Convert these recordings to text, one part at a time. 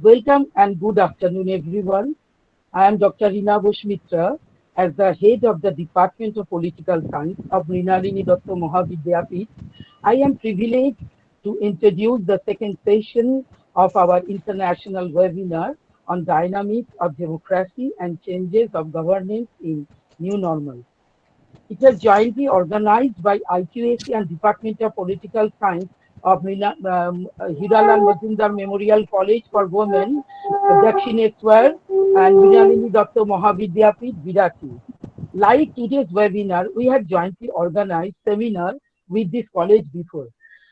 Welcome and good afternoon, everyone. I am Dr. Rina Mitra. As the head of the Department of Political Science of Mrinalini Datta Mahavidyapith. I am privileged to introduce the second session of our international webinar on dynamics of democracy and changes of governance in new normal. It was jointly organized by IQAC and Department of Political Science of Hiralal Mazumdar Memorial College for Women, Dakshineshwar, and Mrinalini Datta Mahavidyapith, Virati. Like today's webinar, we had jointly organized seminar with this college before.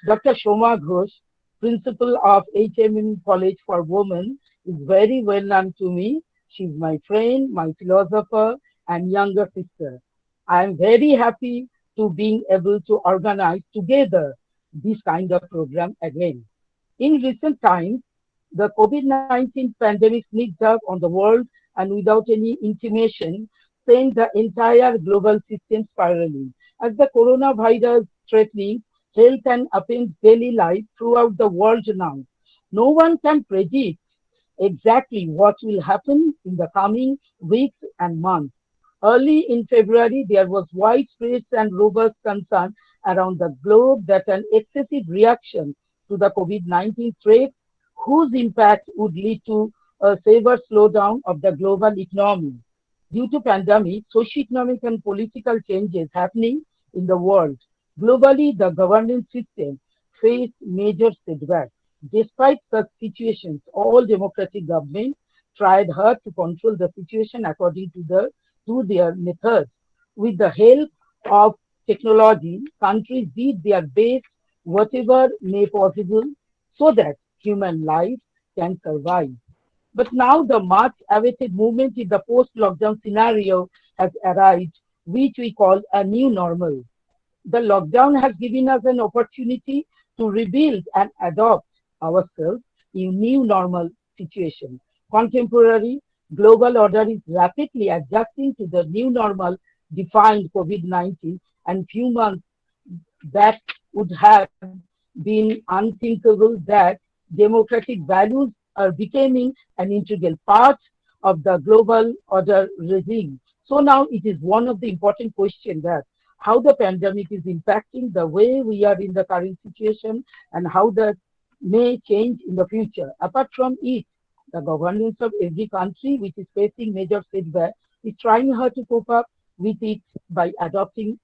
Dr. Shoma Ghosh, principal of HMM College for Women, is very well known to me. She's my friend, my philosopher, and younger sister. I am very happy to being able to organize together this kind of program again. In recent times, the COVID-19 pandemic sneaked up on the world and without any intimation sent the entire global system spiraling. As the coronavirus threatening health and upends daily life throughout the world now, no one can predict exactly what will happen in the coming weeks and months. Early in February, there was widespread and robust concern around the globe that an excessive reaction to the COVID-19 threat, whose impact would lead to a severe slowdown of the global economy. Due to pandemic, socio-economic and political changes happening in the world. Globally, the governance system faced major setbacks. Despite such situations, all democratic governments tried hard to control the situation according to their methods. With the help of technology, countries did their best, whatever may possible, so that human life can survive. But now the much awaited movement in the post lockdown scenario has arrived, which we call a new normal. The lockdown has given us an opportunity to rebuild and adopt ourselves in new normal situation. Contemporary global order is rapidly adjusting to the new normal defined COVID-19 and few months that would have been unthinkable that democratic values are becoming an integral part of the global order regime. So now it is one of the important questions that how the pandemic is impacting the way we are in the current situation and how that may change in the future. Apart from it, the governance of every country which is facing major setback is trying hard to cope up with it by adopting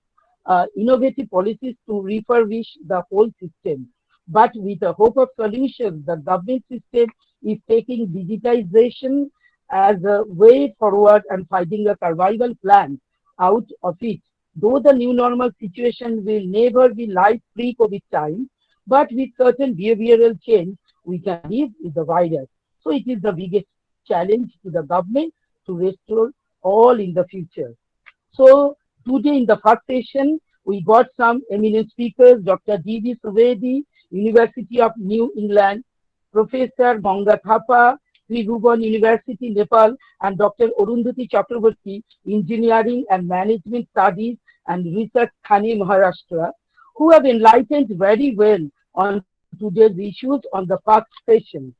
innovative policies to refurbish the whole system. But with a hope of solutions, the government system is taking digitization as a way forward and finding a survival plan out of it. Though the new normal situation will never be like pre-COVID time, but with certain behavioral change, we can live with the virus. So it is the biggest challenge to the government to restore all in the future. So today in the first session, we got some eminent speakers, Dr. D.V. Suvedi, University of New England, Professor Ganga Thapa, Tribhuvan University, Nepal, and Dr. Arundhati Chakraborty, Engineering and Management Studies and Research, Thane, Maharashtra, who have enlightened very well on today's issues on the first session.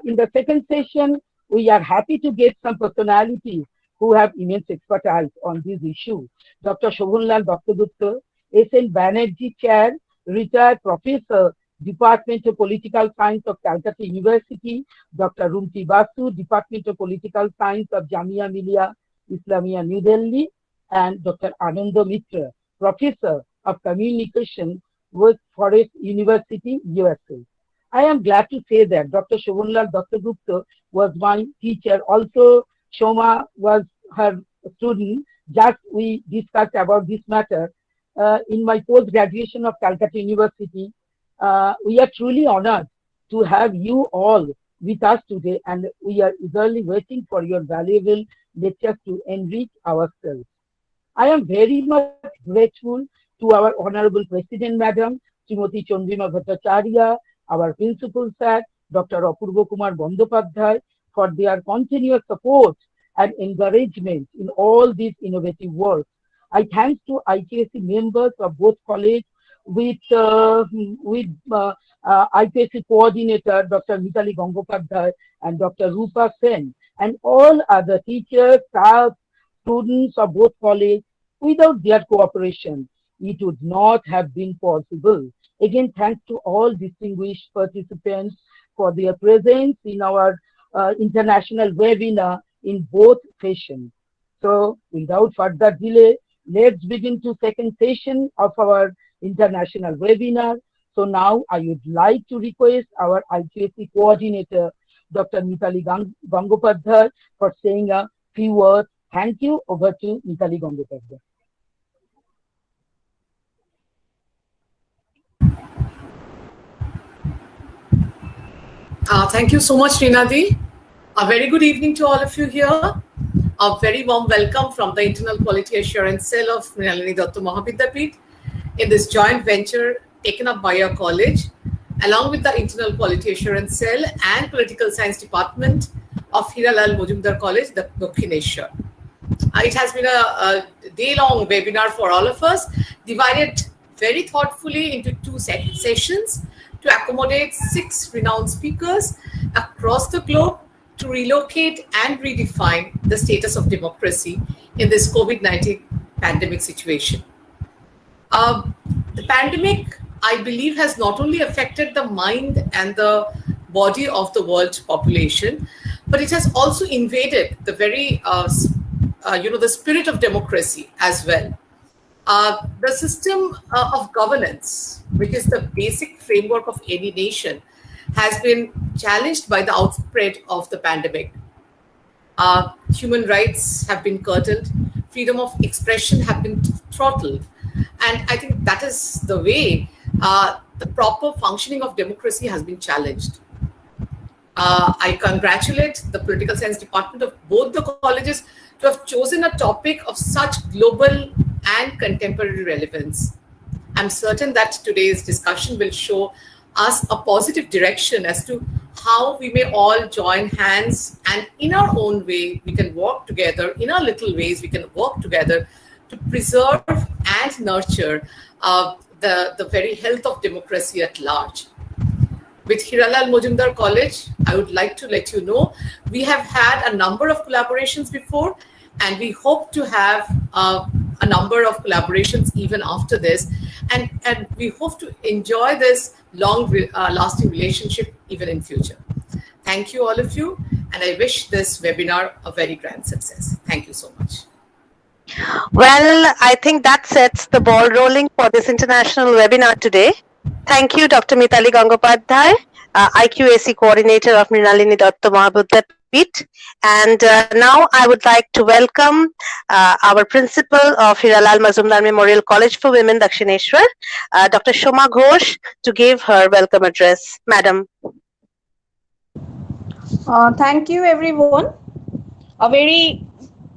In the second session, we are happy to get some personalities who have immense expertise on this issue. Dr. Shobhan Dr. Gupta, S.N. Banerjee Chair, retired Professor, Department of Political Science of Calcutta University, Dr. Rumki Basu, Department of Political Science of Jamia Millia Islamia New Delhi, and Dr. Ananda Mitro, Professor of Communication with Forest University, USA. I am glad to say that Dr. Shobhanlal Dr. Gupta was my teacher. Also, Shoma was her student. Just we discussed about this matter in my post-graduation of Calcutta University. We are truly honored to have you all with us today, and we are eagerly waiting for your valuable lectures to enrich ourselves. I am very much grateful to our Honorable President Madam, Srimati Chandrima Bhattacharya, our Principal Sir, Dr. Apurva Kumar Bandopadhyay, for their continuous support and encouragement in all these innovative work. I thank to ITSC members of both colleges with IPSC coordinator Dr. Mitali Gangopadhyay and Dr. Rupa Sen and all other teachers, staff, students of both colleges. Without their cooperation, it would not have been possible. Again, thanks to all distinguished participants for their presence in our international webinar in both sessions. So, without further delay, let's begin to second session of our international webinar. So now I would like to request our IQAC coordinator, Dr. Mitali Gangopadhyay, for saying a few words. Thank you. Over to Mitali Gangopadhyay. Thank you so much, Reenadi. A very good evening to all of you here. A very warm welcome from the Internal Quality Assurance Cell of Mrinalini Dattu Mahavidyapeeth in this joint venture taken up by our college, along with the Internal Quality Assurance Cell and Political Science Department of Hiralal Majumdar College, the Dakshineshwar. It has been a day-long webinar for all of us, divided very thoughtfully into two sessions to accommodate 6 renowned speakers across the globe to relocate and redefine the status of democracy in this COVID-19 pandemic situation. The pandemic, I believe, has not only affected the mind and the body of the world population, but it has also invaded the very, the spirit of democracy as well. The system of governance, which is the basic framework of any nation, has been challenged by the outspread of the pandemic. Human rights have been curtailed, freedom of expression have been throttled, and I think that is the way the proper functioning of democracy has been challenged. I congratulate the Political Science Department of both the colleges to have chosen a topic of such global and contemporary relevance. I'm certain that today's discussion will show us a positive direction as to how we may all join hands, and in our own way we can work together, in our little ways we can work together to preserve and nurture the very health of democracy at large. With Hiralal Majumdar College, I would like to let you know we have had a number of collaborations before, and we hope to have a number of collaborations even after this, and we hope to enjoy this long lasting relationship even in future. Thank you all of you, and I wish this webinar a very grand success. Thank you so much. Well, I think that sets the ball rolling for this international webinar today. Thank you, Dr. Mitali Gangopadhyay, IQAC coordinator of Mrinalini Dattu Mahavidyapeeth. And now I would like to welcome our principal of Hiralal Majumdar Memorial College for Women, Dakshineshwar, Dr. Shoma Ghosh, to give her welcome address. Madam. Thank you, everyone. A very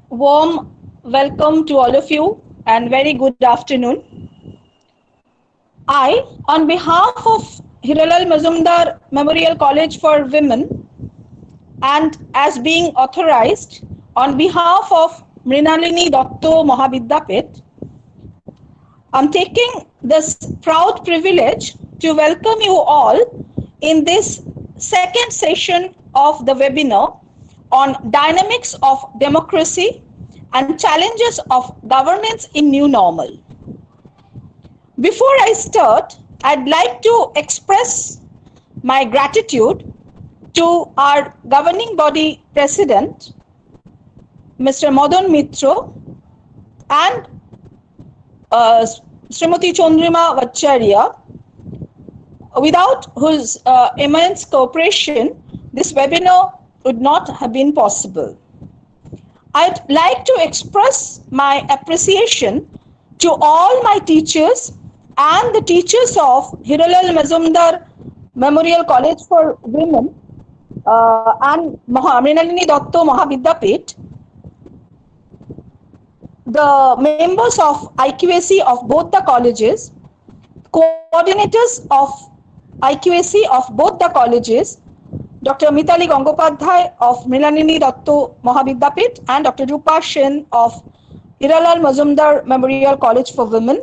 warm welcome to all of you and very good afternoon. I, on behalf of Hiralal Majumdar Memorial College for Women, and as being authorized on behalf of Mrinalini Dattu Mahavidyapeeth, I'm taking this proud privilege to welcome you all in this second session of the webinar on dynamics of democracy and challenges of governance in new normal. Before I start, I'd like to express my gratitude to our governing body president, Mr. Ananda Mitro, and Srimati Chandrima Vacharya, without whose immense cooperation, this webinar would not have been possible. I'd like to express my appreciation to all my teachers and the teachers of Hiralal Majumdar Memorial College for Women and Mrinalini Dattu Mahavidyapeeth, the members of IQAC of both the colleges, coordinators of IQAC of both the colleges, Dr. Mitali Gangopadhyay of Mrinalini Dattu Mahavidyapeeth and Dr. Rupa Sen of Hiralal Majumdar Memorial College for Women,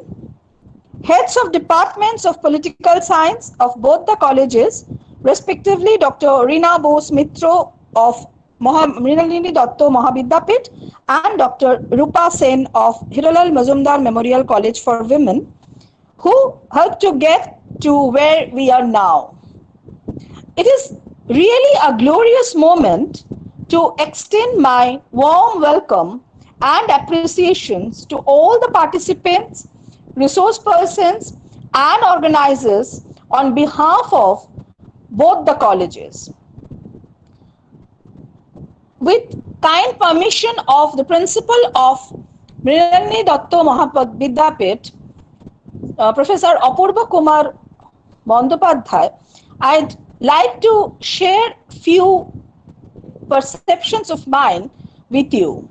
Heads of departments of political science of both the colleges, respectively Dr. Rina Bose Mitro of Mrinalini Datta Mahavidyapit and Dr. Rupa Sen of Hiralal Mazumdar Memorial College for Women, who helped to get to where we are now. It is really a glorious moment to extend my warm welcome and appreciations to all the participants, resource persons, and organizers on behalf of both the colleges. With kind permission of the principal of Mrinalini Datta Mahavidyapit, Professor Apurva Kumar Bandopadhyay, I'd like to share few perceptions of mine with you.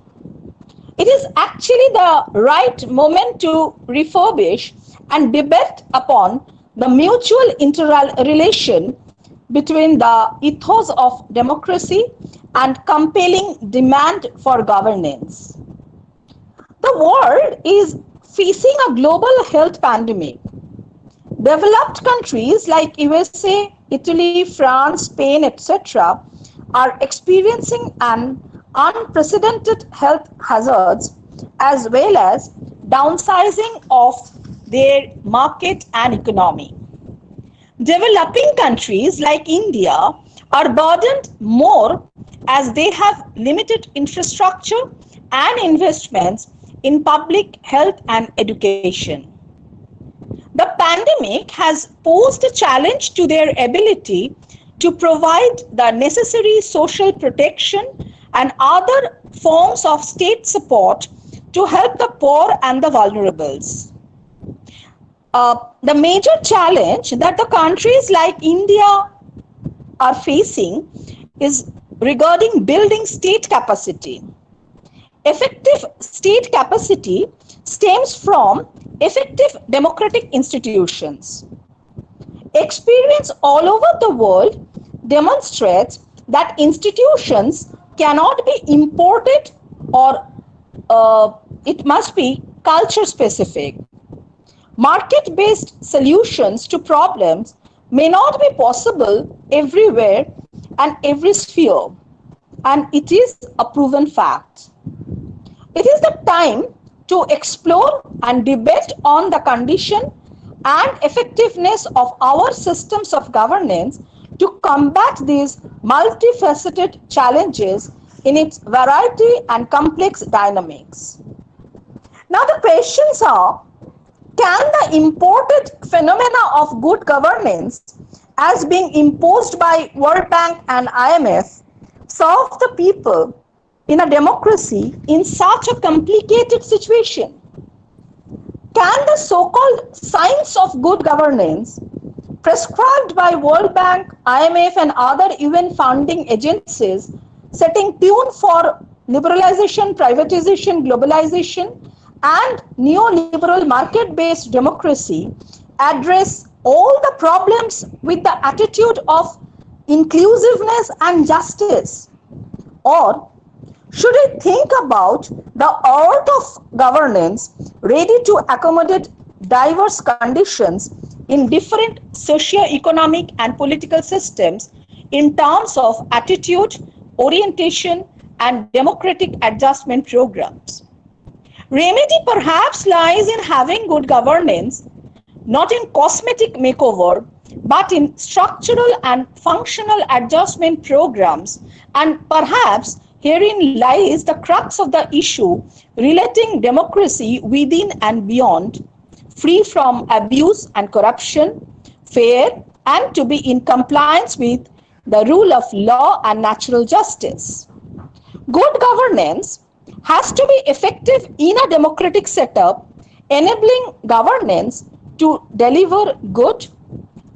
It is actually the right moment to refurbish and debate upon the mutual interrelation between the ethos of democracy and compelling demand for governance. The world is facing a global health pandemic. Developed countries like USA, Italy, France, Spain, etc. are experiencing an unprecedented health hazards as well as downsizing of their market and economy. Developing countries like India are burdened more as they have limited infrastructure and investments in public health and education. The pandemic has posed a challenge to their ability to provide the necessary social protection and other forms of state support to help the poor and the vulnerables. The major challenge that the countries like India are facing is regarding building state capacity. Effective state capacity stems from effective democratic institutions. Experience all over the world demonstrates that institutions cannot be imported or it must be culture specific. Market-based solutions to problems may not be possible everywhere and every sphere, and it is a proven fact. It is the time to explore and debate on the condition and effectiveness of our systems of governance to combat these multifaceted challenges in its variety and complex dynamics. Now the questions are, can the imported phenomena of good governance as being imposed by World Bank and IMF serve the people in a democracy in such a complicated situation? Can the so-called science of good governance prescribed by World Bank, IMF and other UN funding agencies setting tune for liberalization, privatization, globalization and neoliberal market-based democracy address all the problems with the attitude of inclusiveness and justice? Or should we think about the art of governance ready to accommodate diverse conditions in different socio-economic and political systems in terms of attitude, orientation, and democratic adjustment programs? Remedy perhaps lies in having good governance, not in cosmetic makeover, but in structural and functional adjustment programs, and perhaps herein lies the crux of the issue relating democracy within and beyond, free from abuse and corruption, fair, and to be in compliance with the rule of law and natural justice. Good governance has to be effective in a democratic setup, enabling governance to deliver good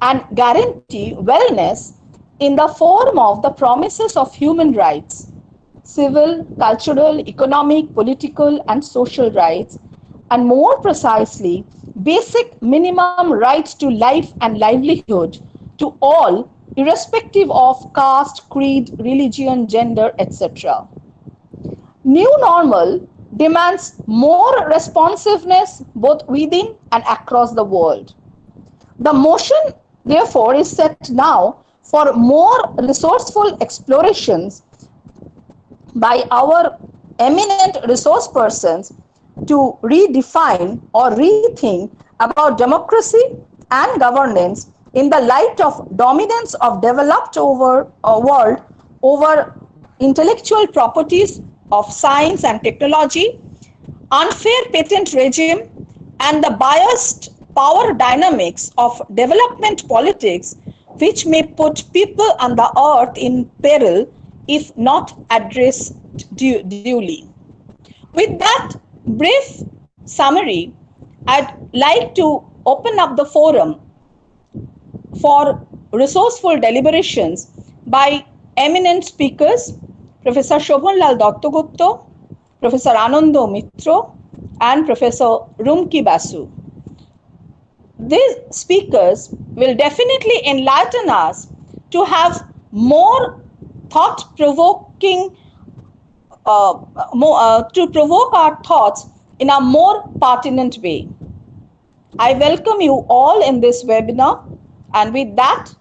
and guarantee wellness in the form of the promises of human rights, civil, cultural, economic, political, and social rights, and more precisely, basic minimum rights to life and livelihood to all, irrespective of caste, creed, religion, gender, etc. New normal demands more responsiveness both within and across the world. The motion, therefore, is set now for more resourceful explorations by our eminent resource persons to redefine or rethink about democracy and governance in the light of dominance of developed world over intellectual properties of science and technology, unfair patent regime, and the biased power dynamics of development politics, which may put people on the earth in peril if not addressed duly. With that brief summary, I'd like to open up the forum for resourceful deliberations by eminent speakers, Professor Shobhan Gupta, Professor Ananda Mitro, and Professor Rumki Basu. These speakers will definitely enlighten us to have more thought-provoking, to provoke our thoughts in a more pertinent way. I welcome you all in this webinar, and with that,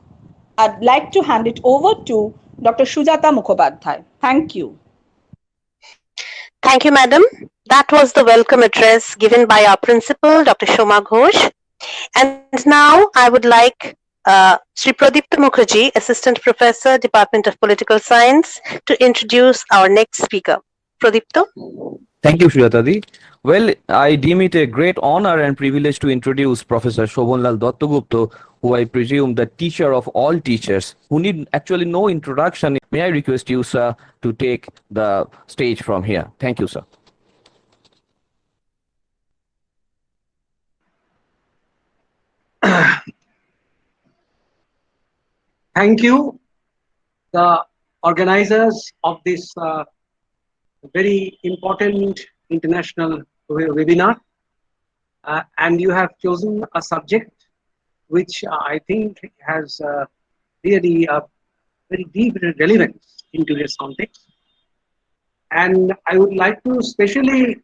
I'd like to hand it over to Dr. Sujata Mukhopadhyay. Thank you. Thank you, madam. That was the welcome address given by our principal, Dr. Shoma Ghosh. And now I would like Sri Pradipta Mukherjee, Assistant Professor, Department of Political Science, to introduce our next speaker. Pradipta. Thank you, Shriyatadi. Well, I deem it a great honor and privilege to introduce Professor Shobhan Gupta, who I presume the teacher of all teachers, who need actually no introduction. May I request you, sir, to take the stage from here. Thank you, sir. Thank you, the organizers of this very important international webinar. And you have chosen a subject which I think has really a very deep relevance in today's context. And I would like to especially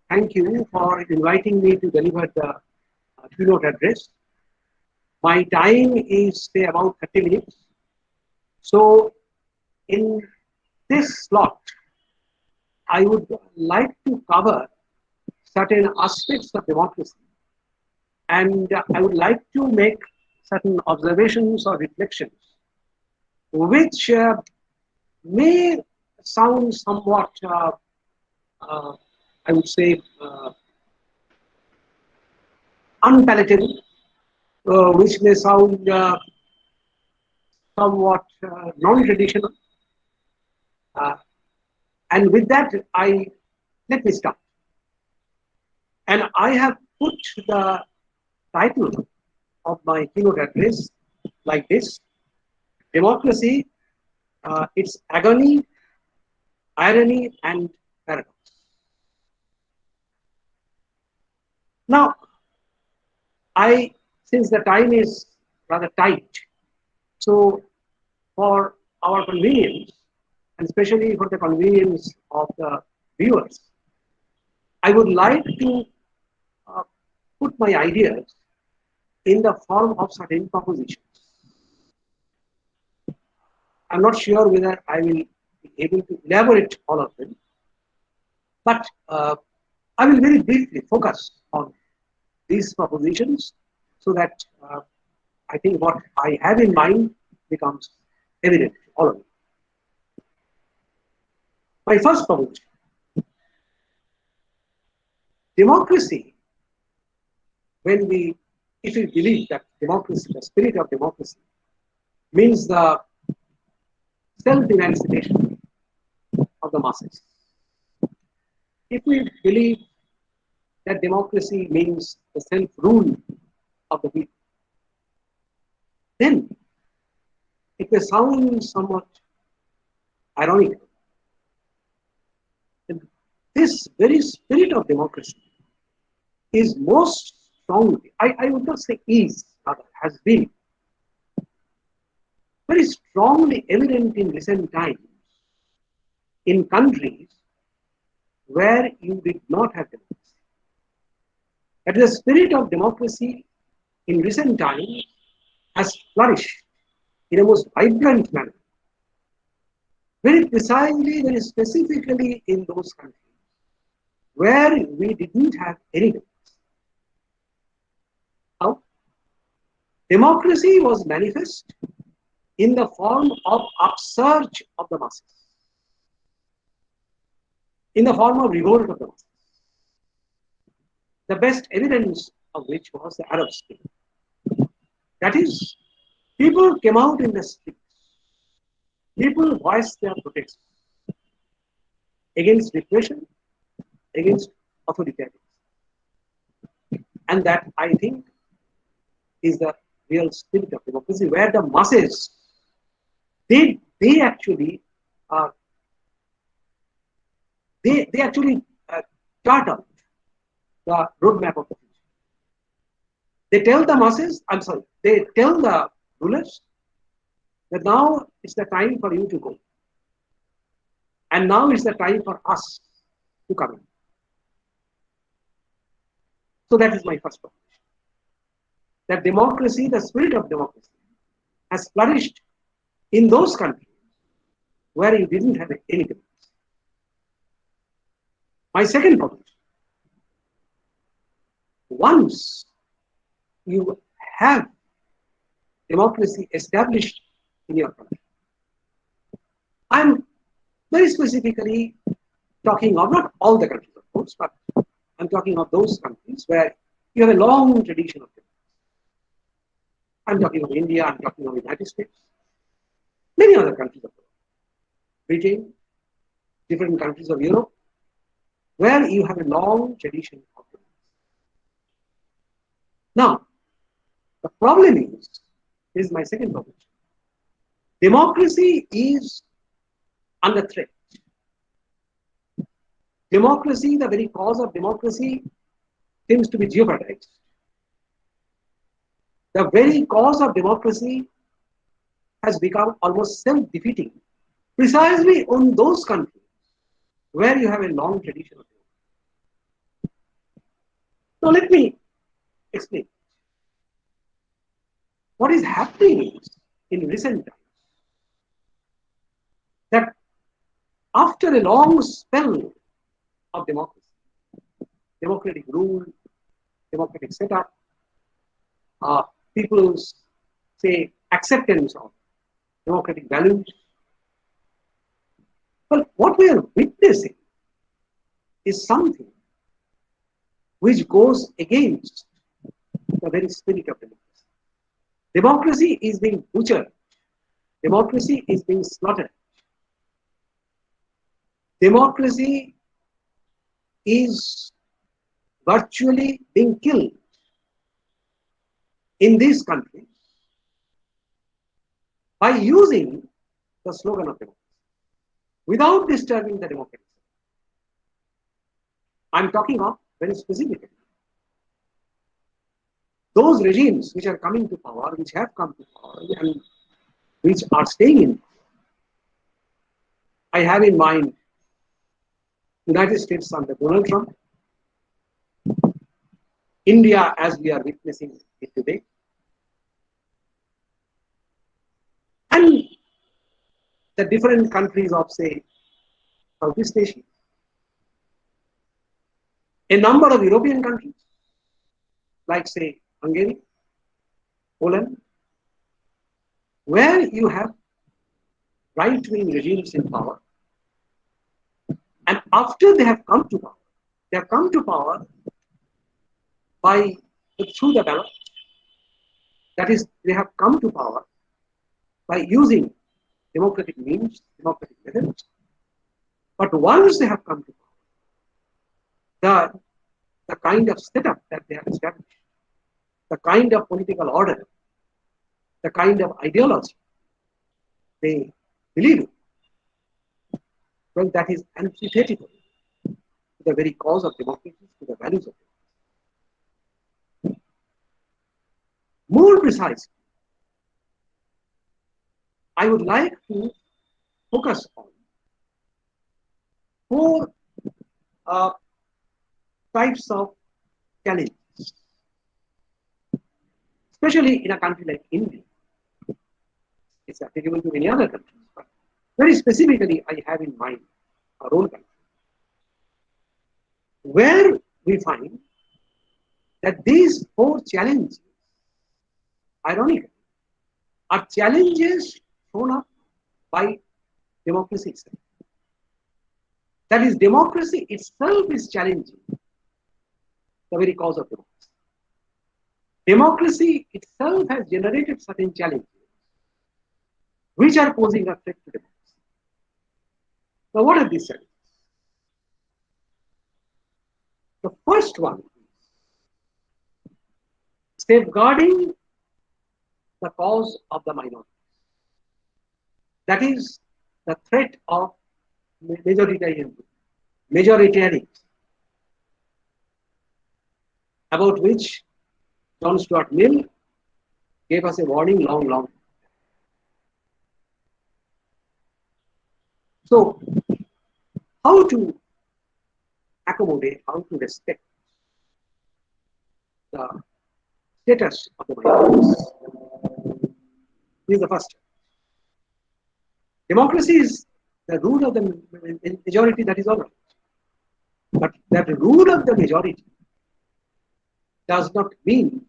thank you for inviting me to deliver the keynote address. My time is, say, about 30 minutes. So in this slot, I would like to cover certain aspects of democracy, and I would like to make certain observations or reflections which may sound somewhat, I would say, unpalatable, which may sound somewhat non-traditional. And with that, let me start. And I have put the title of my keynote address like this: Democracy, its agony, irony, and paradox. Now, since the time is rather tight, so for our convenience, and especially for the convenience of the viewers, I would like to put my ideas in the form of certain propositions. I'm not sure whether I will be able to elaborate all of them, but I will very briefly focus on these propositions so that I think what I have in mind becomes evident to all of you. My first proposition: democracy, if we believe that democracy, the spirit of democracy, means the self-emancipation of the masses, if we believe that democracy means the self-rule of the people, then it may sound somewhat ironical. And this very spirit of democracy is most strongly, I would not say is, rather has been very strongly evident in recent times in countries where you did not have democracy. But the spirit of democracy in recent times has flourished in a most vibrant manner. Very precisely, very specifically in those countries where we didn't have any democracy. How? Democracy was manifest in the form of upsurge of the masses, in the form of revolt of the masses. The best evidence of which was the Arab Spring. That is, people came out in the streets. People voiced their protests against repression, against authoritarianism. And that, I think, is the real spirit of democracy, where the masses, they actually chart out the roadmap of the future. They tell the masses, they tell the rulers that now it's the time for you to go. And now it's the time for us to come in. So that is my first point. That democracy, the spirit of democracy, has flourished in those countries where you didn't have any democracy. My second point, once you have democracy established in your country, I'm very specifically talking of not all the countries, of course, but I'm talking of those countries where you have a long tradition of democracy. I'm talking of India, I'm talking of the United States, many other countries of the world, Britain, different countries of Europe, where you have a long tradition of democracy. Now, the problem is my second problem. Democracy is under threat. Democracy, the very cause of democracy, seems to be jeopardized. The very cause of democracy has become almost self-defeating, precisely on those countries where you have a long tradition of democracy. Now let me explain. What is happening is, in recent times, that after a long spell of democracy, democratic rule, democratic setup, people's, say, acceptance of democratic values. Well, what we are witnessing is something which goes against the very spirit of democracy. Democracy is being butchered. Democracy is being slaughtered. Democracy is virtually being killed in these countries by using the slogan of democracy without disturbing the democracy. I'm talking of very specifically those regimes which are coming to power, which have come to power, and which are staying in power. I have in mind United States under Donald Trump, India as we are witnessing it today, and the different countries of, say, Southeast Asia, a number of European countries, like, say, Hungary, Poland, where you have right-wing regimes in power. And after they have come to power, through the ballot. That is, they have come to power by using democratic means, democratic methods. But once they have come to power, the kind of setup that they have established, the kind of political order, the kind of ideology they believe in, well, that is antithetical to the very cause of democracy, to the values of democracy. More precisely, I would like to focus on four types of challenges, especially in a country like India. It's applicable to many other countries, but very specifically, I have in mind our own country, where we find that these four challenges, ironically, are challenges thrown up by democracy itself. That is, democracy itself is challenging the very cause of democracy. Democracy itself has generated certain challenges which are posing a threat to democracy. Now, what are these challenges? The first one is safeguarding the cause of the minorities. That is the threat of majoritarianism, about which John Stuart Mill gave us a warning long. So, how to accommodate, how to respect the status of the minorities is the first. Democracy is the rule of the majority, that is all right. But that rule of the majority does not mean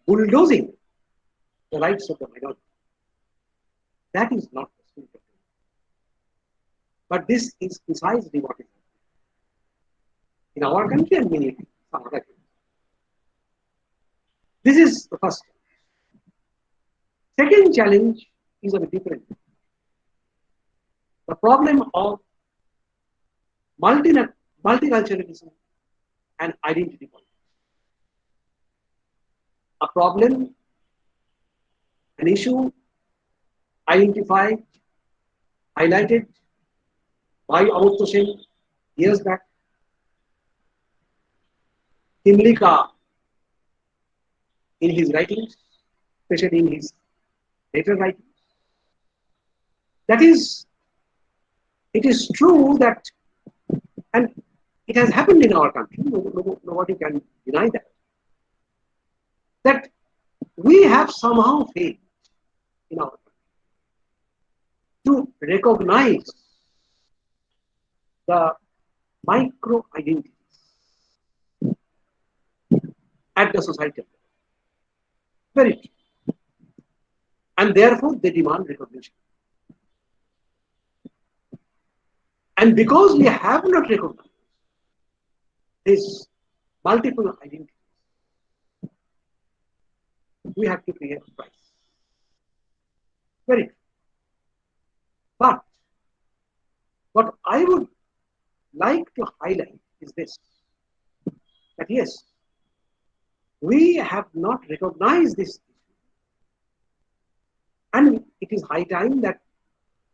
bulldozing the rights of the minority. That is not the spirit of democracy. But this is precisely what is happening in our country and many some other countries. This is the first. Second challenge is of a different. The problem of multiculturalism and identity politics. A problem, an issue identified, highlighted by Amartya Sen years back. Himlika in his writings, especially in his later writings. That is, it is true that, and it has happened in our country, nobody can deny that we have somehow failed in our country to recognize the micro identities at the society level. Very true. And therefore they demand recognition. And because we have not recognized these multiple identities, we have to pay a price. Very true. But what I would like to highlight is this, that yes, we have not recognized this issue. And it is high time that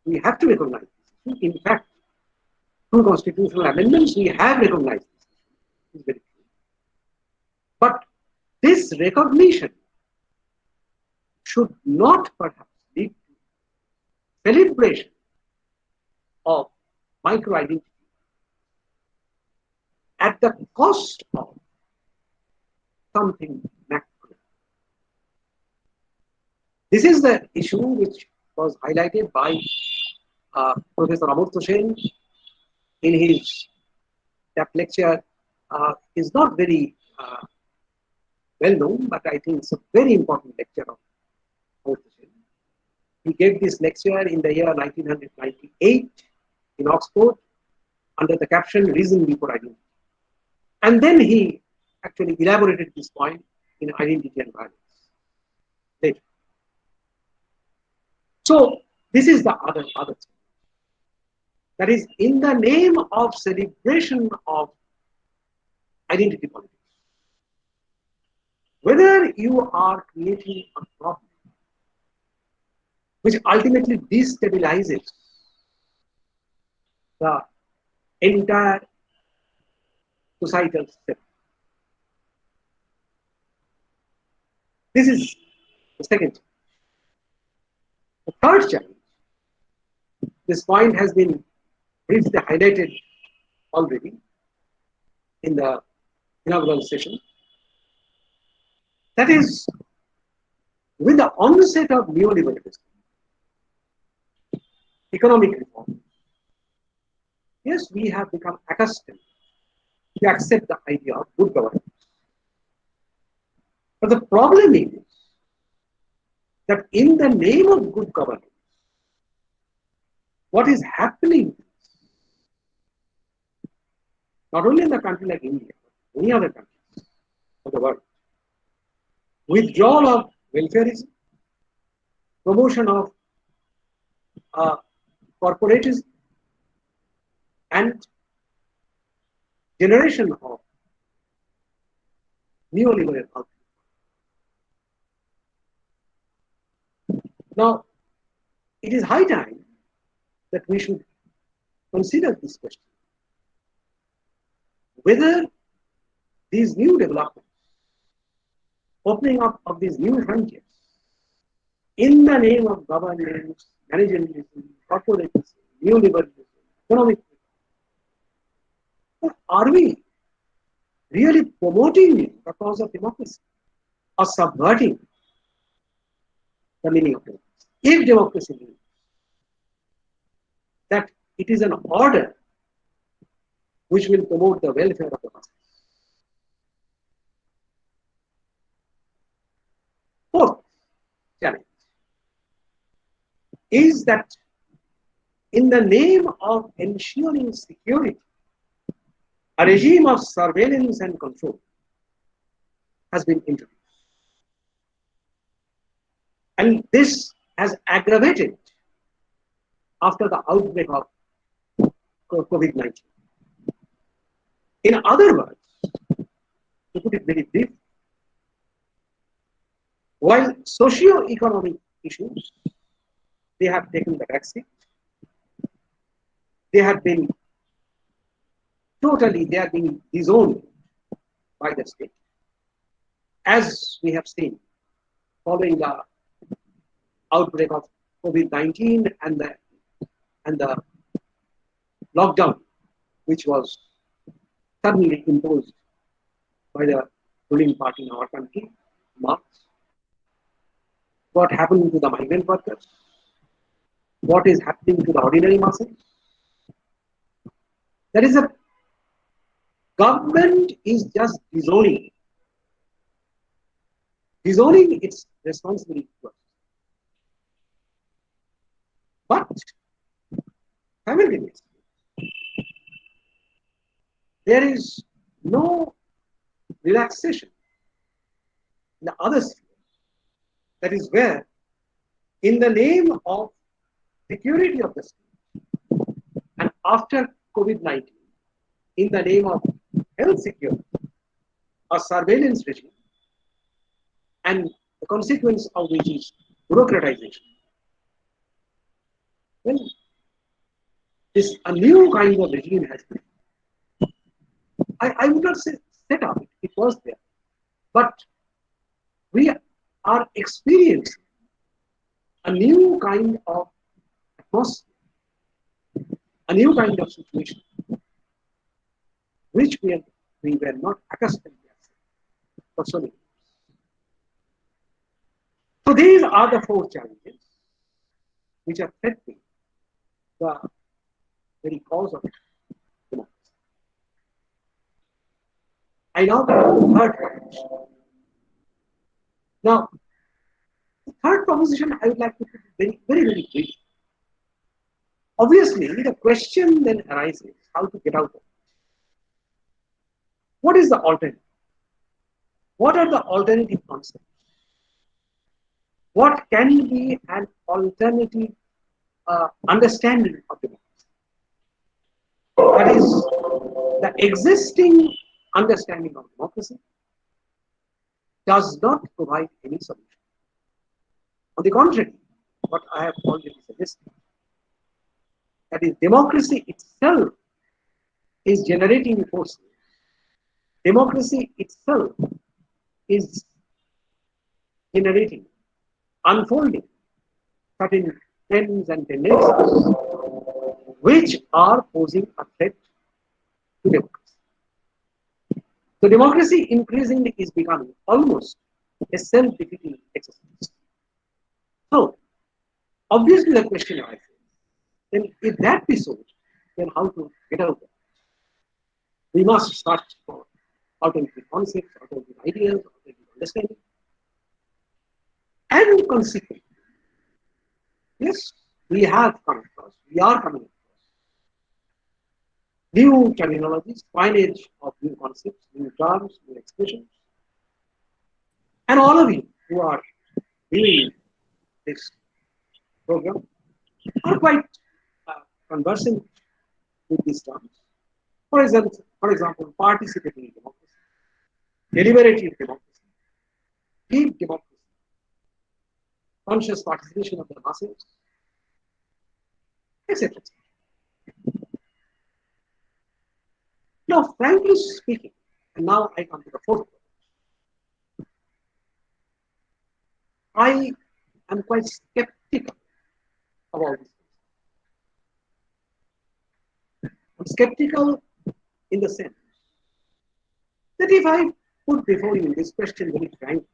we have to recognize this issue. In fact, through constitutional amendments, we have recognized this issue. It is very true. But this recognition should not perhaps lead to celebration of micro-identity at the cost of something macro. This is the issue which was highlighted by Professor Amartya Sen in his that lecture. Is not very well known, but I think it's a very important lecture of Amartya Sen. He gave this lecture in the year 1998 in Oxford under the caption "Reason Before Identity," and then he actually elaborated this point in Identity and Violence later. So this is the other thing. That is, in the name of celebration of identity politics, whether you are creating a problem which ultimately destabilizes the entire societal system. This is the second challenge. The third challenge, this point has been briefly highlighted already, in the inaugural session. That is, with the onset of neoliberalism, economic reform, yes, we have become accustomed to accept the idea of good governance. But the problem is that in the name of good governance, what is happening, not only in a country like India, but many other countries of the world, withdrawal of welfareism, promotion of corporatism, and generation of neoliberal outlook. Now, it is high time that we should consider this question, whether these new developments, opening up of these new frontiers, in the name of governance, managerialism, corporatism, neoliberalism, economic, are we really promoting the cause of democracy or subverting the meaning of democracy? If democracy means that it is an order which will promote the welfare of the masses. Fourth challenge is that in the name of ensuring security, a regime of surveillance and control has been introduced. And this has aggravated after the outbreak of COVID-19. In other words, to put it very briefly, while socio-economic issues, they have taken the backseat, they have been disowned by the state. As we have seen, following the outbreak of COVID-19 and the lockdown, which was suddenly imposed by the ruling party in our country, March. What happened to the migrant workers? What is happening to the ordinary masses? There is a government is just disowning its responsibility to us. But simultaneously, there is no relaxation in the other sphere. That is where, in the name of security of the state, and after COVID-19, in the name of health security, a surveillance regime, and the consequence of which is bureaucratization. Well, a new kind of regime has been. I would not say set up, it was there. But we are experiencing a new kind of atmosphere, a new kind of situation, which we were not accustomed to for so many years. So these are the four challenges which are threatening the very cause of democracy. I now come to the third proposition. Now, the third proposition I would like to put very briefly. Obviously, the question then arises how to get out of it. What is the alternative? What are the alternative concepts? What can be an alternative understanding of democracy? That is, the existing understanding of democracy does not provide any solution. On the contrary, what I have already suggested, that is, democracy itself is generating forces. Democracy itself is generating, unfolding certain trends and tendencies which are posing a threat to democracy. So democracy increasingly is becoming almost a self-defeating exercise. So obviously the question arises, then if that be so, then how to get out of it? We must search for alternative concepts, alternative ideas, alternative understanding. And consequently, yes, we are coming across new terminologies, coinage of new concepts, new terms, new expressions. And all of you who are viewing this program are quite conversant with these terms. For example, participatory democracy, deliberative democracy, deep democracy, conscious participation of the masses, etc. Now, frankly speaking, and now I come to the fourth point, I am quite skeptical about this. I'm skeptical in the sense that if I put before you this question very frankly,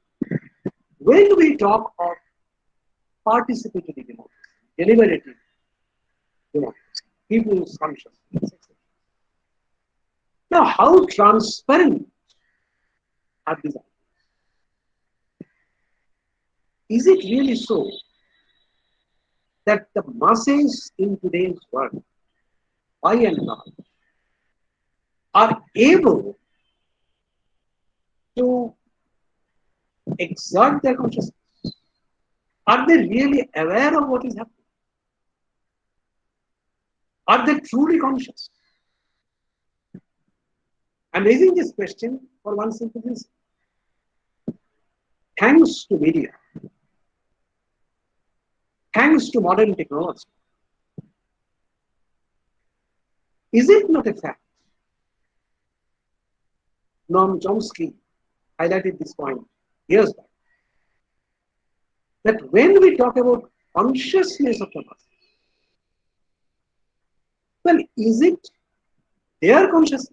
when we talk of participatory democracy, deliberative democracy, people's consciousness, etc. Now, how transparent are these ideas? Is it really so that the masses in today's world, by and large, are able to exert their consciousness? Are they really aware of what is happening? Are they truly conscious? I'm raising this question for one simple reason. Thanks to media, thanks to modern technology, is it not a fact? Noam Chomsky highlighted this point years back, that when we talk about consciousness of the masses, well, is it their consciousness?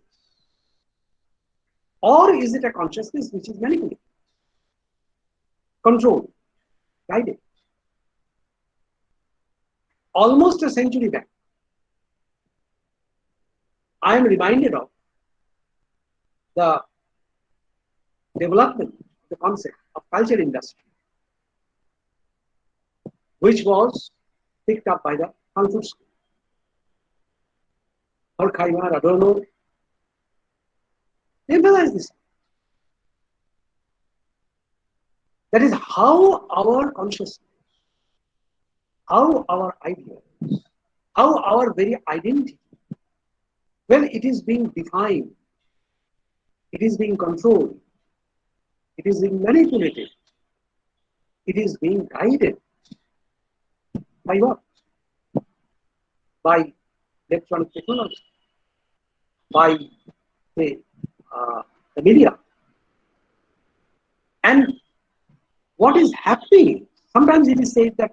Or is it a consciousness which is manipulated, controlled, guided? Almost a century back, I am reminded of the development of the concept of culture industry, which was picked up by the Frankfurt School. Horkheimer, Adorno, they emphasize this. That is how our consciousness, how our ideas, how our very identity, well, it is being defined, it is being controlled, it is being manipulated, it is being guided by what? By electronic technology, by the media. And what is happening, sometimes it is said that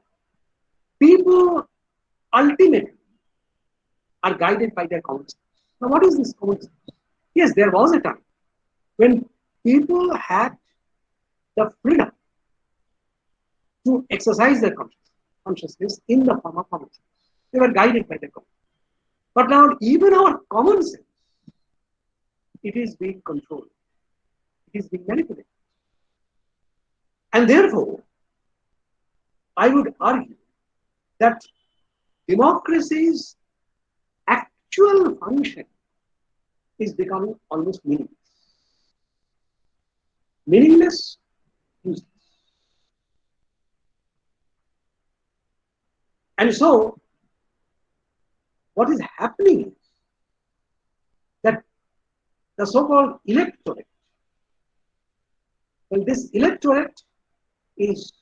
people ultimately are guided by their common sense. Now, what is this common sense? Yes, there was a time when people had the freedom to exercise their consciousness in the form of common sense. They were guided by their common sense. But now, even our common sense, it is being controlled, it is being manipulated. And therefore, I would argue that democracy's actual function is becoming almost meaningless. Meaningless, useless. And so, what is happening is that the so-called electorate, well, this electorate is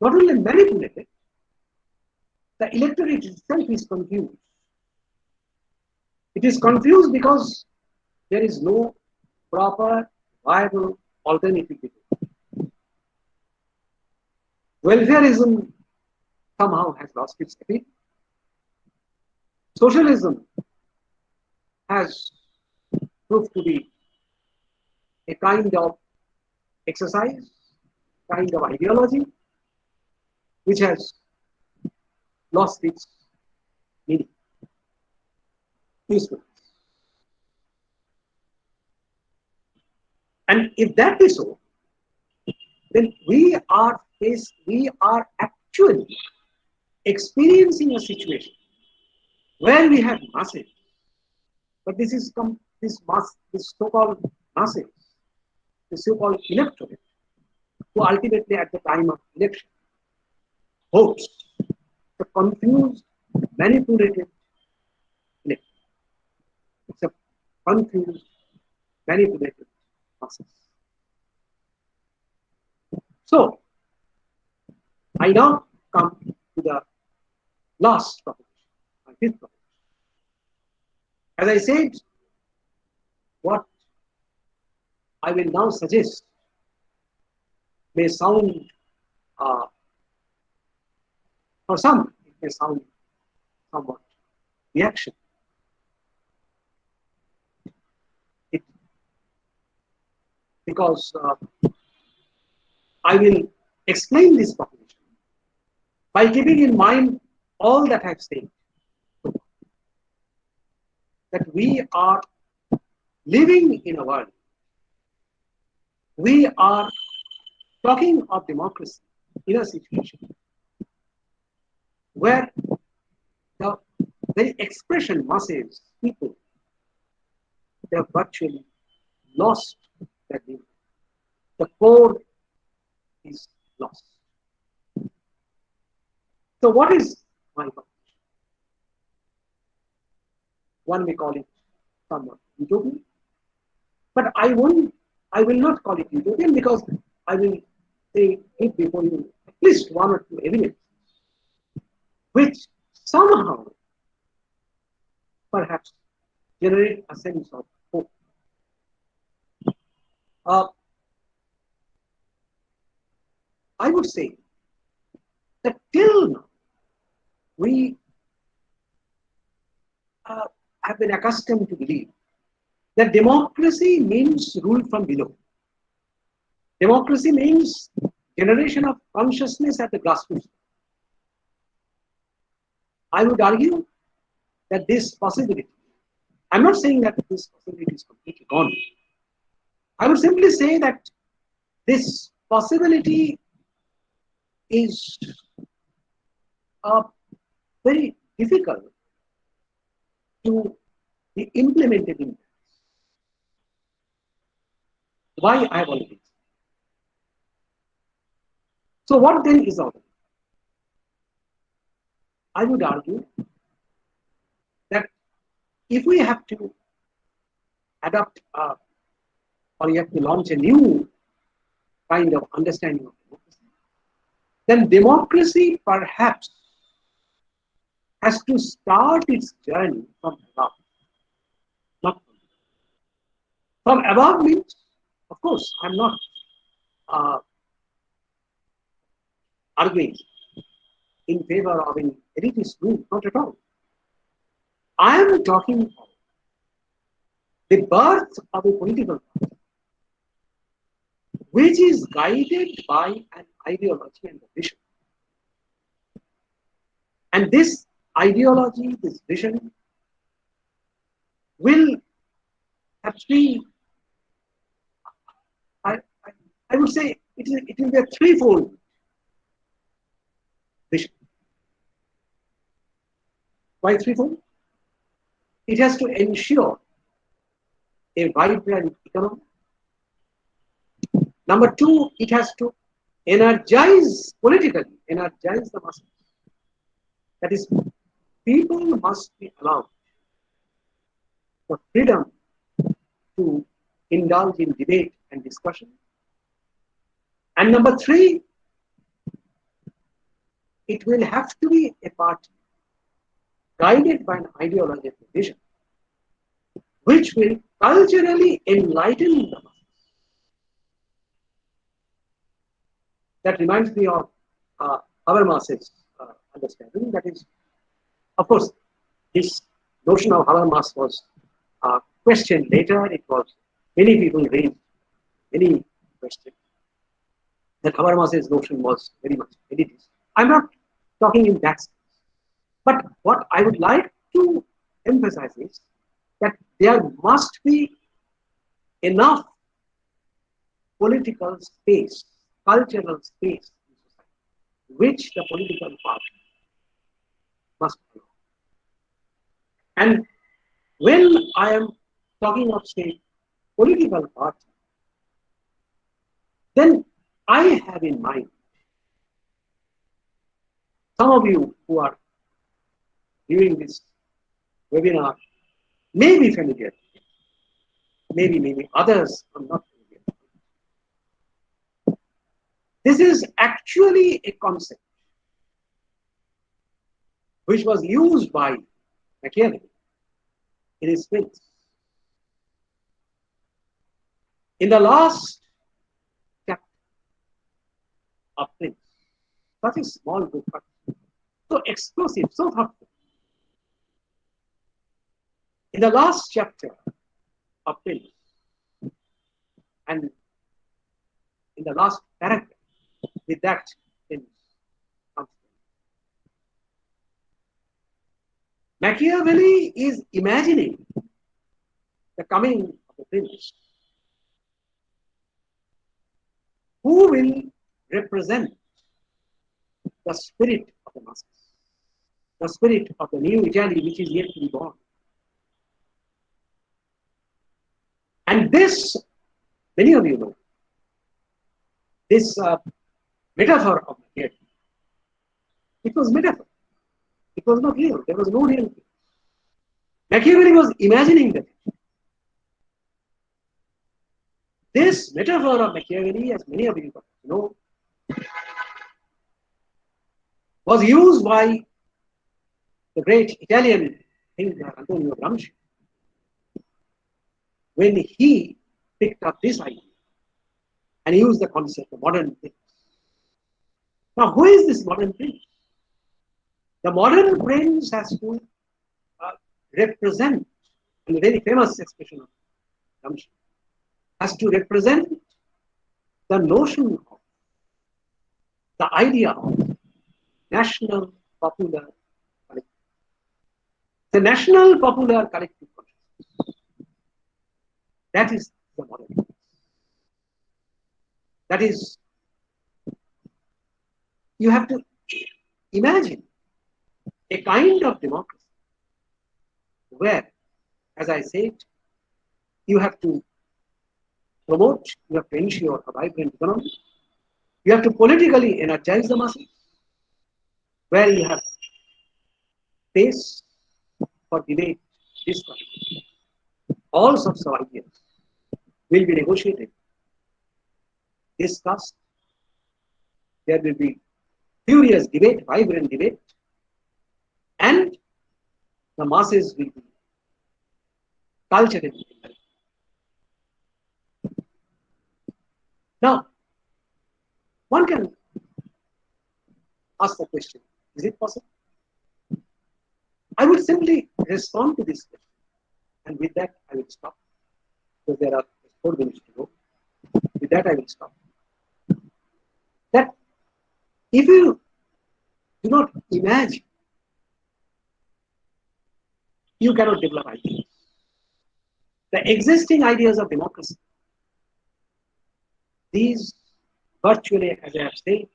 not only manipulated, the electorate itself is confused. It is confused because there is no proper, viable alternative. Welfareism somehow has lost its appeal. Socialism has proved to be a kind of exercise, kind of ideology, which has lost its meaning, usefulness. And if that be so, then we are actually experiencing a situation where we have masses, but this so-called masses, the so-called electorate, who ultimately at the time of election votes the confused, manipulated electorate. It's a confused, manipulated masses. So, I now come to the last proposition, my fifth proposition. As I said, what I will now suggest may sound, for some, it may sound somewhat reaction. Because I will explain this proposition by keeping in mind all that I've said, that we are living in a world, we are talking of democracy in a situation where the very expression masses, people, they have virtually lost their meaning. The core is lost. So what is my proposition? One may call it somewhat utopian, but I will not call it utopian, because I will say it before you at least one or two evidence which somehow perhaps generate a sense of hope. I would say that till now we have been accustomed to believe that democracy means rule from below. Democracy means generation of consciousness at the grassroots. I would argue that this possibility, I'm not saying that this possibility is completely gone. I would simply say that this possibility is very difficult to be implemented in. Why I have already said. So what then is our? I would argue that if we have to adopt or you have to launch a new kind of understanding of democracy, then democracy perhaps has to start its journey from above. Not from above means, of course, I'm not arguing in favor of an elitist rule, not at all. I am talking about the birth of a political party which is guided by an ideology and a vision. And this ideology, this vision, will have three, I would say it will be a threefold vision. Why threefold? It has to ensure a vibrant economy. Number two, it has to energize politically, energize the masses. That is, people must be allowed for freedom to indulge in debate and discussion. And number three, it will have to be a party guided by an ideological vision, which will culturally enlighten the masses. That reminds me of Habermas's understanding. That is, of course, this notion of Habermas was questioned later. It was, many people raised any question that Habermas's notion was very much elitist. I'm not talking in that sense. But what I would like to emphasize is that there must be enough political space, cultural space in society, which the political party must allow. And when I am talking of, say, political party, then I have in mind, some of you who are viewing this webinar may be familiar, maybe others are not familiar. This is actually a concept which was used by Machiavelli in his plays. In the last chapter of Prince, such a small book, but so explosive, so thoughtful. In the last chapter of Prince, and in the last paragraph, with that Prince comes. Machiavelli is imagining the coming of the prince who will represent the spirit of the masses, the spirit of the new Italy which is yet to be born. And this, many of you know, this metaphor of Machiavelli, it was metaphor. It was not real. There was no real thing. Machiavelli was imagining that. This metaphor of Machiavelli, as many of you know, was used by the great Italian thinker Antonio Gramsci when he picked up this idea and used the concept of modern prince. Now, who is this modern prince? The modern prince has to represent, and a very famous expression of Gramsci, has to represent the notion of, the idea of national popular collective. The national popular collective consciousness. That is the modern prince. That is, you have to imagine a kind of democracy where, as I said, you have to promote, you have to ensure a vibrant economy, you have to politically energize the masses, where you have space for debate, discussion. All sorts of ideas will be negotiated, discussed. There will be furious debate, vibrant debate, and the masses will be culturally enlightened. Now, one can ask the question, is it possible? I would simply respond to this question, and with that I will stop, because there are 4 minutes to go. With that I will stop. That if you do not imagine, you cannot develop ideas. The existing ideas of democracy, these virtually, as I have said,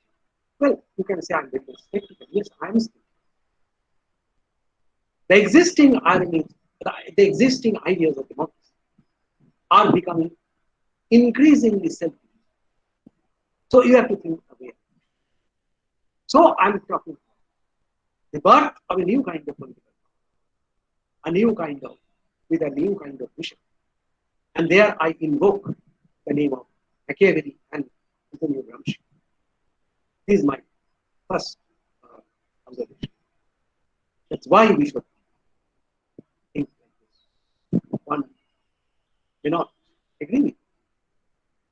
well, you can say I'm very skeptical. Yes, I'm skeptical. The existing irony, the existing ideas of democracy are becoming increasingly self-evident. So you have to think away. So I'm talking about the birth of a new kind of political power, a new kind of, with a new kind of vision. And there I invoke the name of Machiavelli and Antonio Gramsci. This is my first observation. That's why we should think like this. One may not agree with me.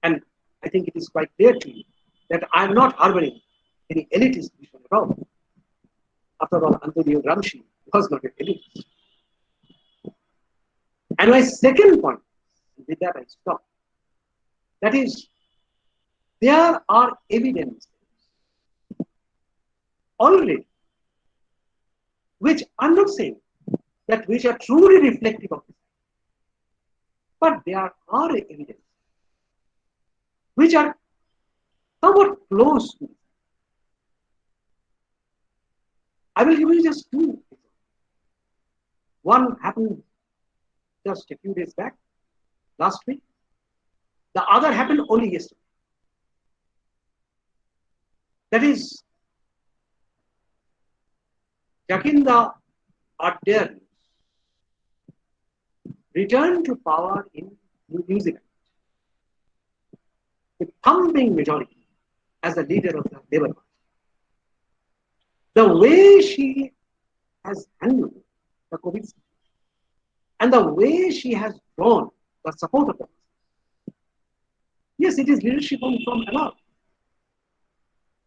And I think it is quite clear to you that I am not harboring any elitist vision at all. After all, Antonio Gramsci was not an elitist. And my second point, with that I stop, That is, there are evidences already, which I'm not saying that which are truly reflective of this, but there are evidences which are somewhat close to it. I will give you just two examples. One happened just a few days back, last week. The other happened only yesterday. That is, Jacinda Ardern returned to power in New Zealand with thumping majority as the leader of the Labour Party. The way she has handled the COVID situation and the way she has drawn the support of the masses. Yes, it is leadership from above.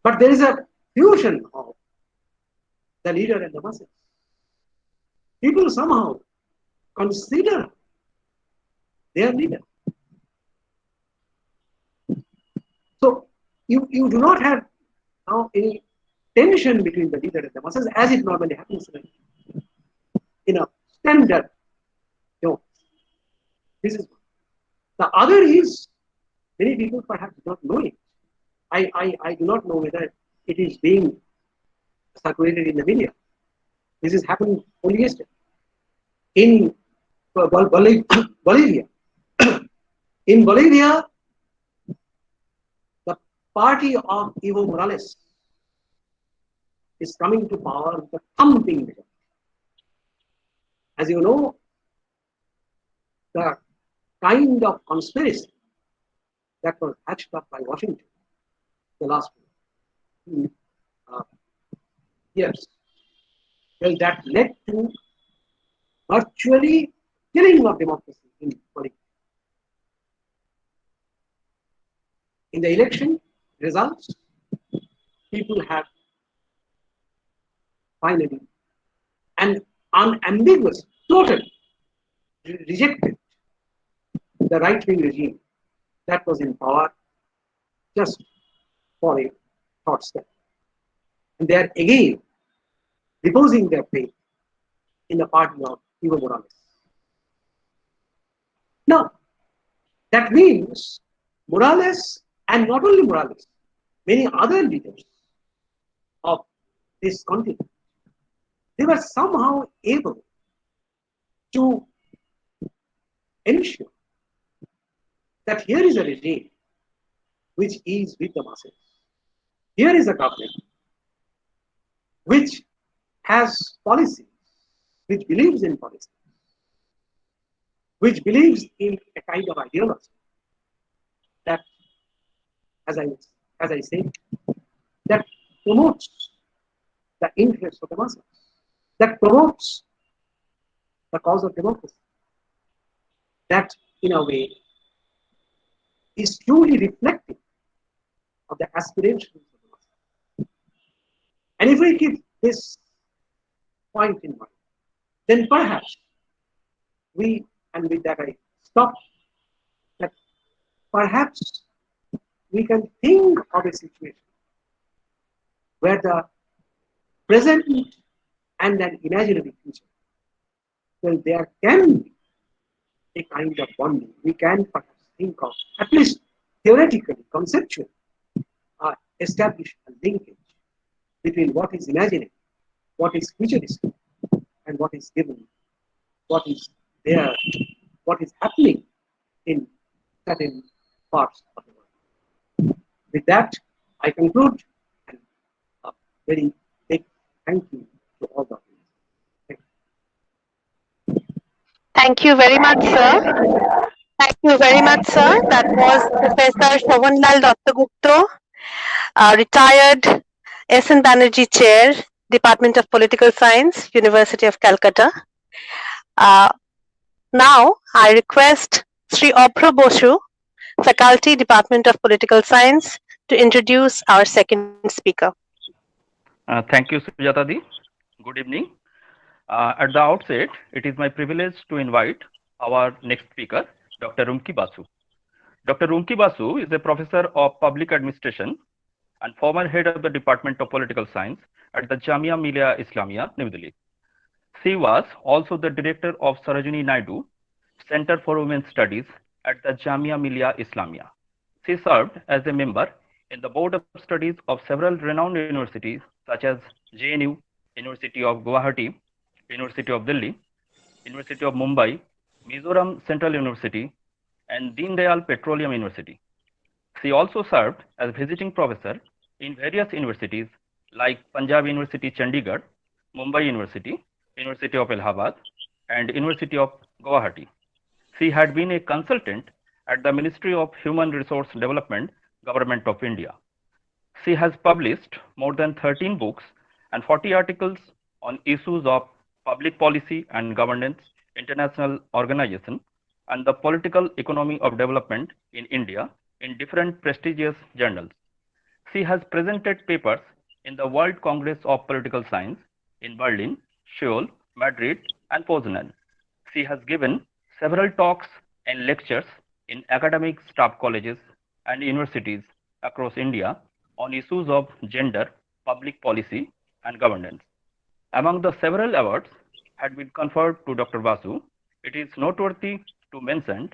But there is a fusion of the leader and the masses. People somehow consider their leader. So you do not have now any tension between the leader and the masses as it normally happens in a standard. No. This is one. The other is, many people perhaps do not know it. I do not know whether it is being circulated in the media. This has happened only yesterday. In Bolivia. In Bolivia, the party of Evo Morales is coming to power with a thumping majority. As you know, the kind of conspiracy that was hatched up by Washington the last years, well, that led to virtually killing of democracy in Bolivia. In the election results, people have finally and unambiguous, totally rejected the right-wing regime that was in power just for a short step. And they are again reposing their faith in the party of Evo Morales. Now, that means Morales, and not only Morales, many other leaders of this continent, they were somehow able to ensure that here is a regime which is with the masses. Here is a government which has policies, which believes in policies, which believes in a kind of ideology that, as I say, that promotes the interests of the masses, that promotes the cause of democracy, that in a way is truly reflective of the aspirations of the masses. And if we keep this point in mind, then perhaps we, and with that I stop, that perhaps we can think of a situation where the present and an imaginary future, well, there can be a kind of bonding. We can perhaps think of, at least theoretically, conceptually, establish a linkage between what is imaginary, what is futuristic, and what is given, what is there, what is happening in certain parts of the world. With that, I conclude, and a very big thank you to all of you. Thank you very much, sir. Thank you very much, sir. That was Professor Shobhan Dattagupta, retired S.N. Banerjee Chair, Department of Political Science, University of Calcutta. Now, I request Sri Abhra Basu, Faculty, Department of Political Science, to introduce our second speaker. Thank you, Sujata Di. Good evening. At the outset, it is my privilege to invite our next speaker, Dr. Rumki Basu. Dr. Rumki Basu is a professor of public administration and former head of the Department of Political Science at the Jamia Millia Islamia, New Delhi. She was also the director of Sarojini Naidu Center for Women's Studies at the Jamia Millia Islamia. She served as a member in the board of studies of several renowned universities such as JNU, University of Guwahati, University of Delhi, University of Mumbai, Mizoram Central University, and Deen Dayal Petroleum University. She also served as visiting professor in various universities like Punjab University Chandigarh, Mumbai University, University of Allahabad, and University of Guwahati. She had been a consultant at the Ministry of Human Resource Development, Government of India. She has published more than 13 books and 40 articles on issues of public policy and governance, international organization, and the political economy of development in India in different prestigious journals. She has presented papers in the World Congress of Political Science in Berlin, Seoul, Madrid, and Poznan. She has given several talks and lectures in academic staff colleges and universities across India on issues of gender, public policy, and governance. Among the several awards had been conferred to Dr. Basu, it is noteworthy to mention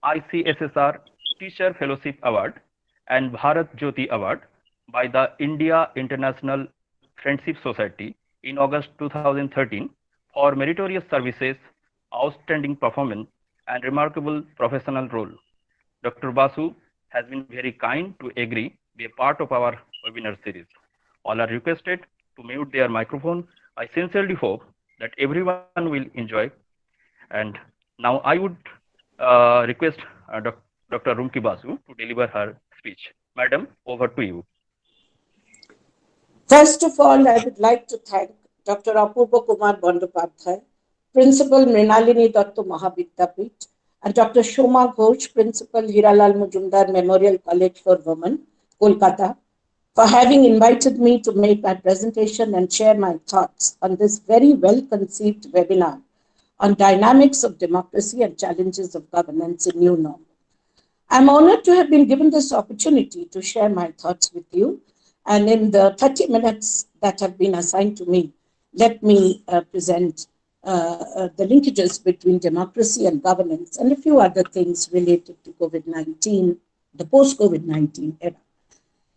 ICSSR Teacher Fellowship Award and Bharat Jyoti Award by the India International Friendship Society in August 2013 for meritorious services, outstanding performance, and remarkable professional role. Dr. Basu has been very kind to agree be a part of our webinar series. All are requested to mute their microphone. I sincerely hope that everyone will enjoy. And now I would request Dr. Rumki Basu to deliver her speech. Madam, over to you. First of all, I would like to thank Dr. Apurva Kumar Bandopadhyay, Principal Mrinalini Datta Mahavidyapith, and Dr. Shoma Ghosh, Principal Hiralal Majumdar Memorial College for Women, Kolkata, for having invited me to make my presentation and share my thoughts on this very well-conceived webinar on dynamics of democracy and challenges of governance in new normal. I'm honored to have been given this opportunity to share my thoughts with you. And in the 30 minutes that have been assigned to me, let me present the linkages between democracy and governance and a few other things related to COVID-19, the post-COVID-19 era.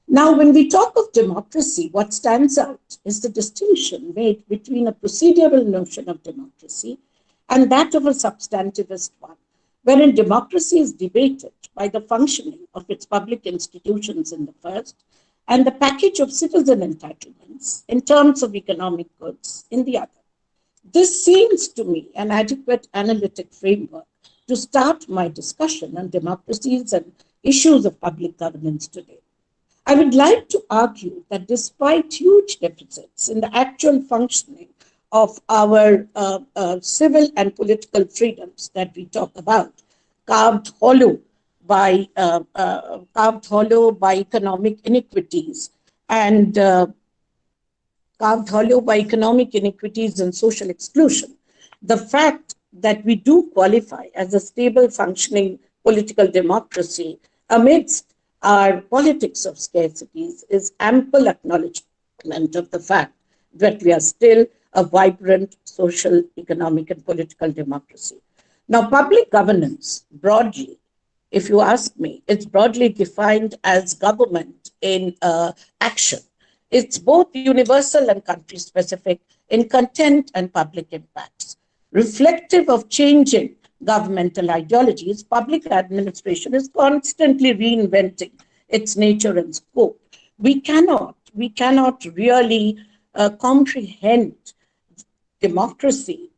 Now, when we talk of democracy, what stands out is the distinction made between a procedural notion of democracy and that of a substantivist one, wherein democracy is debated by the functioning of its public institutions in the first, and the package of citizen entitlements in terms of economic goods in the other. This seems to me an adequate analytic framework to start my discussion on democracies and issues of public governance today. I would like to argue that despite huge deficits in the actual functioning of our civil and political freedoms that we talk about, carved hollow by economic inequities and social exclusion, the fact that we do qualify as a stable functioning political democracy amidst our politics of scarcities is ample acknowledgement of the fact that we are still a vibrant social, economic, and political democracy. Now, public governance, broadly, if you ask me, it's broadly defined as government in action. It's both universal and country-specific in content and public impacts. Reflective of changing governmental ideologies, public administration is constantly reinventing its nature and scope. We cannot really comprehend democracy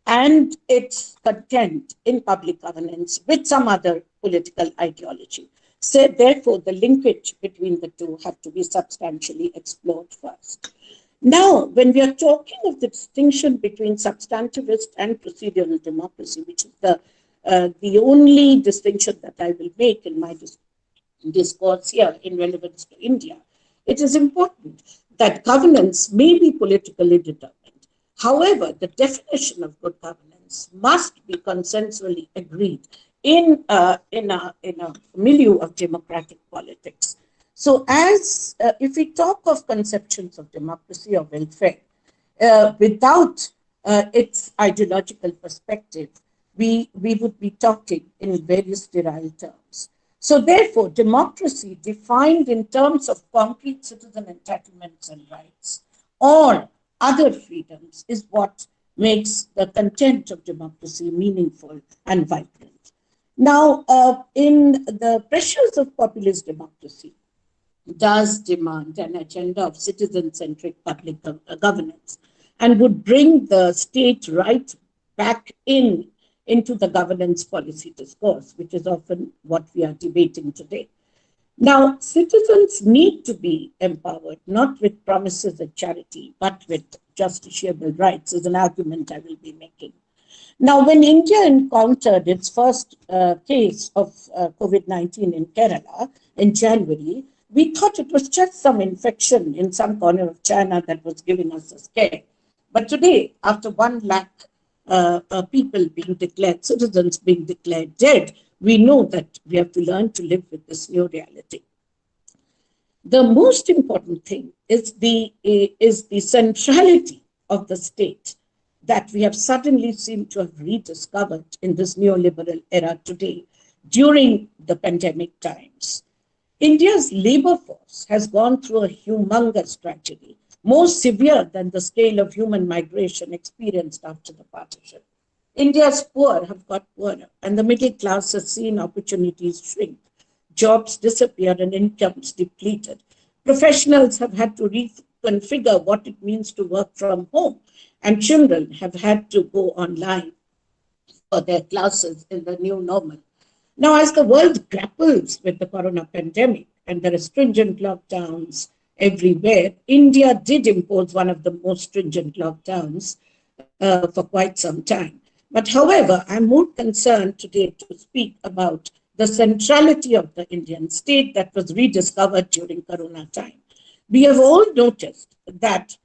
and its content in public governance with some other political ideology. So therefore, the linkage between the two have to be substantially explored first. Now, when we are talking of the distinction between substantivist and procedural democracy, which is the only distinction that I will make in my discourse here in relevance to India, it is important that governance may be politically determined. However, the definition of good governance citizens must be consensually agreed in a milieu of democratic politics. So if we talk of conceptions of democracy or welfare, without its ideological perspective, we would be talking in various derived terms. So therefore, democracy defined in terms of concrete citizen entitlements and rights or other freedoms is what makes the content of democracy meaningful and vibrant. Now, in the pressures of populist democracy, does demand an agenda of citizen-centric public governance and would bring the state right back into the governance policy discourse, which is often what we are debating today. Now, citizens need to be empowered, not with promises of charity, but with justiciable rights, is an argument I will be making. Now, when India encountered its first case of COVID-19 in Kerala in January, we thought it was just some infection in some corner of China that was giving us a scare. But today, after 1 lakh people being declared, citizens being declared dead, we know that we have to learn to live with this new reality. The most important thing is the centrality of the state that we have suddenly seemed to have rediscovered in this neoliberal era today during the pandemic times. India's labor force has gone through a humongous tragedy, more severe than the scale of human migration experienced after the partition. India's poor have got poorer, and the middle class has seen opportunities shrink, jobs disappear, and incomes depleted. Professionals have had to reconfigure what it means to work from home, and children have had to go online for their classes in the new normal. Now, as the world grapples with the corona pandemic and there are stringent lockdowns everywhere, India did impose one of the most stringent lockdowns for quite some time. But however, I'm more concerned today to speak about the centrality of the Indian state that was rediscovered during Corona time. We have all noticed that,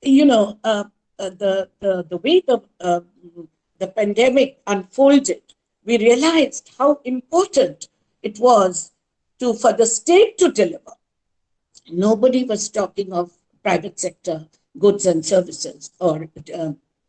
the way the pandemic unfolded, we realized how important it was for the state to deliver. Nobody was talking of private sector goods and services or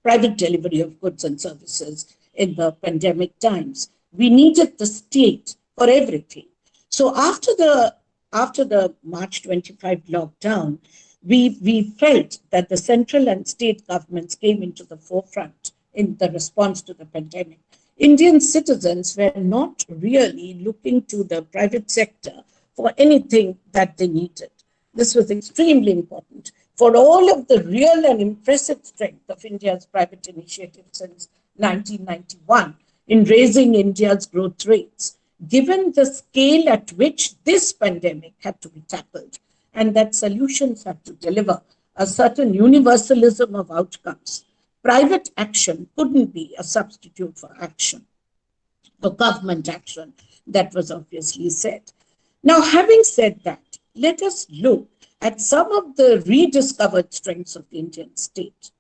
private delivery of goods and services in the pandemic times. We needed the state for everything. So after the March 25 lockdown, we felt that the central and state governments came into the forefront in the response to the pandemic. Indian citizens were not really looking to the private sector for anything that they needed. This was extremely important. For all of the real and impressive strength of India's private initiative since 1991 in raising India's growth rates, given the scale at which this pandemic had to be tackled, and that solutions had to deliver a certain universalism of outcomes, private action couldn't be a substitute for action, for government action, that was obviously said. Now, having said that, let us look at some of the rediscovered strengths of the Indian state.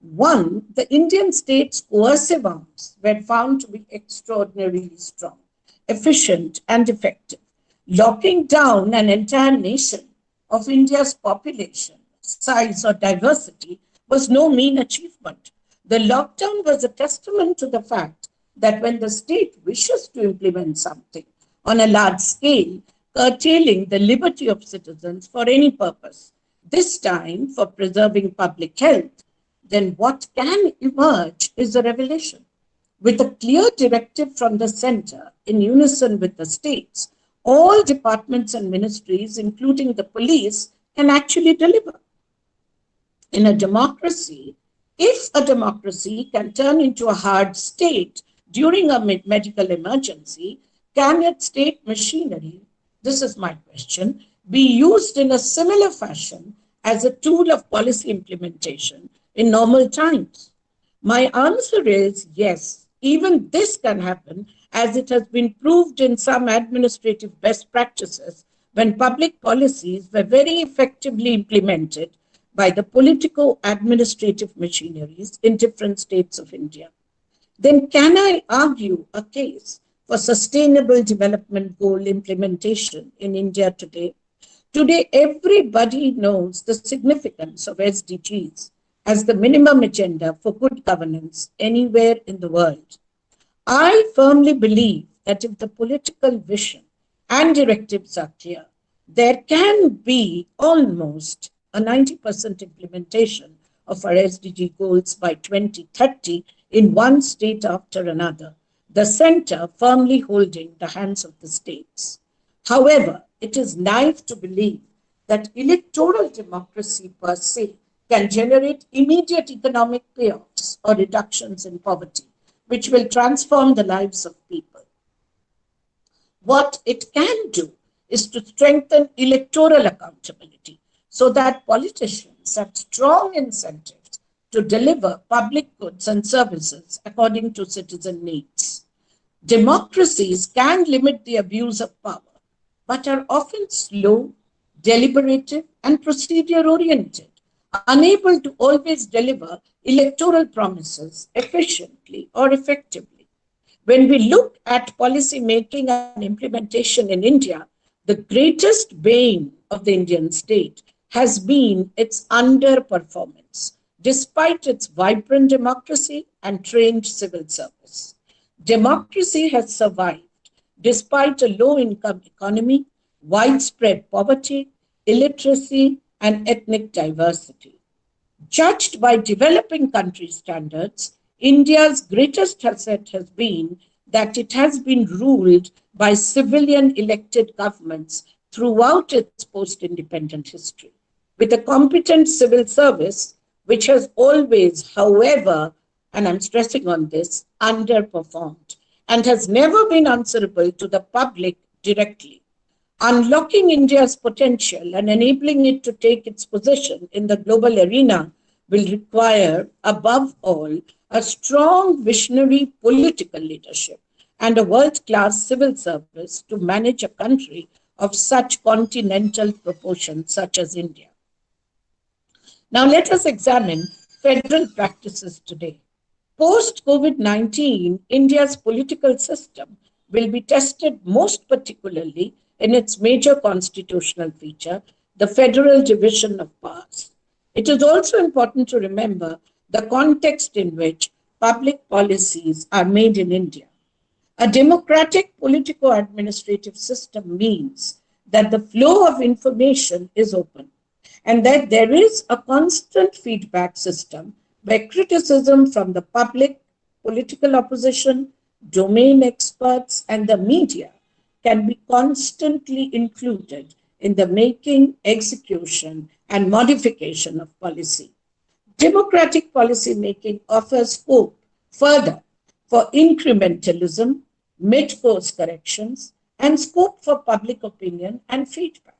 One, the Indian state's coercive arms were found to be extraordinarily strong, efficient, and effective. Locking down an entire nation of India's population, size, or diversity was no mean achievement. The lockdown was a testament to the fact that when the state wishes to implement something on a large scale, curtailing the liberty of citizens for any purpose, this time for preserving public health, then what can emerge is a revelation. With a clear directive from the center in unison with the states, all departments and ministries, including the police, can actually deliver. In a democracy, if a democracy can turn into a hard state during a medical emergency, can its state machinery, this is my question, be used in a similar fashion as a tool of policy implementation in normal times? My answer is yes, even this can happen, as it has been proved in some administrative best practices when public policies were very effectively implemented by the politico-administrative machineries in different states of India. then can I argue a case for sustainable development goal implementation in India today? Today, everybody knows the significance of SDGs as the minimum agenda for good governance anywhere in the world. I firmly believe that if the political vision and directives are clear, there can be almost a 90% implementation of our SDG goals by 2030 in one state after another, the center firmly holding the hands of the states. However, it is naive to believe that electoral democracy per se can generate immediate economic payoffs or reductions in poverty, which will transform the lives of people. What it can do is to strengthen electoral accountability so that politicians have strong incentives to deliver public goods and services according to citizen needs. Democracies can limit the abuse of power, but are often slow, deliberative, and procedure-oriented, unable to always deliver electoral promises efficiently or effectively. When we look at policy making and implementation in India, the greatest bane of the Indian state has been its underperformance, despite its vibrant democracy and trained civil service. Democracy has survived despite a low-income economy, widespread poverty, illiteracy, and ethnic diversity. Judged by developing country standards, India's greatest asset has been that it has been ruled by civilian elected governments throughout its post-independent history, with a competent civil service which has always, however, and I'm stressing on this, underperformed and has never been answerable to the public directly. Unlocking India's potential and enabling it to take its position in the global arena will require, above all, a strong visionary political leadership and a world-class civil service to manage a country of such continental proportions such as India. Now let us examine federal practices today. Post-COVID-19, India's political system will be tested most particularly in its major constitutional feature, the federal division of powers. It is also important to remember the context in which public policies are made in India. A democratic politico-administrative system means that the flow of information is open and that there is a constant feedback system where criticism from the public, political opposition, domain experts, and the media can be constantly included in the making, execution, and modification of policy. Democratic policy making offers scope further for incrementalism, mid-course corrections, and scope for public opinion and feedback.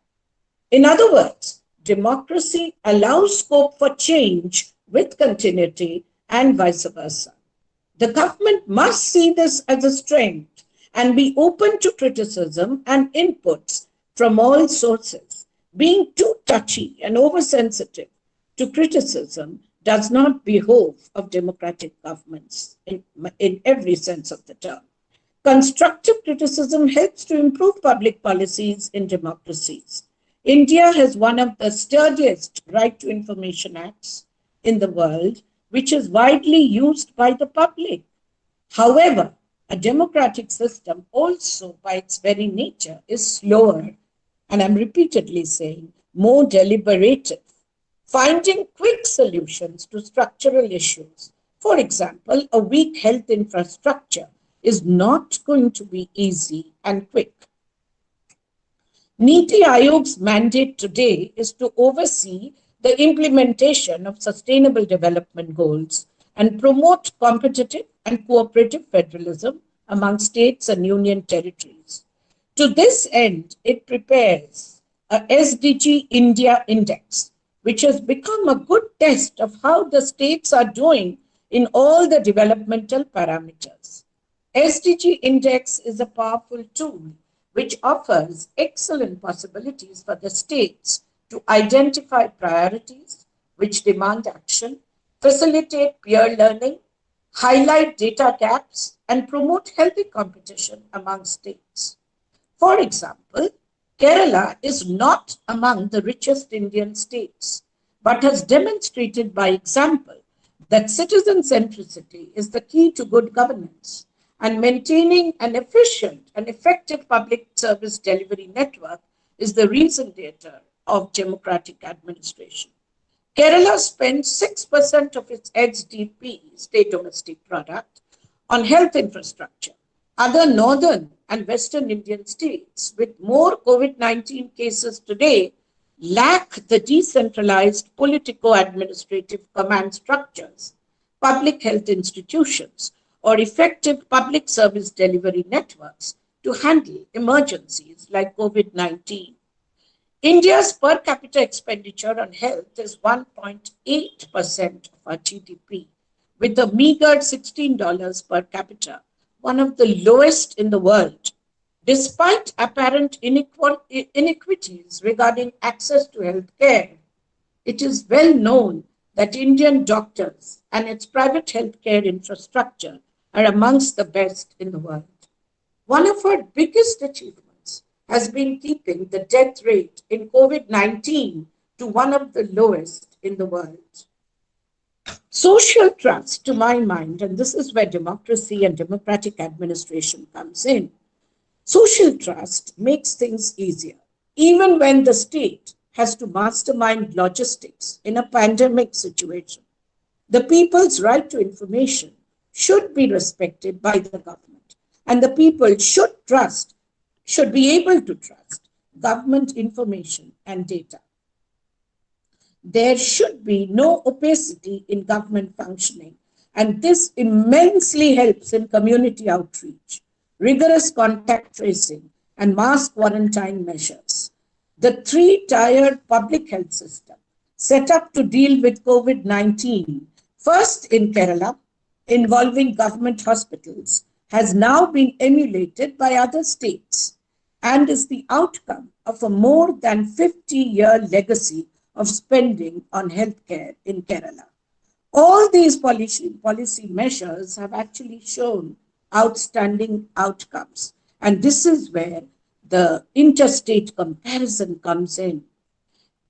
In other words, democracy allows scope for change with continuity and vice versa. The government must see this as a strength and be open to criticism and inputs from all sources. Being too touchy and oversensitive to criticism does not behove of democratic governments in every sense of the term. Constructive criticism helps to improve public policies in democracies. India has one of the sturdiest Right to Information Acts in the world, which is widely used by the public. However, a democratic system also by its very nature is slower, and I'm repeatedly saying more deliberative, finding quick solutions to structural issues. For example, a weak health infrastructure is not going to be easy and quick. Niti Aayog's mandate today is to oversee the implementation of sustainable development goals and promote competitive and cooperative federalism among states and union territories. To this end, it prepares a SDG India Index, which has become a good test of how the states are doing in all the developmental parameters. SDG Index is a powerful tool which offers excellent possibilities for the states to identify priorities which demand action, facilitate peer learning, highlight data gaps, and promote healthy competition among states. For example, Kerala is not among the richest Indian states, but has demonstrated by example that citizen centricity is the key to good governance, and maintaining an efficient and effective public service delivery network is the resonator of democratic administration. Kerala spends 6% of its SDP, state domestic product, on health infrastructure. Other northern and western Indian states with more COVID-19 cases today lack the decentralized politico-administrative command structures, public health institutions, or effective public service delivery networks to handle emergencies like COVID-19. India's per capita expenditure on health is 1.8% of our GDP, with a meager $16 per capita, one of the lowest in the world. Despite apparent inequities regarding access to health care, it is well known that Indian doctors and its private healthcare infrastructure are amongst the best in the world. One of our biggest achievements has been keeping the death rate in COVID-19 to one of the lowest in the world. Social trust, to my mind, and this is where democracy and democratic administration comes in, social trust makes things easier. Even when the state has to mastermind logistics in a pandemic situation, the people's right to information should be respected by the government, and the people should be able to trust government information and data. There should be no opacity in government functioning, and this immensely helps in community outreach, rigorous contact tracing, and mass quarantine measures. The three-tiered public health system set up to deal with COVID-19, first in Kerala, involving government hospitals, has now been emulated by other states and is the outcome of a more than 50-year legacy of spending on healthcare in Kerala. All these policy measures have actually shown outstanding outcomes, and this is where the interstate comparison comes in.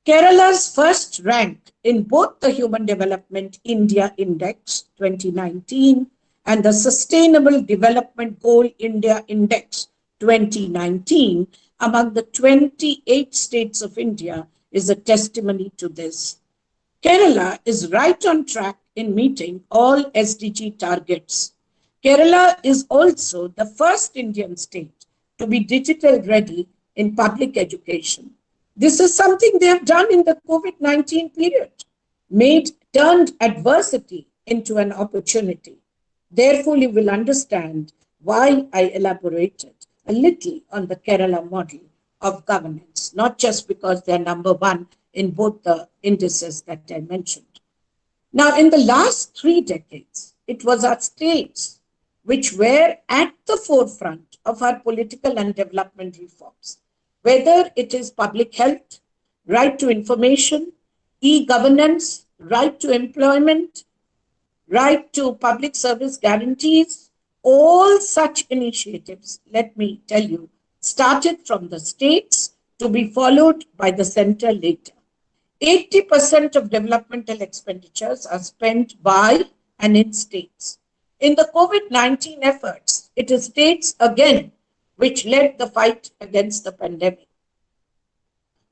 Kerala's first rank in both the Human Development India Index 2019 and the Sustainable Development Goal India Index 2019 among the 28 states of India is a testimony to this. Kerala is right on track in meeting all SDG targets. Kerala is also the first Indian state to be digital ready in public education. This is something they have done in the COVID-19 period, turned adversity into an opportunity. Therefore, you will understand why I elaborated a little on the Kerala model of governance, not just because they're number one in both the indices that I mentioned. Now, in the last 3 decades, it was our states which were at the forefront of our political and development reforms, whether it is public health, right to information, e-governance, right to employment, right to public service guarantees. All such initiatives, let me tell you, started from the states to be followed by the center later. 80% of developmental expenditures are spent by and in states. In the COVID-19 efforts, it is states again which led the fight against the pandemic.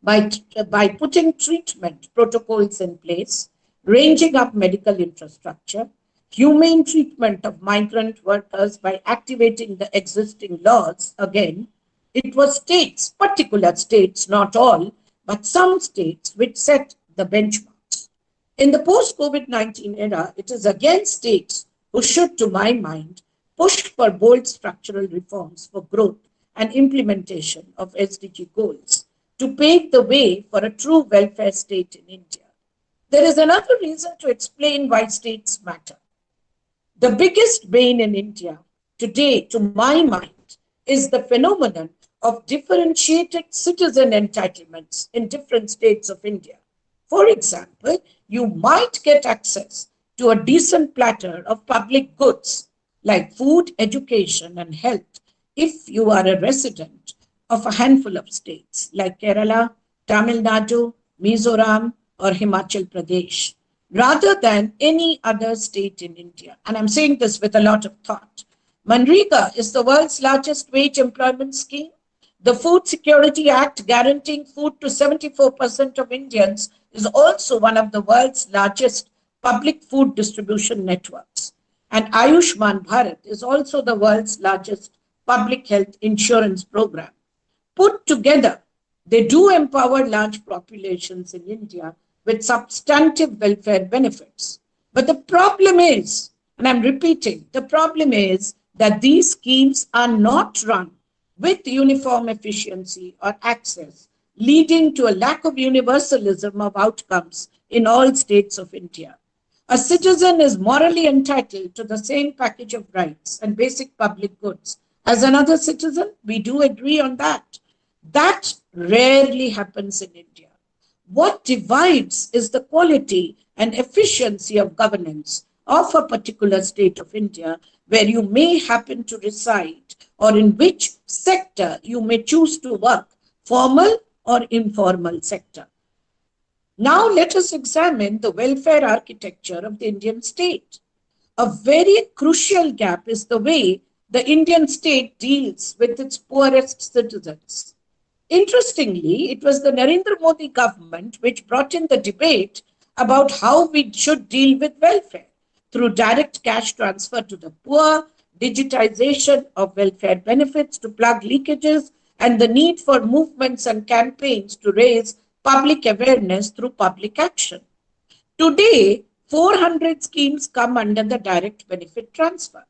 By putting treatment protocols in place, ranging up medical infrastructure, humane treatment of migrant workers by activating the existing laws again, it was states, particular states, not all, but some states which set the benchmarks. In the post-COVID-19 era, it is again states who should, to my mind, push for bold structural reforms for growth and implementation of SDG goals to pave the way for a true welfare state in India. There is another reason to explain why states matter. The biggest bane in India today, to my mind, is the phenomenon of differentiated citizen entitlements in different states of India. For example, you might get access to a decent platter of public goods like food, education, and health if you are a resident of a handful of states like Kerala, Tamil Nadu, Mizoram, or Himachal Pradesh, rather than any other state in India. And I'm saying this with a lot of thought. Manrega is the world's largest wage employment scheme. The Food Security Act guaranteeing food to 74% of Indians is also one of the world's largest public food distribution networks. And Ayushman Bharat is also the world's largest public health insurance program. Put together, they do empower large populations in India with substantive welfare benefits. But the problem is, and I'm repeating, the problem is that these schemes are not run with uniform efficiency or access, leading to a lack of universalism of outcomes in all states of India. A citizen is morally entitled to the same package of rights and basic public goods as another citizen. We do agree on that. That rarely happens in India. What divides is the quality and efficiency of governance of a particular state of India where you may happen to reside or in which sector you may choose to work, formal or informal sector. Now let us examine the welfare architecture of the Indian state. A very crucial gap is the way the Indian state deals with its poorest citizens. Interestingly, it was the Narendra Modi government which brought in the debate about how we should deal with welfare through direct cash transfer to the poor, digitization of welfare benefits to plug leakages, and the need for movements and campaigns to raise public awareness through public action. Today, 400 schemes come under the direct benefit transfer.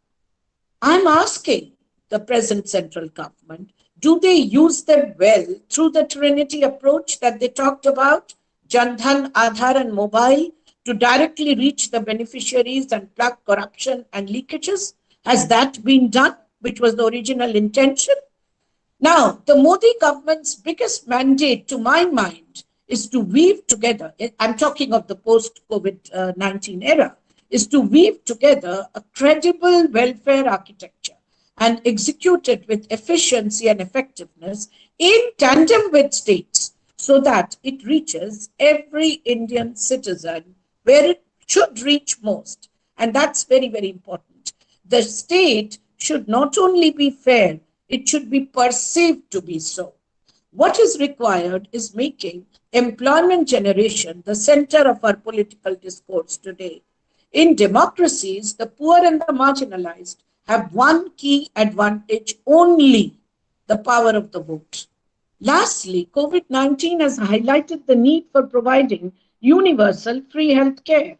I'm asking the present central government, do they use them well through the Trinity approach that they talked about, Jan Dhan, Aadhaar and Mobile, to directly reach the beneficiaries and plug corruption and leakages? Has that been done, which was the original intention? Now, the Modi government's biggest mandate, to my mind, is to weave together, I'm talking of the post-COVID-19 era, is to weave together a credible welfare architecture and execute it with efficiency and effectiveness in tandem with states so that it reaches every Indian citizen where it should reach most. And that's very, very important. The state should not only be fair, it should be perceived to be so. What is required is making employment generation the center of our political discourse today. In democracies, the poor and the marginalized have one key advantage only, the power of the vote. Lastly, COVID-19 has highlighted the need for providing universal free health care.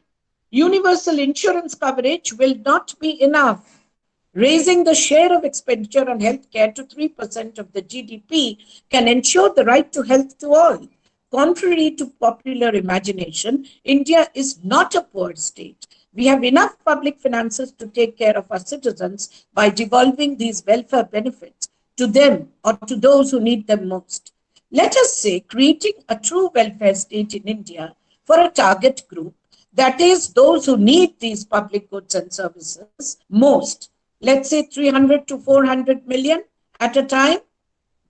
Universal insurance coverage will not be enough. Raising the share of expenditure on healthcare to 3% of the GDP can ensure the right to health to all. Contrary to popular imagination, India is not a poor state. We have enough public finances to take care of our citizens by devolving these welfare benefits to them or to those who need them most. Let us say creating a true welfare state in India for a target group, that is those who need these public goods and services most, let's say 300 to 400 million at a time,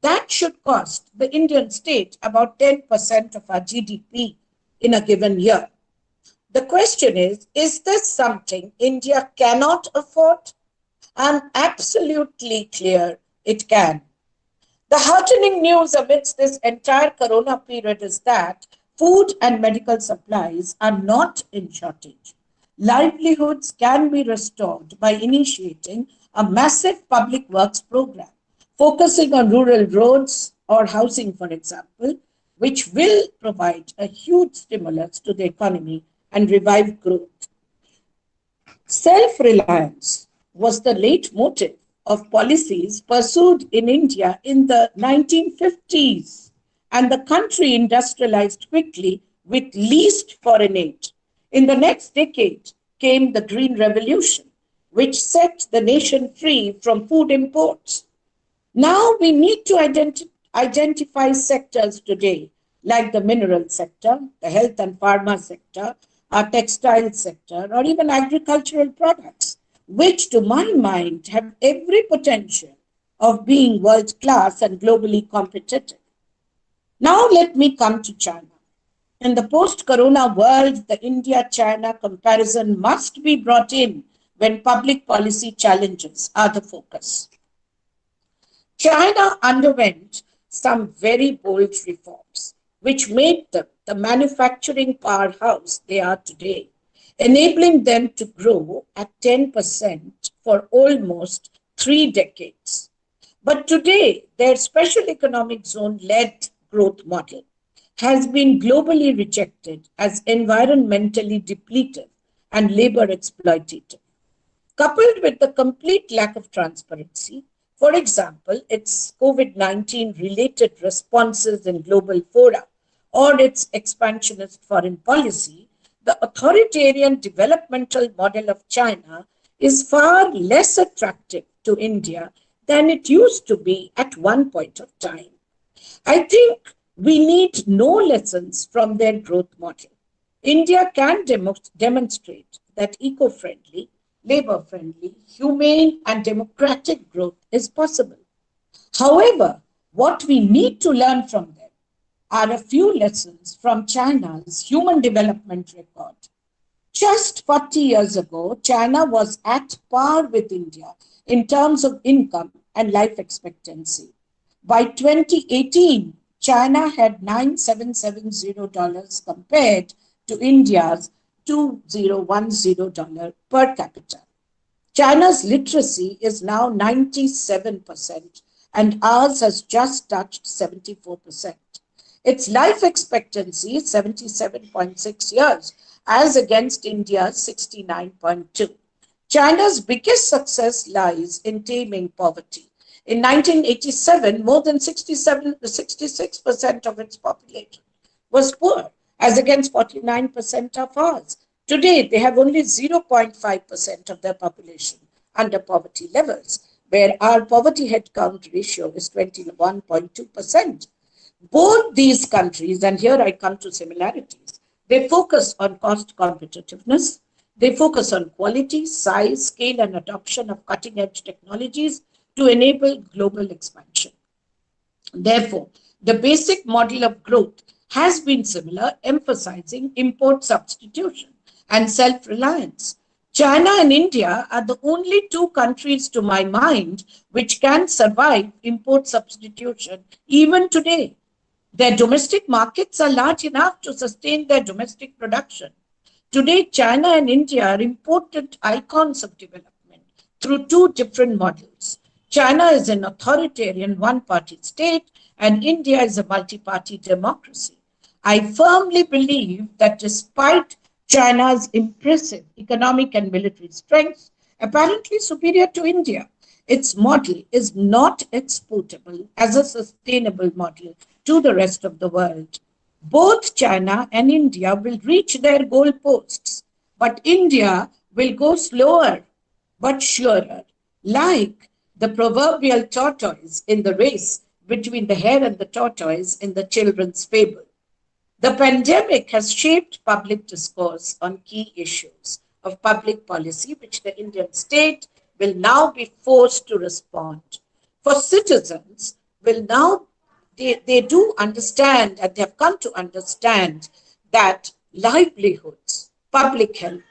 that should cost the Indian state about 10% of our GDP in a given year. The question is this something India cannot afford? I'm absolutely clear it can. The heartening news amidst this entire corona period is that food and medical supplies are not in shortage. Livelihoods can be restored by initiating a massive public works program, focusing on rural roads or housing, for example, which will provide a huge stimulus to the economy and revive growth. Self-reliance was the leitmotif of policies pursued in India in the 1950s, and the country industrialized quickly with least foreign aid. In the next decade came the Green Revolution, which set the nation free from food imports. Now we need to identify sectors today, like the mineral sector, the health and pharma sector, our textile sector, or even agricultural products, which to my mind have every potential of being world-class and globally competitive. Now let me come to China. In the post-corona world, the India-China comparison must be brought in when public policy challenges are the focus. China underwent some very bold reforms, which made them the manufacturing powerhouse they are today, enabling them to grow at 10% for almost 3 decades. But today, their special economic zone-led growth model has been globally rejected as environmentally depletive and labor exploitative. Coupled with the complete lack of transparency, for example, its COVID-19 related responses in global fora or its expansionist foreign policy, the authoritarian developmental model of China is far less attractive to India than it used to be at one point of time. I think we need no lessons from their growth model. India can demonstrate that eco-friendly, labor-friendly, humane and democratic growth is possible. However, what we need to learn from them are a few lessons from China's human development record. Just 40 years ago, China was at par with India in terms of income and life expectancy. By 2018, China had $9,770 compared to India's $2,010 per capita. China's literacy is now 97% and ours has just touched 74%. Its life expectancy is 77.6 years as against India's 69.2. China's biggest success lies in taming poverty. In 1987, more than 66% of its population was poor, as against 49% of ours. Today, they have only 0.5% of their population under poverty levels, where our poverty headcount ratio is 21.2%. Both these countries, and here I come to similarities, they focus on cost competitiveness, they focus on quality, size, scale, and adoption of cutting-edge technologies to enable global expansion. Therefore, the basic model of growth has been similar, emphasizing import substitution and self-reliance. China and India are the only two countries, to my mind, which can survive import substitution even today. Their domestic markets are large enough to sustain their domestic production. Today, China and India are important icons of development through two different models. China is an authoritarian one-party state and India is a multi-party democracy. I firmly believe that despite China's impressive economic and military strengths, apparently superior to India, its model is not exportable as a sustainable model to the rest of the world. Both China and India will reach their goalposts, but India will go slower but surer, like the proverbial tortoise in the race between the hare and the tortoise in the children's fable. The pandemic has shaped public discourse on key issues of public policy, which the Indian state will now be forced to respond. For citizens, will now they do understand, and they have come to understand, that livelihoods, public health,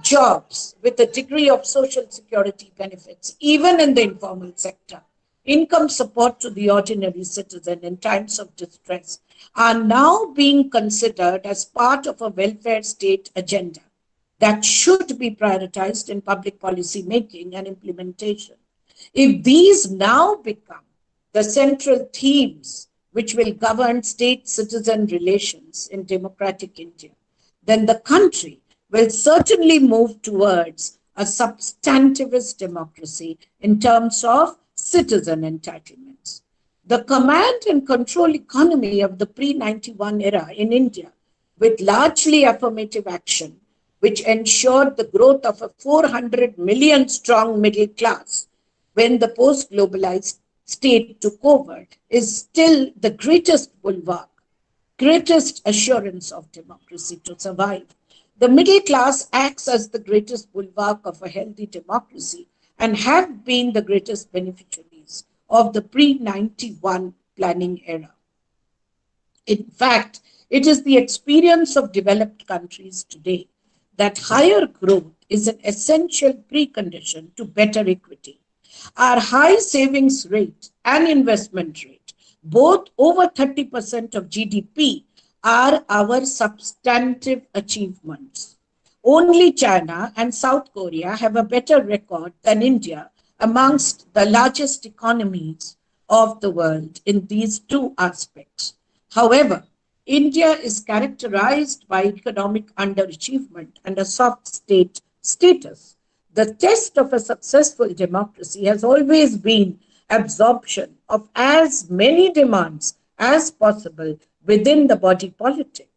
jobs with a degree of social security benefits, even in the informal sector, income support to the ordinary citizen in times of distress, are now being considered as part of a welfare state agenda that should be prioritized in public policy making and implementation. If these now become the central themes which will govern state-citizen relations in democratic India, then the country will certainly move towards a substantivist democracy in terms of citizen entitlements. The command and control economy of the pre-91 era in India, with largely affirmative action, which ensured the growth of a 400 million strong middle class when the post-globalized state took over, is still the greatest bulwark, greatest assurance of democracy to survive. The middle class acts as the greatest bulwark of a healthy democracy and have been the greatest beneficiaries of the pre-91 planning era. In fact, it is the experience of developed countries today that higher growth is an essential precondition to better equity. Our high savings rate and investment rate, both over 30% of GDP, are our substantive achievements. Only China and South Korea have a better record than India amongst the largest economies of the world in these two aspects. However, India is characterized by economic underachievement and a soft state status. The test of a successful democracy has always been absorption of as many demands as possible within the body politic.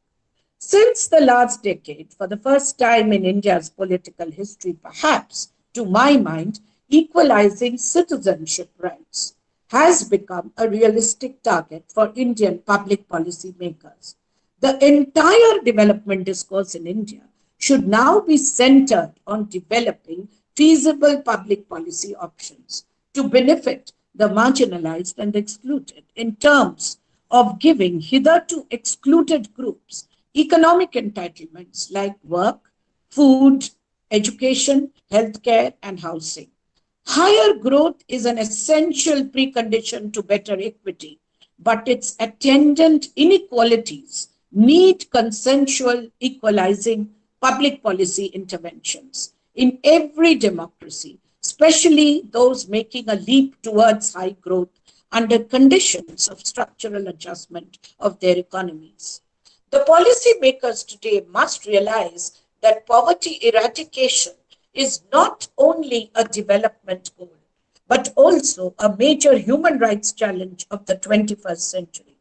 Since the last decade, for the first time in India's political history, perhaps, to my mind, equalizing citizenship rights has become a realistic target for Indian public policy makers. The entire development discourse in India should now be centered on developing feasible public policy options to benefit the marginalized and excluded in terms of giving hitherto excluded groups economic entitlements like work, food, education, healthcare, and housing. Higher growth is an essential precondition to better equity, but its attendant inequalities need consensual equalizing public policy interventions. In every democracy, especially those making a leap towards high growth under conditions of structural adjustment of their economies. The policymakers today must realize that poverty eradication is not only a development goal, but also a major human rights challenge of the 21st century.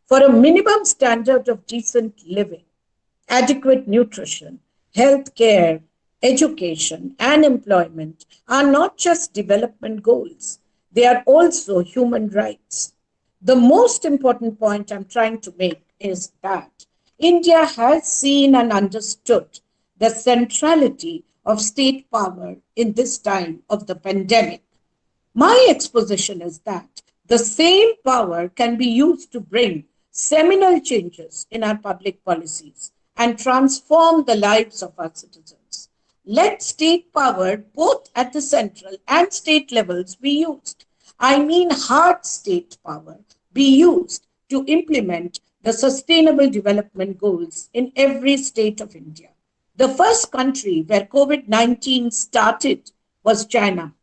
For a minimum standard of decent living, adequate nutrition, health care, education, and employment are not just development goals, they are also human rights. The most important point I'm trying to make is that India has seen and understood the centrality of state power in this time of the pandemic. My exposition is that the same power can be used to bring seminal changes in our public policies and transform the lives of our citizens. Let state power, both at the central and state levels, be used. I mean hard state power be used to implement the sustainable development goals in every state of India. The first country where COVID-19 started was China.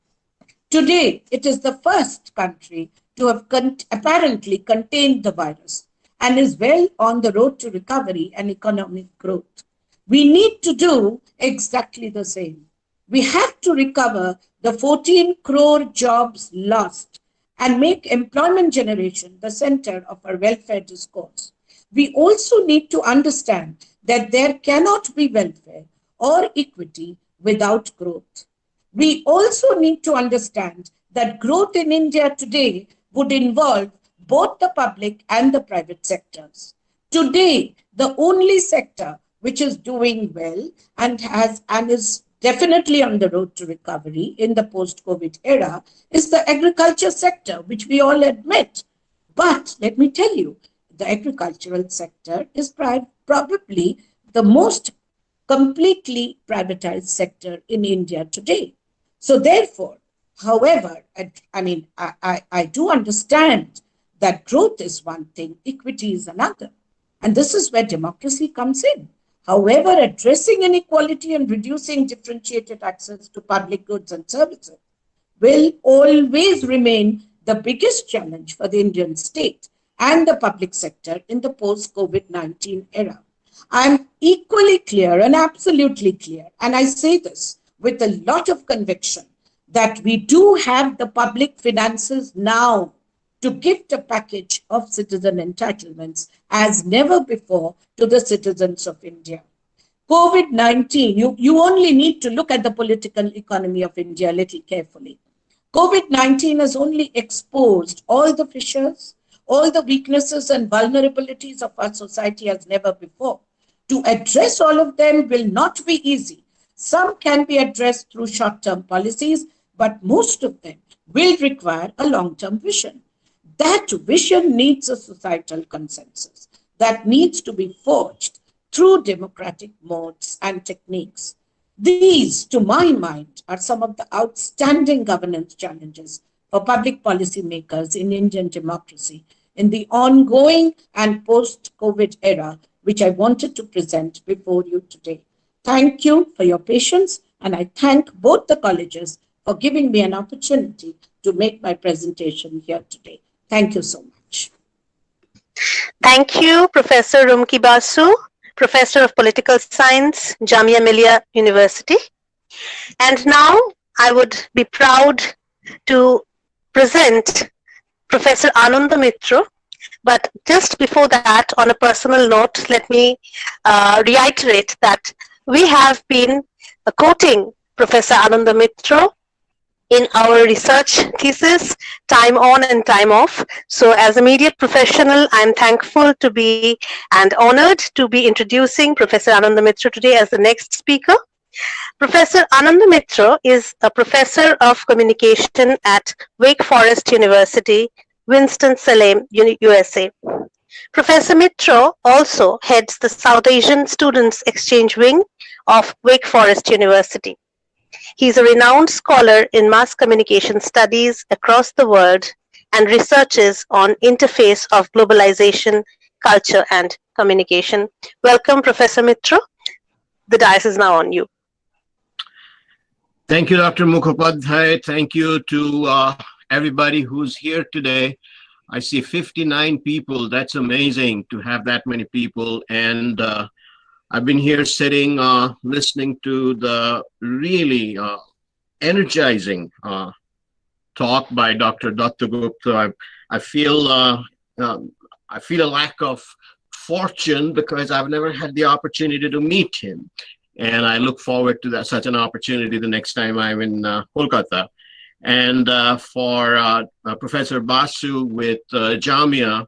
Today, it is the first country to have apparently contained the virus and is well on the road to recovery and economic growth. We need to do exactly the same. We have to recover the 14 crore jobs lost and make employment generation the center of our welfare discourse. We also need to understand that there cannot be welfare or equity without growth. We also need to understand that growth in India today would involve both the public and the private sectors. Today, the only sector which is doing well and is definitely on the road to recovery in the post-COVID era is the agriculture sector, which we all admit. But let me tell you, the agricultural sector is probably the most completely privatized sector in India today. So therefore, however, I do understand that growth is one thing, equity is another. And this is where democracy comes in. However, addressing inequality and reducing differentiated access to public goods and services will always remain the biggest challenge for the Indian state and the public sector in the post-COVID-19 era. I'm equally clear and absolutely clear, and I say this with a lot of conviction, that we do have the public finances now to gift a package of citizen entitlements as never before to the citizens of India. COVID-19, you only need to look at the political economy of India a little carefully. COVID-19 has only exposed all the fissures, all the weaknesses and vulnerabilities of our society as never before. To address all of them will not be easy. Some can be addressed through short-term policies, but most of them will require a long-term vision. That vision needs a societal consensus that needs to be forged through democratic modes and techniques. These, to my mind, are some of the outstanding governance challenges for public policy makers in Indian democracy in the ongoing and post-COVID era, which I wanted to present before you today. Thank you for your patience, and I thank both the colleges for giving me an opportunity to make my presentation here today. Thank you so much. Thank you, Professor Rumki Basu, Professor of Political Science, Jamia Millia University. And now I would be proud to present Professor Ananda Mitro. But just before that, on a personal note, let me reiterate that we have been quoting Professor Ananda Mitro in our research thesis, time on and time off. So as a media professional, I'm thankful to be and honored to be introducing Professor Ananda Mitro today as the next speaker. Professor Ananda Mitro is a professor of communication at Wake Forest University, Winston-Salem, USA. Professor Mitro also heads the South Asian Students Exchange Wing of Wake Forest University. He is a renowned scholar in mass communication studies across the world and researches on interface of globalization, culture, and communication. Welcome, Professor Mitro. The dais is now on you. Thank you, Dr. Mukhopadhyay. Thank you to everybody who's here today. I see 59 people. That's amazing to have that many people. And I've been here sitting, listening to the really energizing talk by Dr. Dhatu Gupta. I feel a lack of fortune because I've never had the opportunity to meet him. And I look forward to such an opportunity the next time I'm in Kolkata. And for Professor Basu with Jamia,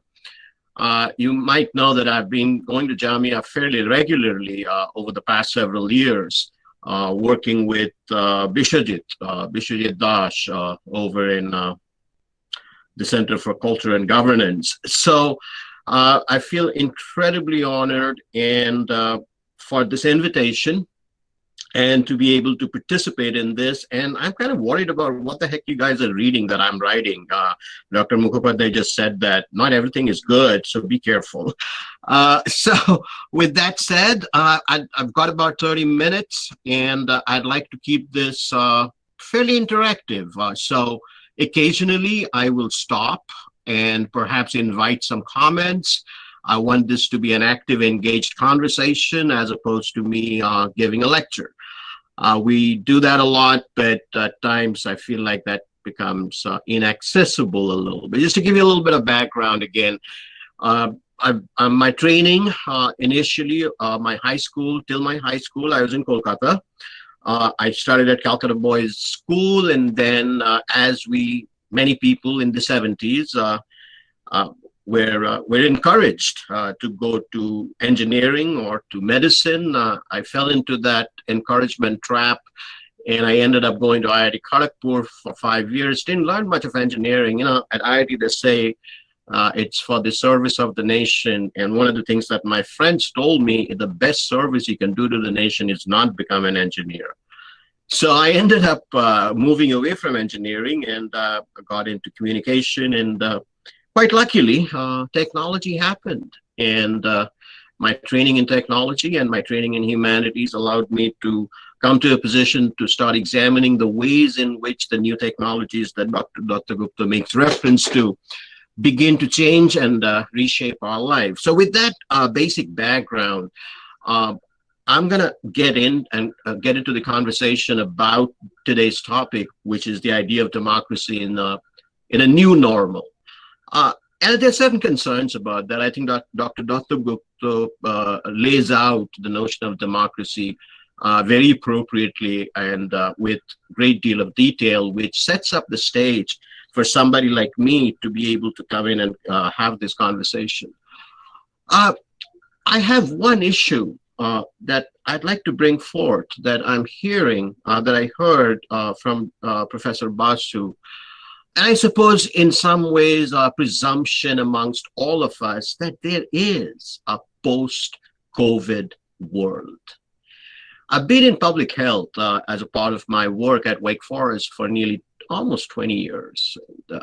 you might know that I've been going to Jamia fairly regularly over the past several years, working with Bishwajit Dash over in the Center for Culture and Governance. So I feel incredibly honored and for this invitation and to be able to participate in this. And I'm kind of worried about what the heck you guys are reading that I'm writing. Dr. Mukhopadhyay just said that not everything is good, so be careful. So with that said, I've got about 30 minutes and I'd like to keep this fairly interactive. So occasionally I will stop and perhaps invite some comments. I want this to be an active, engaged conversation as opposed to me giving a lecture. We do that a lot, but at times I feel like that becomes inaccessible a little bit. Just to give you a little bit of background again, my training initially, my high school, I was in Kolkata. I started at Calcutta Boys School, and then as many people in the 70s, we're encouraged to go to engineering or to medicine. I fell into that encouragement trap, and I ended up going to IIT Kharagpur for 5 years. Didn't learn much of engineering. You know, at IIT they say it's for the service of the nation. And one of the things that my friends told me, the best service you can do to the nation is not become an engineer. So I ended up moving away from engineering and got into communication, and quite luckily, technology happened, and my training in technology and my training in humanities allowed me to come to a position to start examining the ways in which the new technologies that Dr. Dhatu Gupta makes reference to begin to change and reshape our lives. So with that basic background, I'm going to get into the conversation about today's topic, which is the idea of democracy in a new normal. And there are certain concerns about that. I think that Dr. Dhatu Gupta lays out the notion of democracy very appropriately and with great deal of detail, which sets up the stage for somebody like me to be able to come in and have this conversation. I have one issue that I'd like to bring forth that I'm hearing, that I heard from Professor Basu. And I suppose in some ways a presumption amongst all of us that there is a post-COVID world. I've been in public health as a part of my work at Wake Forest for nearly almost 20 years. And,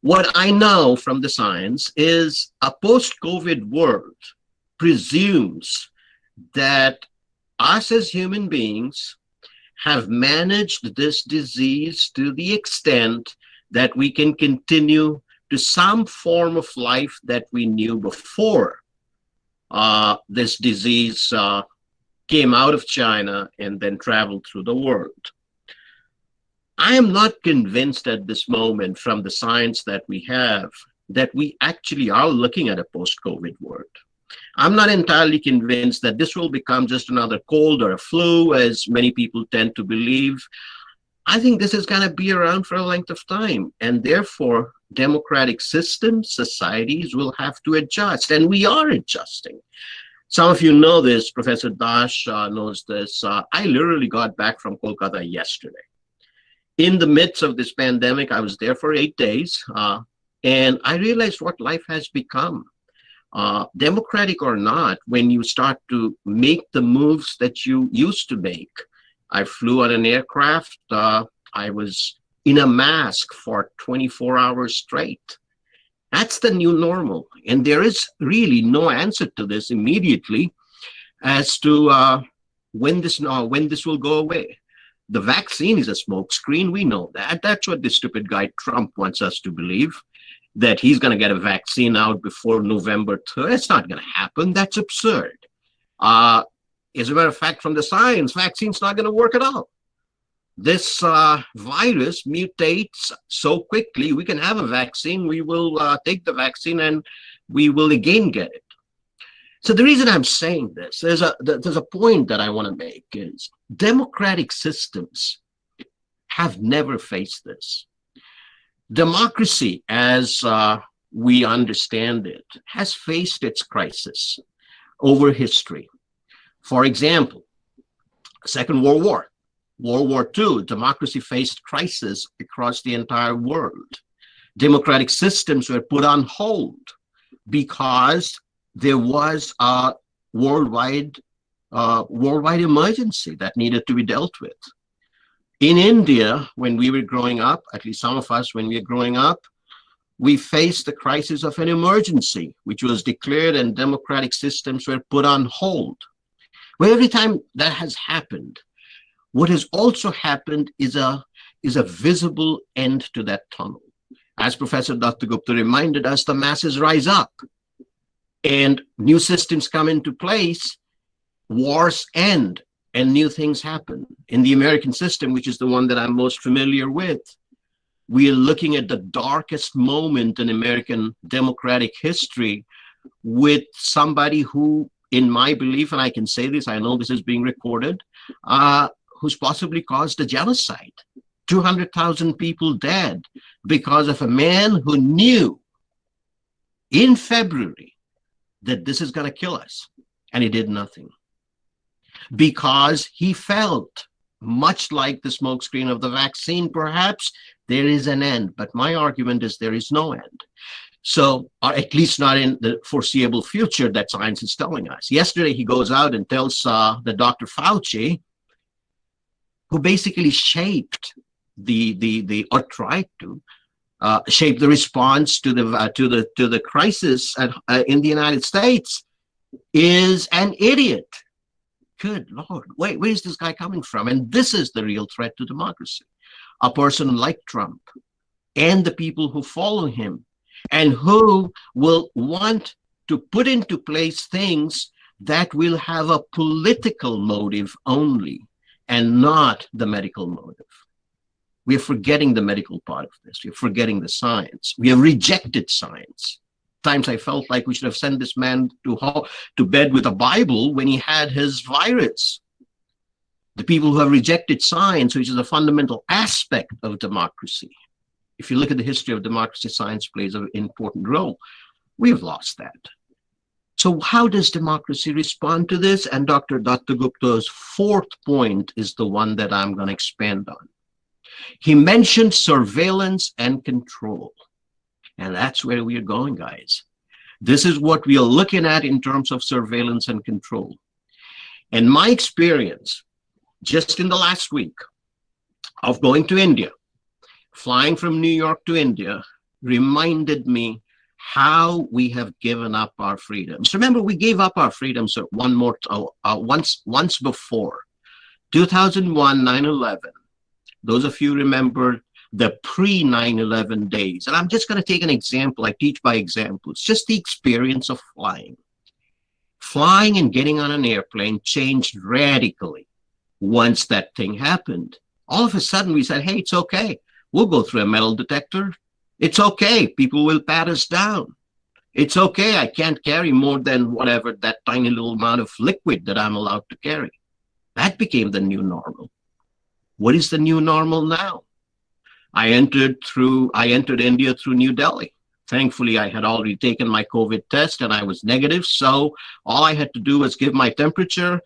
what I know from the science is a post-COVID world presumes that us as human beings have managed this disease to the extent that we can continue to some form of life that we knew before this disease came out of China and then traveled through the world. I am not convinced at this moment from the science that we have that we actually are looking at a post-COVID world. I'm not entirely convinced that this will become just another cold or a flu, as many people tend to believe. I think this is going to be around for a length of time, and therefore democratic systems, societies will have to adjust, and we are adjusting. Some of you know this, Professor Dash knows this. I literally got back from Kolkata yesterday. In the midst of this pandemic, I was there for 8 days, and I realized what life has become. Democratic or not, when you start to make the moves that you used to make. I flew on an aircraft. I was in a mask for 24 hours straight. That's the new normal. And there is really no answer to this immediately as to when this will go away. The vaccine is a smokescreen. We know that. That's what this stupid guy Trump wants us to believe, that he's going to get a vaccine out before November 3rd. It's not going to happen. That's absurd. As a matter of fact, from the science, vaccine's not going to work at all. This virus mutates so quickly, we can have a vaccine, we will take the vaccine and we will again get it. So the reason I'm saying this, there's a point that I want to make is democratic systems have never faced this. Democracy, as we understand it, has faced its crisis over history. For example, Second World War, World War II, democracy faced crisis across the entire world. Democratic systems were put on hold because there was a worldwide emergency that needed to be dealt with. In India, when we were growing up, at least some of us, when we were growing up, we faced the crisis of an emergency, which was declared and democratic systems were put on hold. Well, every time that has happened, what has also happened is a visible end to that tunnel. As Professor Dr. Gupta reminded us, the masses rise up and new systems come into place, wars end, and new things happen. In the American system, which is the one that I'm most familiar with, we are looking at the darkest moment in American democratic history with somebody who, in my belief, and I can say this, I know this is being recorded, who's possibly caused a genocide. 200,000 people dead because of a man who knew in February that this is going to kill us, and he did nothing. Because he felt, much like the smokescreen of the vaccine, perhaps there is an end. But my argument is there is no end. So, or at least not in the foreseeable future that science is telling us. Yesterday, he goes out and tells the Dr. Fauci, who basically shaped or tried to shape the response to the crisis in the United States, is an idiot. Good Lord, wait, where is this guy coming from? And this is the real threat to democracy. A person like Trump and the people who follow him and who will want to put into place things that will have a political motive only and not the medical motive. We are forgetting the medical part of this. We're forgetting the science. We have rejected science. Times I felt like we should have sent this man to bed with a Bible when he had his virus. The people who have rejected science, which is a fundamental aspect of democracy. If you look at the history of democracy, science plays an important role. We have lost that. So how does democracy respond to this? And Dr. Dhatu Gupta's fourth point is the one that I'm going to expand on. He mentioned surveillance and control. And that's where we are going, guys. This is what we are looking at in terms of surveillance and control. And my experience, just in the last week, of going to India, flying from New York to India, reminded me how we have given up our freedoms. Remember, we gave up our freedoms once before. 2001, 9/11. Those of you remember the pre-9/11 days. And I'm just going to take an example. I teach by examples. Just the experience of flying. Flying and getting on an airplane changed radically once that thing happened. All of a sudden we said, hey, it's okay. We'll go through a metal detector. It's okay. People will pat us down. It's okay. I can't carry more than whatever that tiny little amount of liquid that I'm allowed to carry. That became the new normal. What is the new normal now? I entered India through New Delhi. Thankfully, I had already taken my COVID test and I was negative. So all I had to do was give my temperature,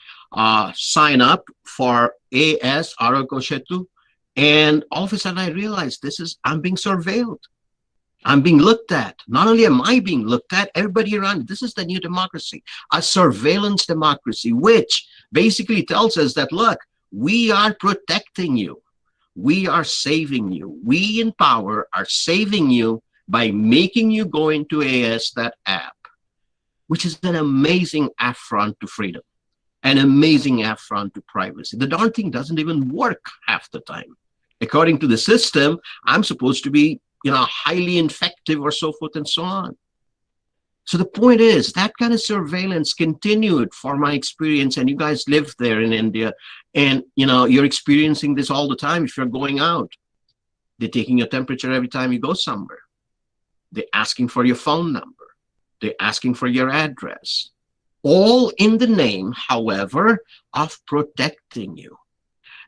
sign up for AS Aragoshetu. And all of a sudden I realized I'm being surveilled. I'm being looked at. Not only am I being looked at, everybody around. This is the new democracy, a surveillance democracy, which basically tells us that, look, we are protecting you. We are saving you. We in power are saving you by making you go into AS, that app, which is an amazing affront to freedom, an amazing affront to privacy. The darn thing doesn't even work half the time. According to the system, I'm supposed to be, highly infective or so forth and so on. So the point is that kind of surveillance continued for my experience, and you guys live there in India, and you're experiencing this all the time. If you're going out, they're taking your temperature every time you go somewhere. They're asking for your phone number. They're asking for your address. All in the name, however, of protecting you.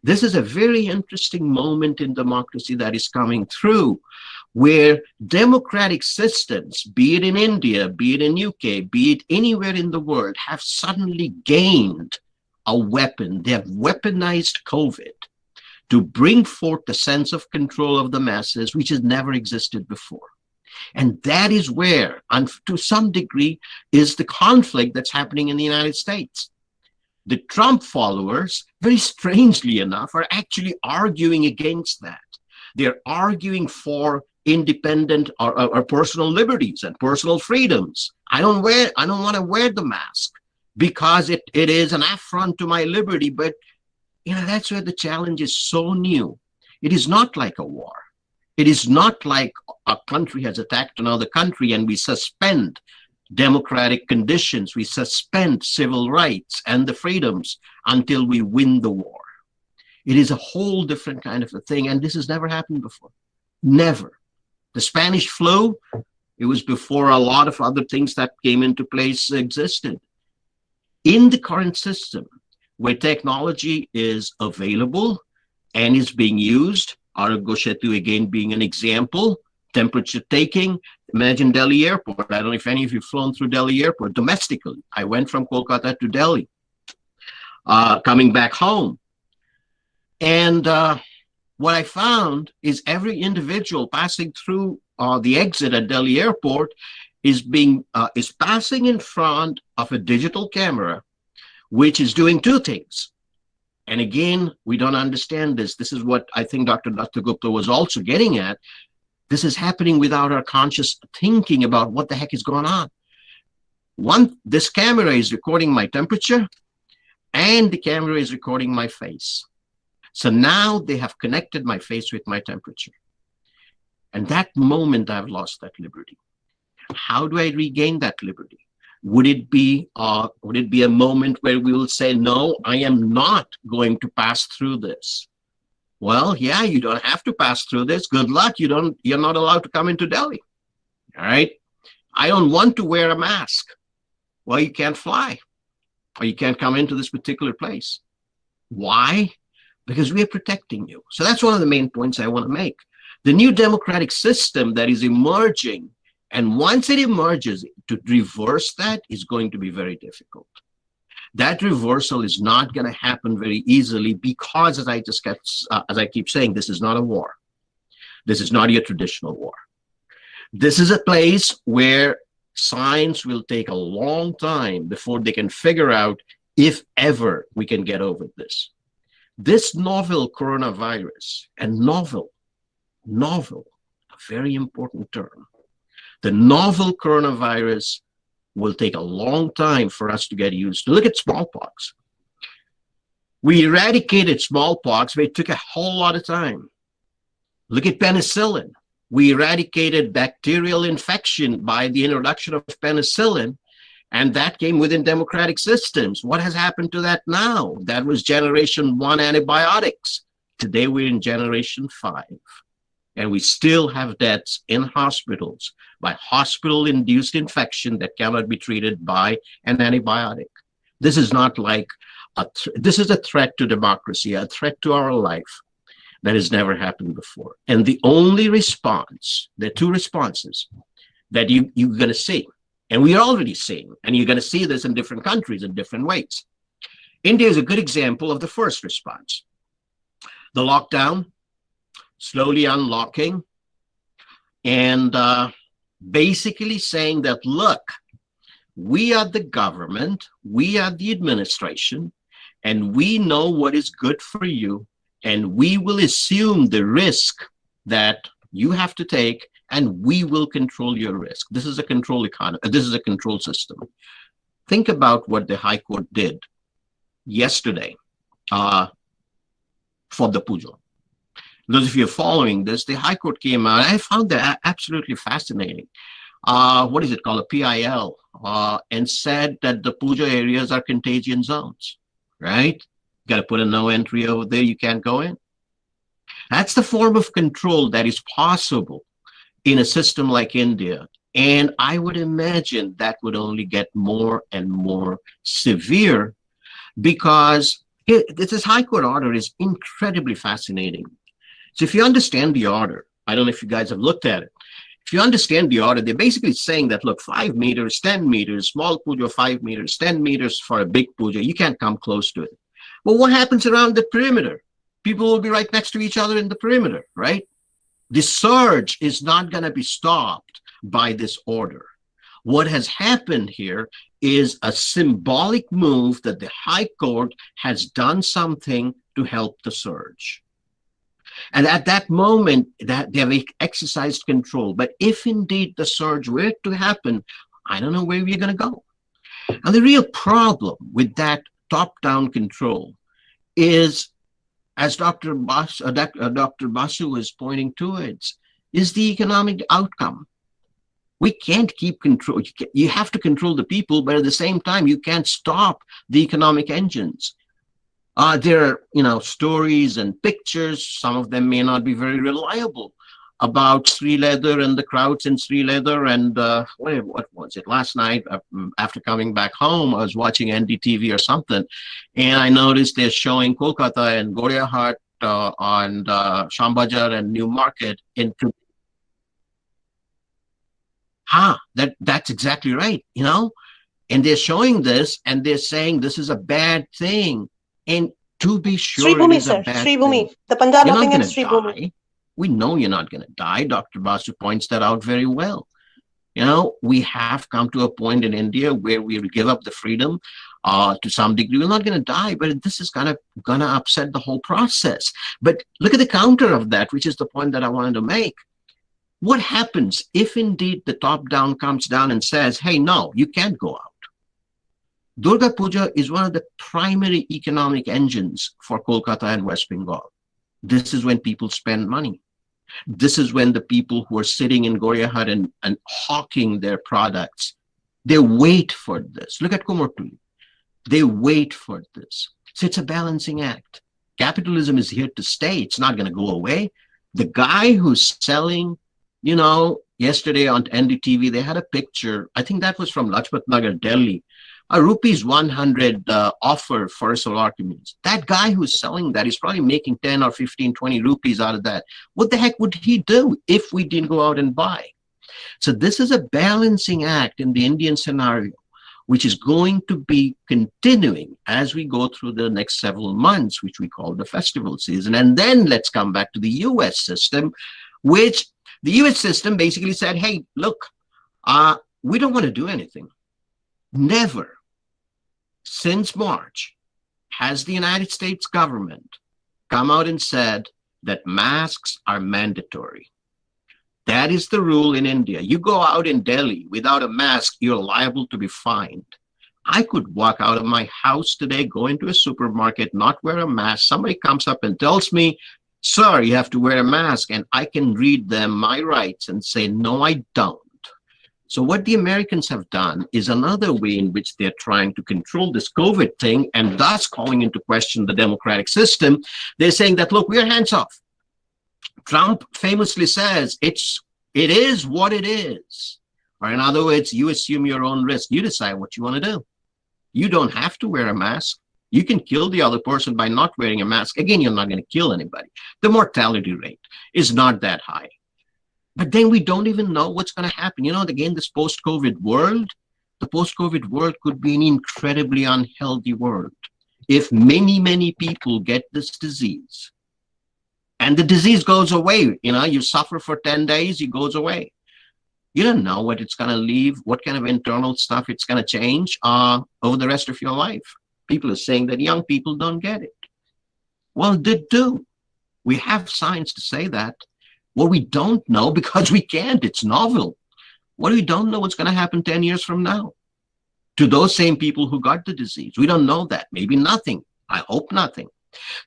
This is a very interesting moment in democracy that is coming through, where democratic systems, be it in India, be it in UK, be it anywhere in the world, have suddenly gained a weapon. They have weaponized COVID to bring forth the sense of control of the masses, which has never existed before. And that is where, and to some degree, is the conflict that's happening in the United States. The Trump followers, very strangely enough, are actually arguing against that. They're arguing for independent or personal liberties and personal freedoms. I don't want to wear the mask because it is an affront to my liberty. But that's where the challenge is so new. It is not like a war. It is not like a country has attacked another country and we suspend democratic conditions, we suspend civil rights and the freedoms until we win the war. It is a whole different kind of a thing, and this has never happened before. Never. The Spanish flu, it was before a lot of other things that came into place existed. In the current system, where technology is available and is being used, Aragoshetu again being an example, temperature taking. Imagine Delhi Airport. I don't know if any of you have flown through Delhi Airport domestically. I went from Kolkata to Delhi, coming back home. And what I found is every individual passing through the exit at Delhi Airport is passing in front of a digital camera, which is doing two things. And again, we don't understand this. This is what I think Dr. Dhatu Gupta was also getting at. This is happening without our conscious thinking about what the heck is going on. This camera is recording my temperature and the camera is recording my face. So now they have connected my face with my temperature. And that moment I've lost that liberty. How do I regain that liberty? Would it be a moment where we will say, no, I am not going to pass through this? Well, yeah, you don't have to pass through this. Good luck. You're not allowed to come into Delhi. All right. I don't want to wear a mask. Well, you can't fly or you can't come into this particular place. Why? Because we are protecting you. So that's one of the main points I want to make. The new democratic system that is emerging, and once it emerges, to reverse that is going to be very difficult. That reversal is not going to happen very easily because, as I keep saying, this is not a war. This is not your traditional war. This is a place where science will take a long time before they can figure out if ever we can get over this. This novel coronavirus, and novel, a very important term. The novel coronavirus will take a long time for us to get used to. Look at smallpox. We eradicated smallpox, but it took a whole lot of time. Look at penicillin. We eradicated bacterial infection by the introduction of penicillin, and that came within democratic systems. What has happened to that now? That was generation 1 antibiotics. Today we're in generation 5. And we still have deaths in hospitals by hospital-induced infection that cannot be treated by an antibiotic. This is not like, this is a threat to democracy, a threat to our life that has never happened before. And the only response, there are 2 responses that you're going to see, and we are already seeing, and you're going to see this in different countries in different ways. India is a good example of the first response. The lockdown, slowly unlocking, and basically saying that, look, we are the government, we are the administration, and we know what is good for you, and we will assume the risk that you have to take, and we will control your risk. This is a control economy. This is a control system. Think about what the High Court did yesterday for the puja. Those of you following this, the High Court came out. I found that absolutely fascinating. What is it called? A PIL, and said that the puja areas are contagion zones, right? You got to put a no entry over there. You can't go in. That's the form of control that is possible in a system like India. And I would imagine that would only get more and more severe because this High Court order is incredibly fascinating. So if you understand the order, I don't know if you guys have looked at it. If you understand the order, they're basically saying that, look, 5 meters, 10 meters, small puja, 5 meters, 10 meters for a big puja, you can't come close to it. But what happens around the perimeter? People will be right next to each other in the perimeter, right? The surge is not going to be stopped by this order. What has happened here is a symbolic move that the High Court has done something to help the surge. And at that moment, that they have exercised control. But if indeed the surge were to happen, I don't know where we're going to go. And the real problem with that top-down control is, as Dr. Basu is pointing towards, is the economic outcome. We can't keep control. You have to control the people, but at the same time, you can't stop the economic engines. There are, stories and pictures, some of them may not be very reliable, about Srileather and the crowds in Srileather. And what was it? Last night, after coming back home, I was watching NDTV or something, and I noticed they're showing Kolkata and Goriahat and Shambajar and New Market into. That's exactly right, and they're showing this and they're saying this is a bad thing. And to be sure, Sri Bhumi, it is sir. a bad Sri Bhumi. thing. The Punjab You're mapping not and Sri going to Bhumi. die. We know you're not going to die. Dr. Basu points that out very well. We have come to a point in India where we give up the freedom to some degree. We're not going to die, but this is going to upset the whole process. But look at the counter of that, which is the point that I wanted to make. What happens if indeed the top-down comes down and says, hey, no, you can't go out? Durga Puja is one of the primary economic engines for Kolkata and West Bengal. This is when people spend money. This is when the people who are sitting in Goriahat and hawking their products, they wait for this. Look at Kumortuli. They wait for this. So it's a balancing act. Capitalism is here to stay. It's not going to go away. The guy who's selling, yesterday on NDTV, they had a picture. I think that was from Lajpat Nagar, Delhi. A rupees 100 offer for a solar community. That guy who's selling that is probably making 10 or 15, 20 rupees out of that. What the heck would he do if we didn't go out and buy? So this is a balancing act in the Indian scenario, which is going to be continuing as we go through the next several months, which we call the festival season. And then let's come back to the US system, which the US system basically said, hey, look, we don't want to do anything. Never since March has the United States government come out and said that masks are mandatory. That is the rule in India. You go out in Delhi without a mask, you're liable to be fined. I could walk out of my house today, go into a supermarket, not wear a mask. Somebody comes up and tells me, sir, you have to wear a mask. And I can read them my rights and say, no, I don't. So what the Americans have done is another way in which they're trying to control this COVID thing and thus calling into question the democratic system. They're saying that, look, we're hands off. Trump famously says it is what it is. Or in other words, you assume your own risk. You decide what you want to do. You don't have to wear a mask. You can kill the other person by not wearing a mask. Again, you're not going to kill anybody. The mortality rate is not that high. But then we don't even know what's going to happen. You know, again, this post-COVID world, the post-COVID world could be an incredibly unhealthy world. If many, many people get this disease, and the disease goes away, you know, you suffer for 10 days, it goes away. You don't know what it's going to leave, what kind of internal stuff it's going to change over the rest of your life. People are saying that young people don't get it. Well, they do. We have science to say that. What we don't know, because we can't, it's novel. What we don't know what's going to happen 10 years from now to those same people who got the disease. We don't know that. Maybe nothing. I hope nothing.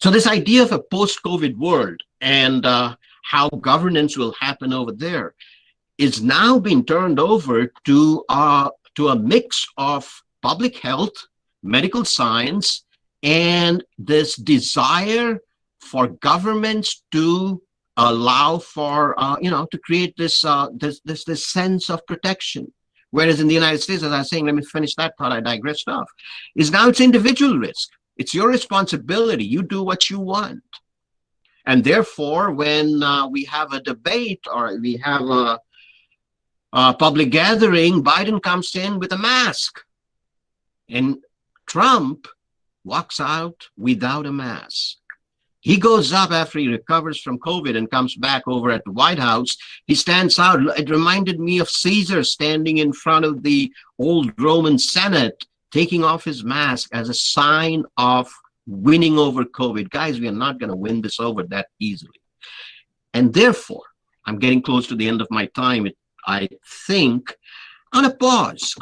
So this idea of a post-COVID world and how governance will happen over there is now being turned over to a mix of public health, medical science, and this desire for governments to allow for, to create this sense of protection. Whereas in the United States, as I was saying, let me finish that thought, I digressed off, is now it's individual risk. It's your responsibility. You do what you want. And therefore, when we have a debate or we have a public gathering, Biden comes in with a mask. And Trump walks out without a mask. He goes up after he recovers from COVID and comes back over at the White House. He stands out. It reminded me of Caesar standing in front of the old Roman Senate, taking off his mask as a sign of winning over COVID. Guys, we are not going to win this over that easily. And therefore, I'm getting close to the end of my time. I think I'm going to pause.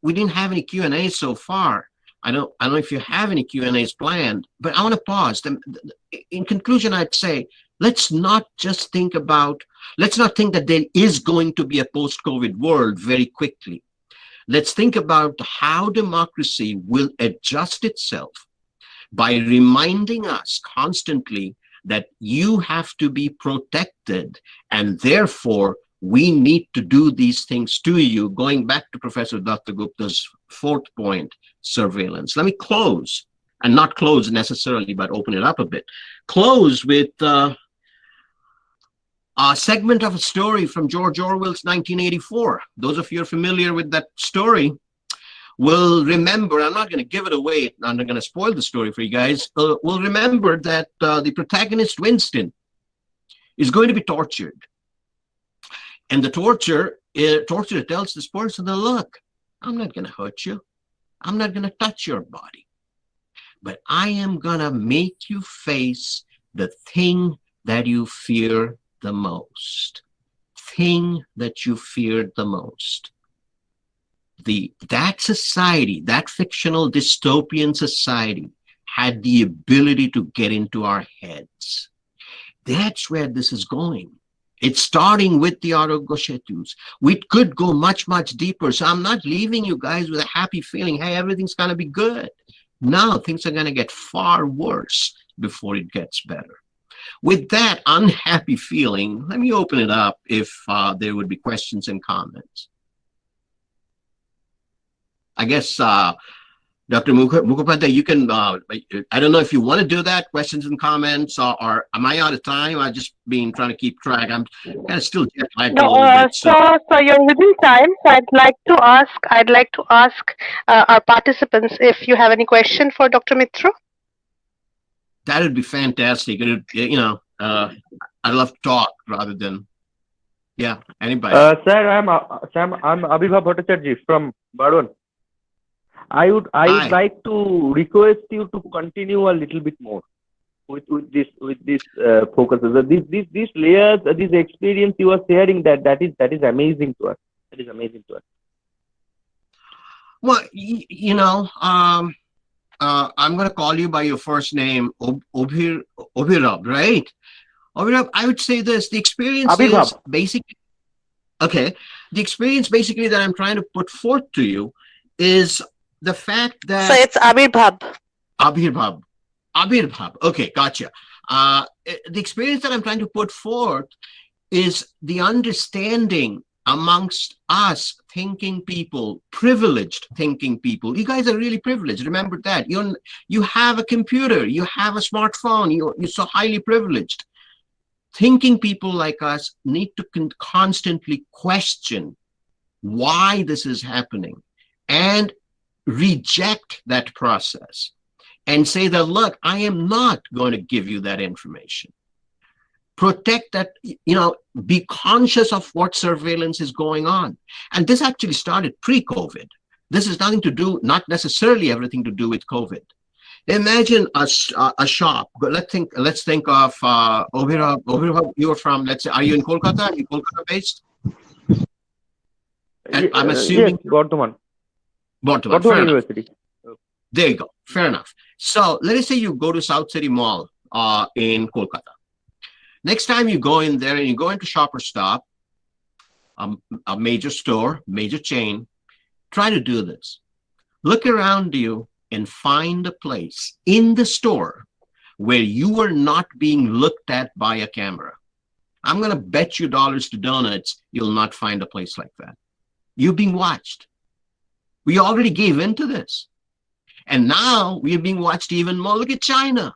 We didn't have any Q&A so far. I don't know if you have any Q&As planned, but I want to pause. In conclusion, I'd say, let's not think that there is going to be a post-COVID world very quickly. Let's think about how democracy will adjust itself by reminding us constantly that you have to be protected, and therefore we need to do these things to you. Going back to Professor Dhatu Gupta's fourth point, surveillance. Let me close, and not close necessarily, but open it up a bit. Close with a segment of a story from George Orwell's 1984. Those of you who are familiar with that story will remember, I'm not going to give it away, I'm not going to spoil the story for you guys, will remember that the protagonist, Winston, is going to be tortured. And the torturer tells this person, look, I'm not going to hurt you. I'm not going to touch your body. But I am going to make you face the thing that you fear the most. Thing that you feared the most. That society, that fictional dystopian society, had the ability to get into our heads. That's where this is going. It's starting with the Autogoshetus. We could go much, much deeper. So I'm not leaving you guys with a happy feeling, hey, everything's going to be good. No, things are going to get far worse before it gets better. With that unhappy feeling, let me open it up if there would be questions and comments. I guess Dr. Mukhopadhyay, you can, I don't know if you want to do that, questions and comments, or am I out of time? I've just been trying to keep track. I'm kind of still jet lagged a No, little bit. so you're within time. So I'd like to ask our participants if you have any question for Dr. Mitro. That would be fantastic. I'd love to talk rather than, yeah, anybody. Sir, I'm Abhibha Bhattacharjee from Baron. I would like to request you to continue a little bit more with this focuses. These layers, this experience you are sharing, that is amazing to us. That is amazing to us. Well, I'm going to call you by your first name, Obhirab, right? Obhirab, I would say this: the experience Abhibhab. is basically okay. The experience basically that I'm trying to put forth to you is the fact that. So it's Abhirbhab. Abhirbhab. Okay, gotcha. The experience that I'm trying to put forth is the understanding amongst us thinking people, privileged thinking people. You guys are really privileged. Remember that. You have a computer, you have a smartphone, you're so highly privileged. Thinking people like us need to constantly question why this is happening and reject that process and say that, look, I am not going to give you that information. Protect that, be conscious of what surveillance is going on. And this actually started pre-COVID. This is nothing to do, not necessarily everything to do with COVID. Imagine a shop. Let's think of Obhirab, you're from, let's say, are you in Kolkata? Are you Kolkata based? And I'm assuming. Yes, Bardhaman University. There you go. Fair enough. So let us say you go to South City Mall in Kolkata. Next time you go in there and you go into Shop or Stop, a major store, major chain, try to do this. Look around you and find a place in the store where you are not being looked at by a camera. I'm going to bet you dollars to donuts you'll not find a place like that. You're being watched. We already gave in to this. And now we are being watched even more. Look at China.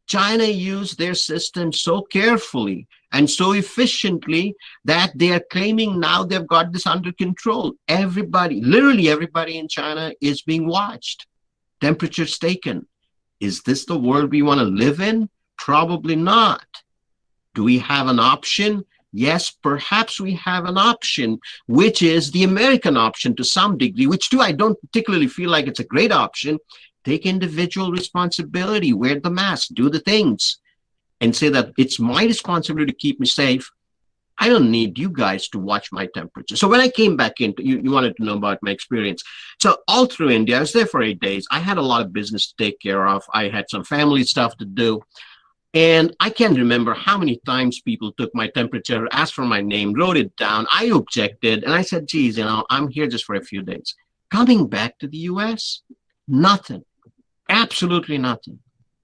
China used their system so carefully and so efficiently that they are claiming now they've got this under control. Everybody, literally everybody in China is being watched. Temperatures taken. Is this the world we want to live in? Probably not. Do we have an option? Yes, perhaps we have an option, which is the American option to some degree, which too I don't particularly feel like it's a great option. Take individual responsibility, wear the mask, do the things, and say that it's my responsibility to keep me safe. I don't need you guys to watch my temperature. So when I came back in, you wanted to know about my experience. So all through India, I was there for 8 days. I had a lot of business to take care of. I had some family stuff to do. And I can't remember how many times people took my temperature, asked for my name, wrote it down. I objected. And I said, geez, I'm here just for a few days. Coming back to the US, nothing. Absolutely nothing.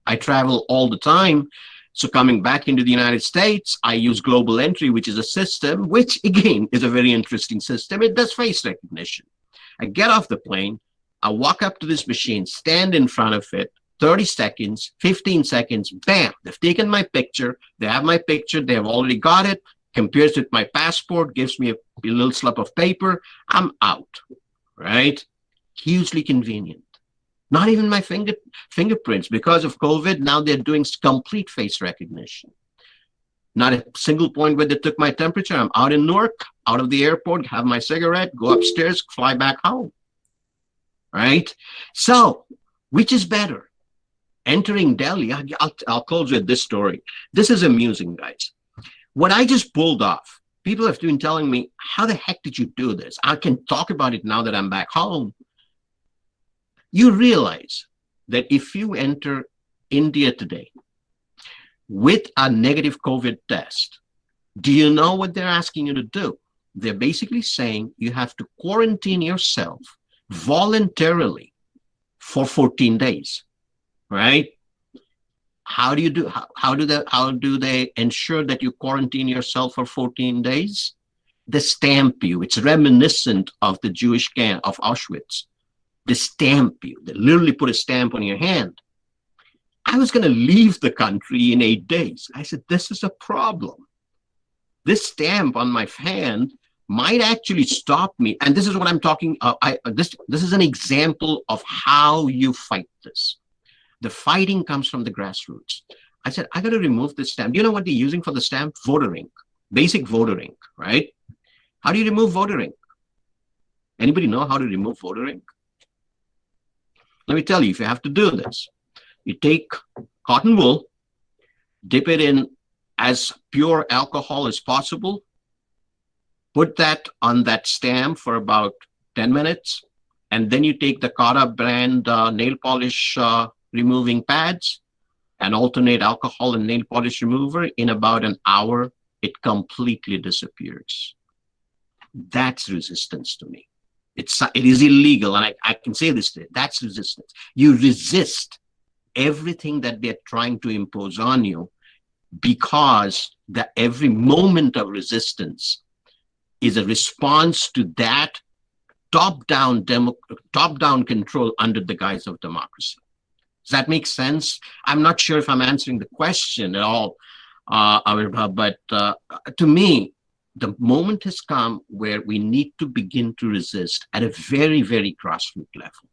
I travel all the time. So coming back into the United States, I use Global Entry, which is a system, which again is a very interesting system. It does face recognition. I get off the plane. I walk up to this machine, stand in front of it, 30 seconds, 15 seconds, bam, they've taken my picture. They have my picture. They have already got it. Compares with my passport, gives me a little slip of paper. I'm out, right? Hugely convenient. Not even my fingerprints. Because of COVID, now they're doing complete face recognition. Not a single point where they took my temperature. I'm out in Newark, out of the airport, have my cigarette, go upstairs, fly back home, right? So, which is better? Entering Delhi, I'll close with this story. This is amusing, guys. What I just pulled off, people have been telling me, how the heck did you do this? I can talk about it now that I'm back home. You realize that if you enter India today with a negative COVID test, do you know what they're asking you to do? They're basically saying you have to quarantine yourself voluntarily for 14 days, right? How do you do? How do they ensure that you quarantine yourself for 14 days? They stamp you. It's reminiscent of the Jewish camp of Auschwitz. They stamp you. They literally put a stamp on your hand. I was going to leave the country in 8 days. I said, this is a problem. This stamp on my hand might actually stop me. And this is what I'm talking this is an example of how you fight this. The fighting comes from the grassroots. I said, I got to remove this stamp. Do you know what they're using for the stamp? Voter ink, basic voter ink, right? How do you remove voter ink? Anybody know how to remove voter ink? Let me tell you, if you have to do this, you take cotton wool, dip it in as pure alcohol as possible, put that on that stamp for about 10 minutes, and then you take the Kara brand nail polish removing pads and alternate alcohol and nail polish remover. In about an hour, it completely disappears. That's resistance to me. It is illegal, and I can say this today. That's resistance. You resist everything that they're trying to impose on you, because every moment of resistance is a response to that top-down control under the guise of democracy. Does that make sense? I'm not sure if I'm answering the question at all, but to me, the moment has come where we need to begin to resist at a very, very grassroots level.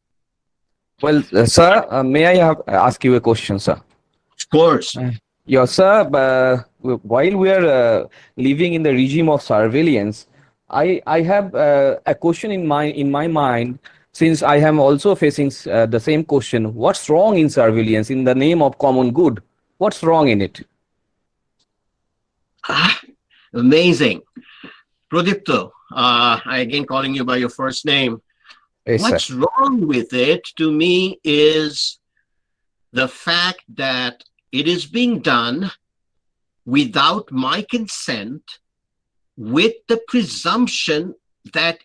Well, sir, may I ask you a question, sir? Of course. Yeah, sir, while we are living in the regime of surveillance, I have a question in my mind, since I am also facing the same question. What's wrong in surveillance in the name of common good? What's wrong in it? Amazing. Prodipto, I again calling you by your first name. Yes, what's sir. wrong with it, to me, is the fact that it is being done without my consent, with the presumption that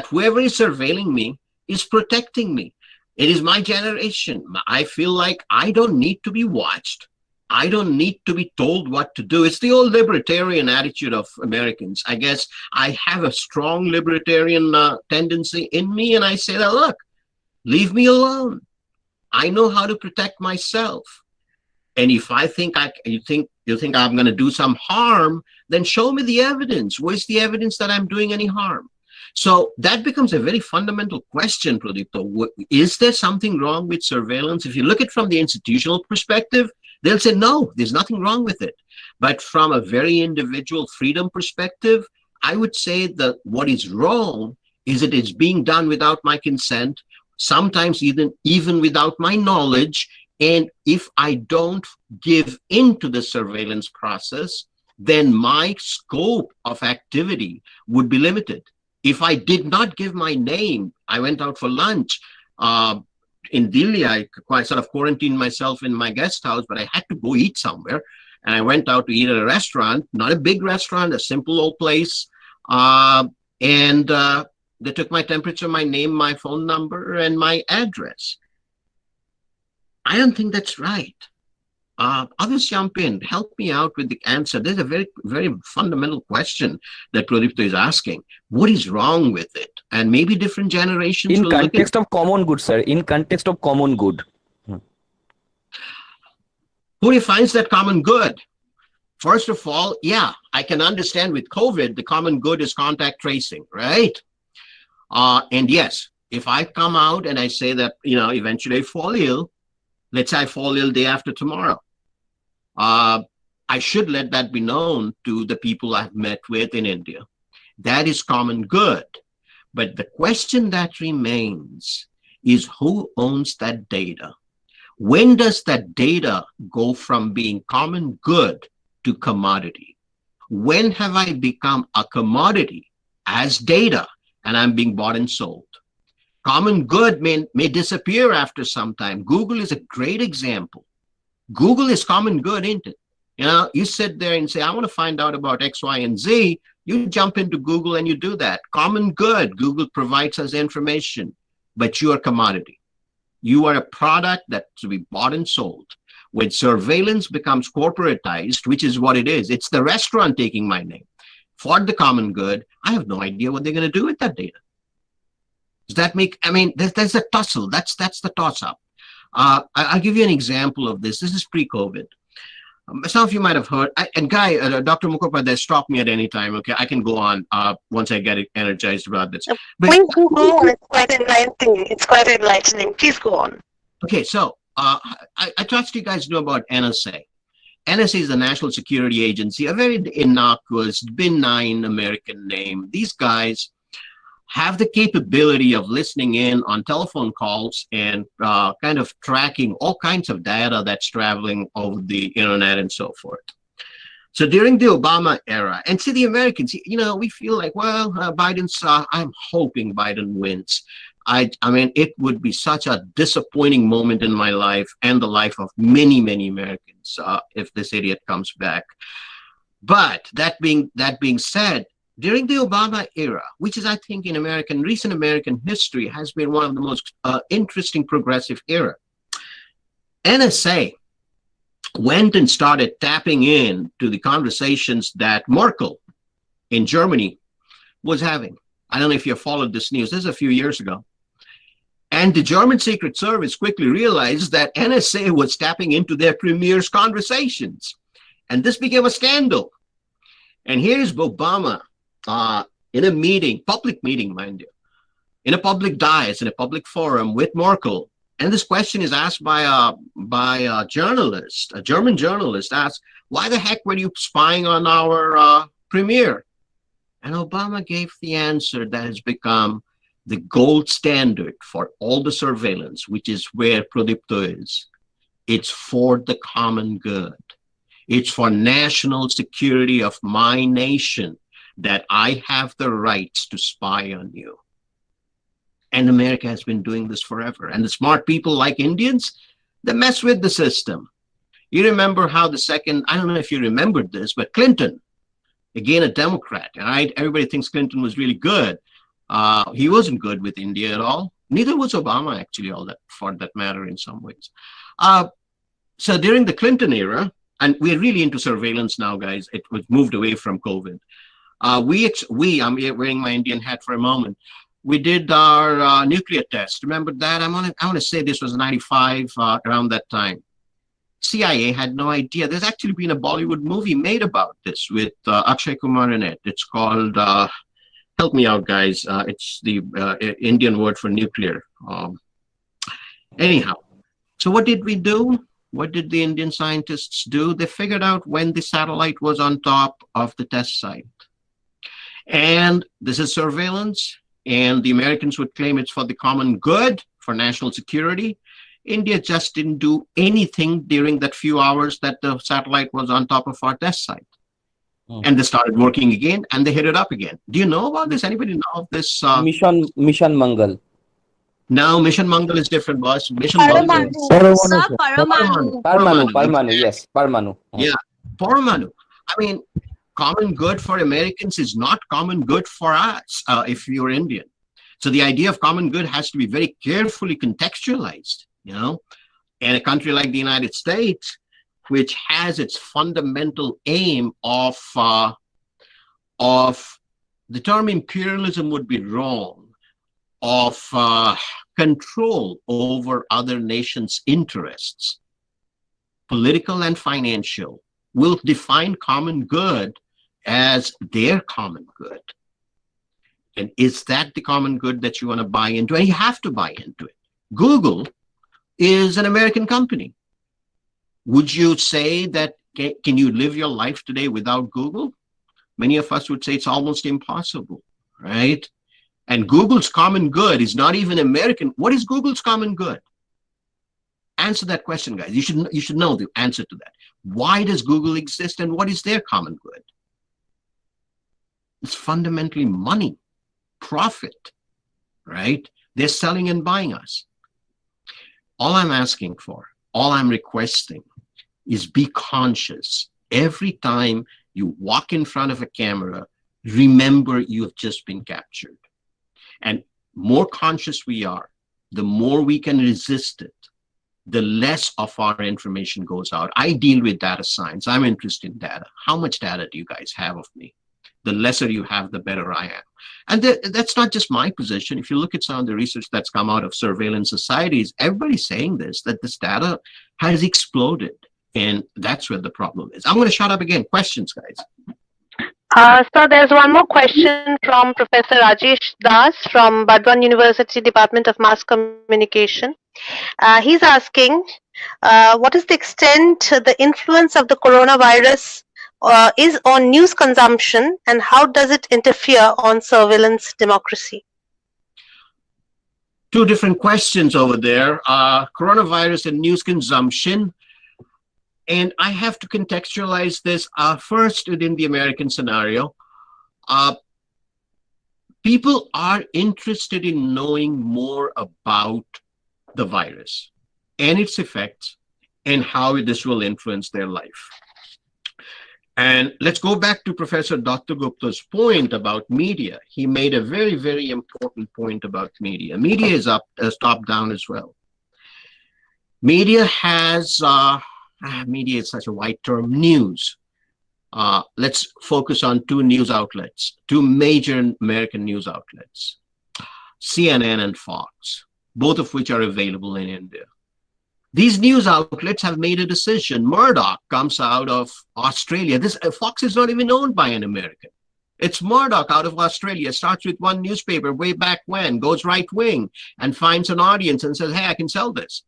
whoever is surveilling me is protecting me. It is my generation. I feel like I don't need to be watched. I don't need to be told what to do. It's the old libertarian attitude of Americans. I guess I have a strong libertarian tendency in me, and I say that, look, leave me alone. I know how to protect myself. And if I think you think I'm going to do some harm, then show me the evidence. Where's the evidence that I'm doing any harm? So that becomes a very fundamental question, Prodipto. Is there something wrong with surveillance? If you look at it from the institutional perspective, they'll say, no, there's nothing wrong with it. But from a very individual freedom perspective, I would say that what is wrong is that it's being done without my consent, sometimes even without my knowledge. And if I don't give into the surveillance process, then my scope of activity would be limited. If I did not give my name, I went out for lunch. In Delhi, I quite sort of quarantined myself in my guest house, but I had to go eat somewhere. And I went out to eat at a restaurant, not a big restaurant, a simple old place. And they took my temperature, my name, my phone number, and my address. I don't think that's right. Others jump in, help me out with the answer. There's a very, very fundamental question that Prodipto is asking. What is wrong with it? And maybe different generations In will context of common good, sir. In context of common good. Who defines that common good? First of all, yeah, I can understand with COVID, the common good is contact tracing, right? And yes, if I come out and I say that, eventually I fall ill, let's say I fall ill day after tomorrow, I should let that be known to the people I've met with in India. That is common good. But the question that remains is, who owns that data? When does that data go from being common good to commodity? When have I become a commodity as data and I'm being bought and sold? Common good may disappear after some time. Google is a great example. Google is common good, isn't it? You sit there and say, I want to find out about X, Y, and Z. You jump into Google and you do that. Common good. Google provides us information, but you are commodity. You are a product that's to be bought and sold. When surveillance becomes corporatized, which is what it is, it's the restaurant taking my name for the common good. I have no idea what they're going to do with that data. Does that make, I mean, there's a tussle. That's the toss up. I'll give you an example of this. This is pre-COVID. Some of you might have heard, and Dr. Mukhopadhyay, stop me at any time, okay? I can go on once I get energized about this. But, Please go on. It's quite enlightening. It's quite enlightening. Please go on. Okay, so I trust you guys know about NSA. NSA is the National Security Agency, a very innocuous, benign American name. These guys have the capability of listening in on telephone calls and kind of tracking all kinds of data that's traveling over the internet and so forth. So during the Obama era, and see the Americans, you know, we feel like, well, Biden's, I'm hoping Biden wins. I mean, it would be such a disappointing moment in my life and the life of many, many Americans if this idiot comes back. But that being said, during the Obama era, which is, I think, in recent American history, has been one of the most interesting progressive era, NSA went and started tapping in to the conversations that Merkel in Germany was having. I don't know if you followed this news. This is a few years ago. And the German Secret Service quickly realized that NSA was tapping into their premier's conversations. And this became a scandal. And here's Obama in a meeting, public meeting, mind you, in a public dais, in a public forum with Merkel. And this question is asked by a journalist, a German journalist, asked, why the heck were you spying on our premier? And Obama gave the answer that has become the gold standard for all the surveillance, which is where Prodipto is. It's for the common good. It's for national security of my nation that I have the rights to spy on you. And America has been doing this forever. And the smart people like Indians, they mess with the system. You remember how I don't know if you remembered this, but Clinton, again, a Democrat, right? Everybody thinks Clinton was really good. He wasn't good with India at all. Neither was Obama, actually, for that matter, in some ways. So during the Clinton era, and we're really into surveillance now, guys. It was moved away from COVID. I'm wearing my Indian hat for a moment. We did our nuclear test. Remember that? I want to say this was 95, around that time. CIA had no idea. There's actually been a Bollywood movie made about this with Akshay Kumar in it. It's called, help me out, guys. It's the Indian word for nuclear. Anyhow, so what did we do? What did the Indian scientists do? They figured out when the satellite was on top of the test site. And this is surveillance. And the Americans would claim it's for the common good, for national security. India just didn't do anything during that few hours that the satellite was on top of our test site. And they started working again, and they hit it up again. Do you know about this? Anybody know of this? Mission Mangal. No, Mission Mangal is different, boss. Mission Paramanu. Mangal. Sir, Parmanu, yes, Parmanu. Yeah, Paramanu. I mean, common good for Americans is not common good for us if you're Indian. So the idea of common good has to be very carefully contextualized, you know. And a country like the United States, which has its fundamental aim of the term imperialism would be wrong, of control over other nations' interests, political and financial, will define common good as their common good. And is that the common good that you want to buy into? And you have to buy into it. Google is an American company. Would you say that, can you live your life today without Google? Many of us would say it's almost impossible, right? And Google's common good is not even American. What is Google's common good? Answer that question, guys. You should know the answer to that. Why does Google exist and what is their common good? It's fundamentally money, profit, right? They're selling and buying us. All I'm asking for, all I'm requesting is be conscious. Every time you walk in front of a camera, remember you have just been captured. And more conscious we are, the more we can resist it, the less of our information goes out. I deal with data science. I'm interested in data. How much data do you guys have of me? the lesser you have, the better I am. And that's not just my position. If you look at some of the research that's come out of surveillance societies, everybody's saying this, that this data has exploded. And that's where the problem is. I'm going to shut up again. Questions, guys. So there's one more question from Professor Rajesh Das from Burdwan University Department of Mass Communication. He's asking, what is the extent the influence of the coronavirus is on news consumption, and how does it interfere on surveillance democracy? Two different questions over there. Coronavirus and news consumption. And I have to contextualize this first within the American scenario. People are interested in knowing more about the virus and its effects and how this will influence their life. And let's go back to Professor Dr. Gupta's point about media. He made a very, very important point about media. Media is top-down as well. Media has, media is such a wide term, news. Let's focus on two news outlets, two major American news outlets, CNN and Fox, both of which are available in India. These news outlets have made a decision. Murdoch comes out of Australia. This Fox is not even owned by an American. It's Murdoch out of Australia, starts with one newspaper way back when, goes right wing and finds an audience and says, hey, I can sell this.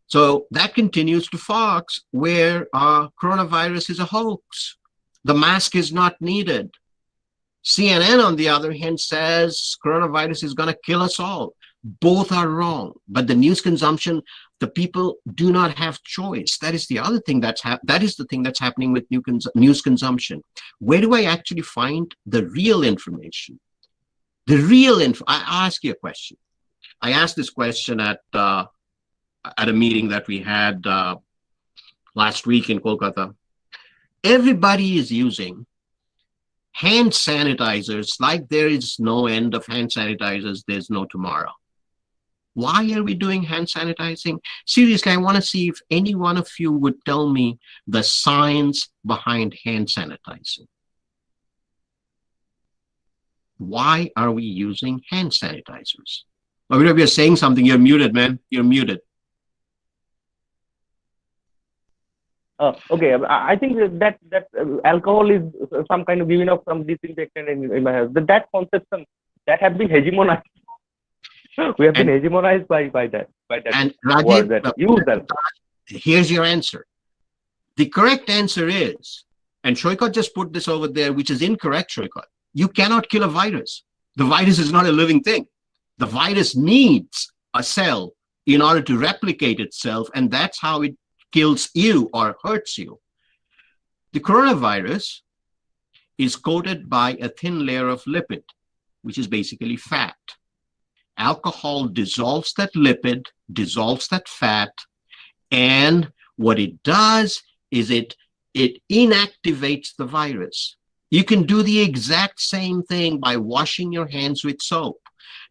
So that continues to Fox, where coronavirus is a hoax. The mask is not needed. CNN, on the other hand, says coronavirus is going to kill us all. Both are wrong. But the news consumption, the people do not have choice. That is the other thing that's happening with news consumption. Where do I actually find the real information? The real info. I ask you a question. I asked this question at a meeting that we had last week in Kolkata. Everybody is using hand sanitizers like there is no end of hand sanitizers, there's no tomorrow. Why are we doing hand sanitizing? Seriously, I want to see if any one of you would tell me the science behind hand sanitizing. Why are we using hand sanitizers? Oh, if you're saying something, you're muted, man. You're muted. Okay, I think that alcohol is some kind of giving off some disinfectant in my house. That conception that have been hegemonized. We have been hegemonized by that and word that use that. Here's your answer. The correct answer is, and Shoykot just put this over there, which is incorrect, Shoykot. You cannot kill a virus. The virus is not a living thing. The virus needs a cell in order to replicate itself, and that's how it kills you or hurts you. The coronavirus is coated by a thin layer of lipid, which is basically fat. Alcohol dissolves that lipid, dissolves that fat, and what it does is it inactivates the virus. You can do the exact same thing by washing your hands with soap.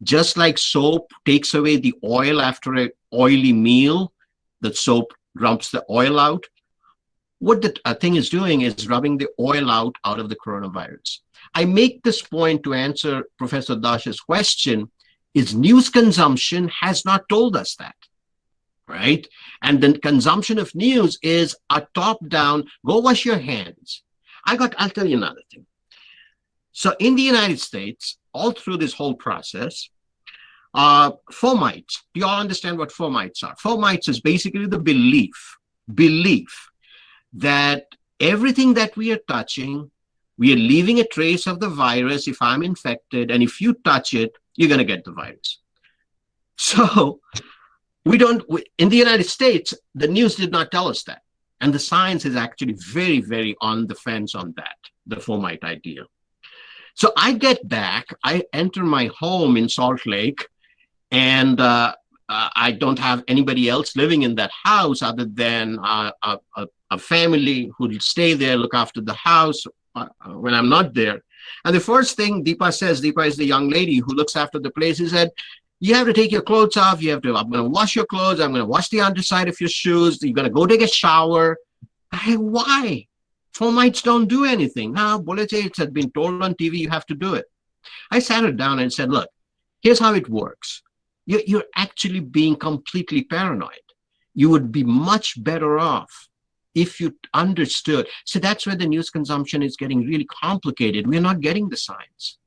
Just like soap takes away the oil after an oily meal, the soap rubs the oil out. What the thing is doing is rubbing the oil out of the coronavirus. I make this point to answer Professor Dash's question, is news consumption has not told us that, right? And the consumption of news is a top-down, go wash your hands. I'll tell you another thing. So in the United States, all through this whole process, fomites, do you all understand what fomites are? Fomites is basically the belief that everything that we are touching, we are leaving a trace of the virus if I'm infected, and if you touch it, you're going to get the virus. So in the United States, the news did not tell us that. And the science is actually very, very on the fence on that, the fomite idea. So I get back, I enter my home in Salt Lake, and I don't have anybody else living in that house other than a family who will stay there, look after the house when I'm not there. And the first thing Deepa says, Deepa is the young lady who looks after the place, he said, you have to take your clothes off. I'm going to wash your clothes. I'm going to wash the underside of your shoes. You're going to go take a shower. Why? Fomites don't do anything. Now, it had been told on TV, you have to do it. I sat her down and said, look, here's how it works. You're actually being completely paranoid. You would be much better off if you understood. So that's where the news consumption is getting really complicated. We're not getting the science.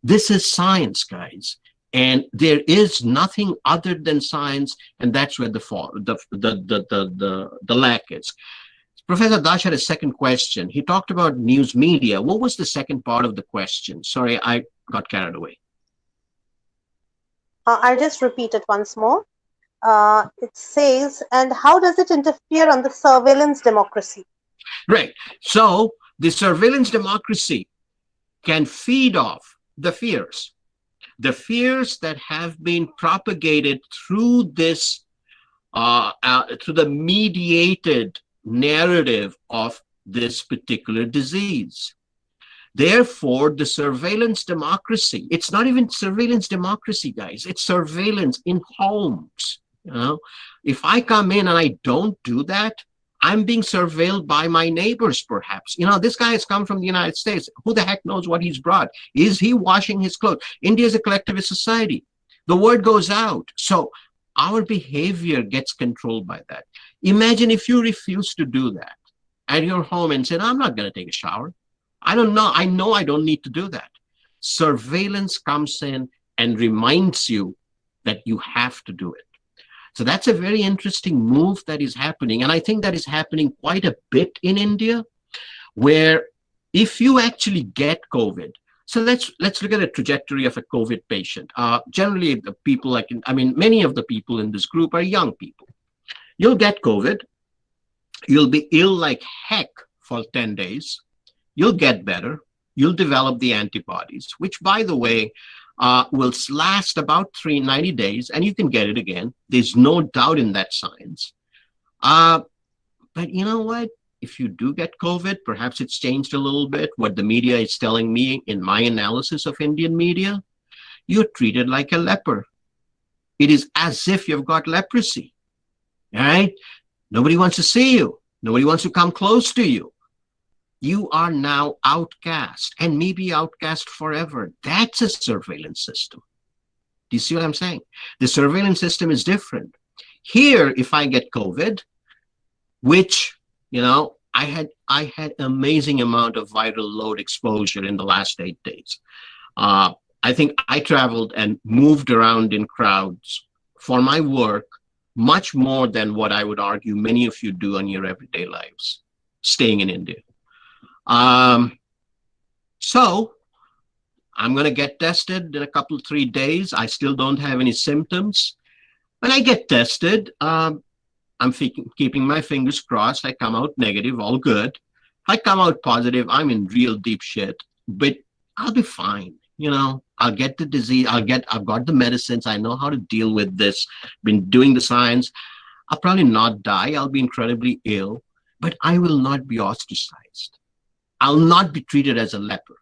This is science, guys. And there is nothing other than science, and that's where the lack is. Professor Dash had a second question. He talked about news media. What was the second part of the question? Sorry, I got carried away. I'll just repeat it once more. It says, and how does it interfere on the surveillance democracy? Right. So the surveillance democracy can feed off the fears that have been propagated through this, through the mediated narrative of this particular disease. Therefore, the surveillance democracy, it's not even surveillance democracy, guys. It's surveillance in homes. You know, if I come in and I don't do that, I'm being surveilled by my neighbors, perhaps. You know, this guy has come from the United States. Who the heck knows what he's brought? Is he washing his clothes? India is a collectivist society. The word goes out. So our behavior gets controlled by that. Imagine if you refuse to do that at your home and said, I'm not going to take a shower. I don't know. I know I don't need to do that. Surveillance comes in and reminds you that you have to do it. So that's a very interesting move that is happening. And I think that is happening quite a bit in India, where if you actually get COVID, so let's look at the trajectory of a COVID patient. Generally, the people many of the people in this group are young people. You'll get COVID. You'll be ill like heck for 10 days. You'll get better. You'll develop the antibodies, which, by the way, will last about 90 days, and you can get it again. There's no doubt in that science. But you know what? If you do get COVID, perhaps it's changed a little bit. What the media is telling me in my analysis of Indian media, you're treated like a leper. It is as if you've got leprosy, all right? Nobody wants to see you. Nobody wants to come close to you. You are now outcast, and maybe outcast forever. That's a surveillance system. Do you see what I'm saying? The surveillance system is different. Here, if I get COVID, which, you know, I had amazing amount of viral load exposure in the last 8 days. I think I traveled and moved around in crowds for my work much more than what I would argue many of you do in your everyday lives, staying in India. So I'm going to get tested in a couple, 3 days. I still don't have any symptoms. When I get tested, I'm keeping my fingers crossed. I come out negative, all good. If I come out positive, I'm in real deep shit, but I'll be fine. You know, I'll get the disease. I've got the medicines. I know how to deal with this. Been doing the science. I'll probably not die. I'll be incredibly ill, but I will not be ostracized. I'll not be treated as a leper.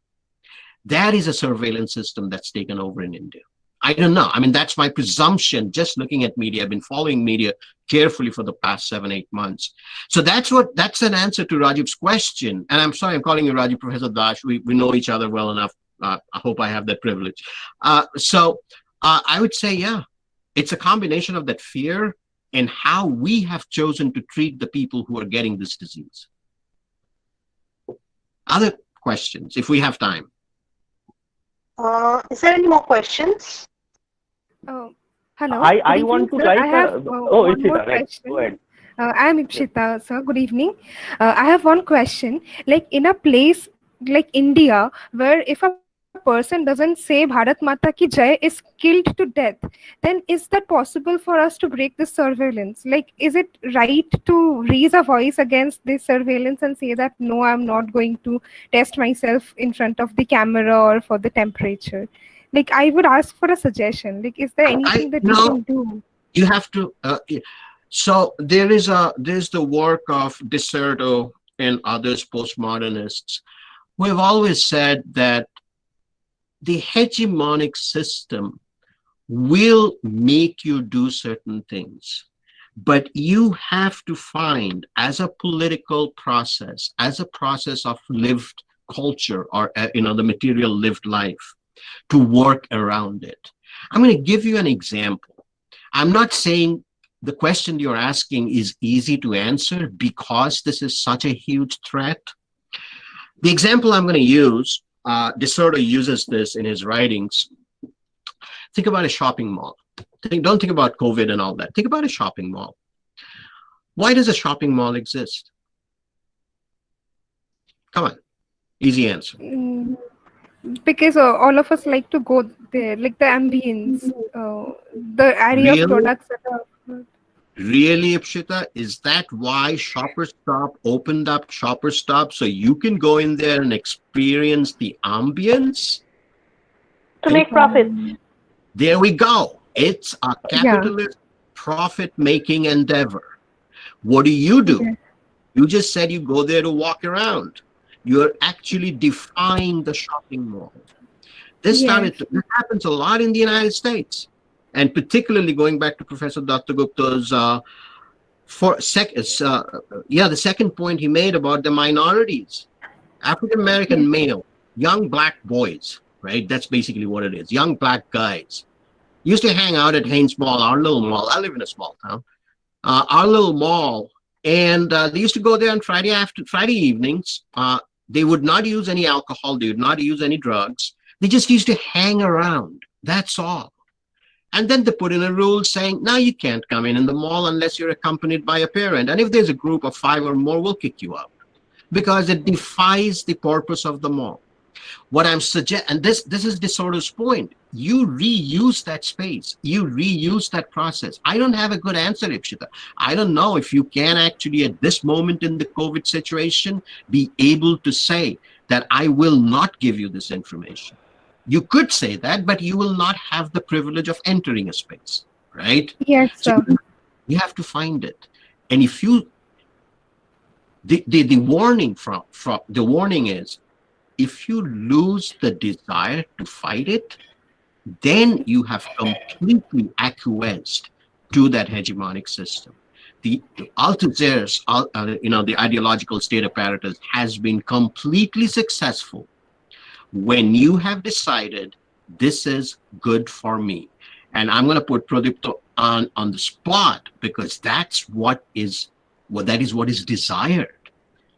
That is a surveillance system that's taken over in India. I don't know. I mean, that's my presumption, just looking at media. I've been following media carefully for the past 7-8 months. So that's an answer to Rajiv's question. And I'm sorry, I'm calling you Rajiv, Professor Dash. We know each other well enough. I hope I have that privilege. So I would say, yeah, it's a combination of that fear and how we have chosen to treat the people who are getting this disease. Other questions, if we have time. Is there any more questions? Hello. I want to I have one more Ipshita, right? question. Go ahead. I am Ipshita, sir. Good evening. I have one question. Like in a place like India, where if a person doesn't say Bharat Mata Ki Jai is killed to death, then is that possible for us to break this surveillance? Like, is it right to raise a voice against this surveillance and say that, no, I'm not going to test myself in front of the camera or for the temperature? Like, I would ask for a suggestion. Like, is there anything that you can do? You have to. So there's the work of Desserto and others postmodernists who have always said that the hegemonic system will make you do certain things. But you have to find, as a political process, as a process of lived culture, or the material lived life, to work around it. I'm going to give you an example. I'm not saying the question you're asking is easy to answer because this is such a huge threat. The example I'm going to use, De Soto uses this in his writings. Think about a shopping mall. Don't think about COVID and all that. Think about a shopping mall. Why does a shopping mall exist? Come on, easy answer. Because all of us like to go there, like the ambience, the area of products that are. Really, Ipshita? Is that why Shopper Stop opened up Shopper Stop, so you can go in there and experience the ambience? To make profits. There we go. It's a capitalist profit-making endeavor. What do? You just said you go there to walk around. You're actually defying the shopping mall. This happens a lot in the United States. And particularly going back to Professor Dr. Gupta's the second point he made about the minorities. African-American male, young black boys, right? That's basically what it is. Young black guys used to hang out at Haynes Mall, our little mall. I live in a small town. Our little mall. And they used to go there on Friday evenings. They would not use any alcohol. They would not use any drugs. They just used to hang around. That's all. And then they put in a rule saying, now you can't come in the mall unless you're accompanied by a parent. And if there's a group of 5 or more, we'll kick you out because it defies the purpose of the mall. What I'm suggesting, and this is De Soto's point, you reuse that space, you reuse that process. I don't have a good answer, Ipshita. I don't know if you can actually, at this moment in the COVID situation, be able to say that I will not give you this information. You could say that, but you will not have the privilege of entering a space, right? Yes, sir. So you have to find it. And if you, the warning the warning is, if you lose the desire to fight it, then you have completely acquiesced to that hegemonic system. The Althusser's, the ideological state apparatus has been completely successful when you have decided this is good for me. And I'm going to put Pradipta on the spot because that's what is desired.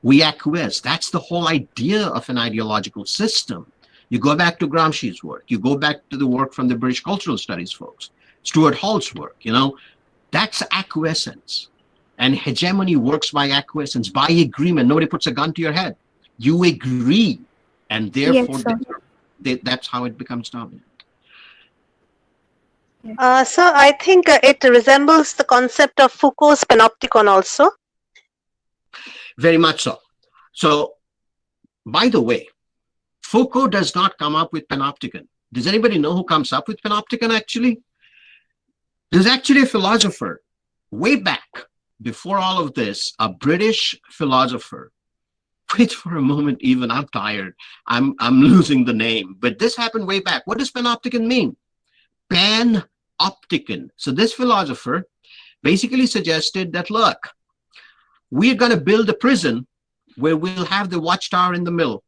We acquiesce. That's the whole idea of an ideological system. You go back to Gramsci's work. You go back to the work from the British Cultural Studies folks, Stuart Hall's work, that's acquiescence. And hegemony works by acquiescence, by agreement. Nobody puts a gun to your head. You agree. And therefore, that's how it becomes dominant. So I think it resembles the concept of Foucault's Panopticon also. Very much so. So, by the way, Foucault does not come up with Panopticon. Does anybody know who comes up with Panopticon actually? There's actually a philosopher way back before all of this, a British philosopher. Wait for a moment, even I'm tired. I'm losing the name, but this happened way back. What does Panopticon mean? Panopticon. So this philosopher basically suggested that, look, we're going to build a prison where we'll have the watchtower in the middle.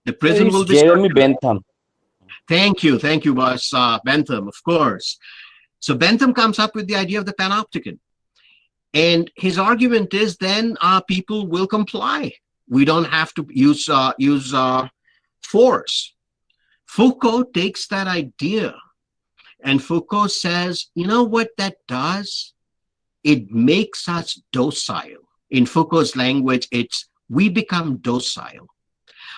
The prison will be Jeremy Bentham. Thank you, boss. Bentham, of course. So Bentham comes up with the idea of the Panopticon. And his argument is then people will comply. We don't have to use force. Foucault takes that idea and Foucault says, you know what that does? It makes us docile. In Foucault's language, we become docile.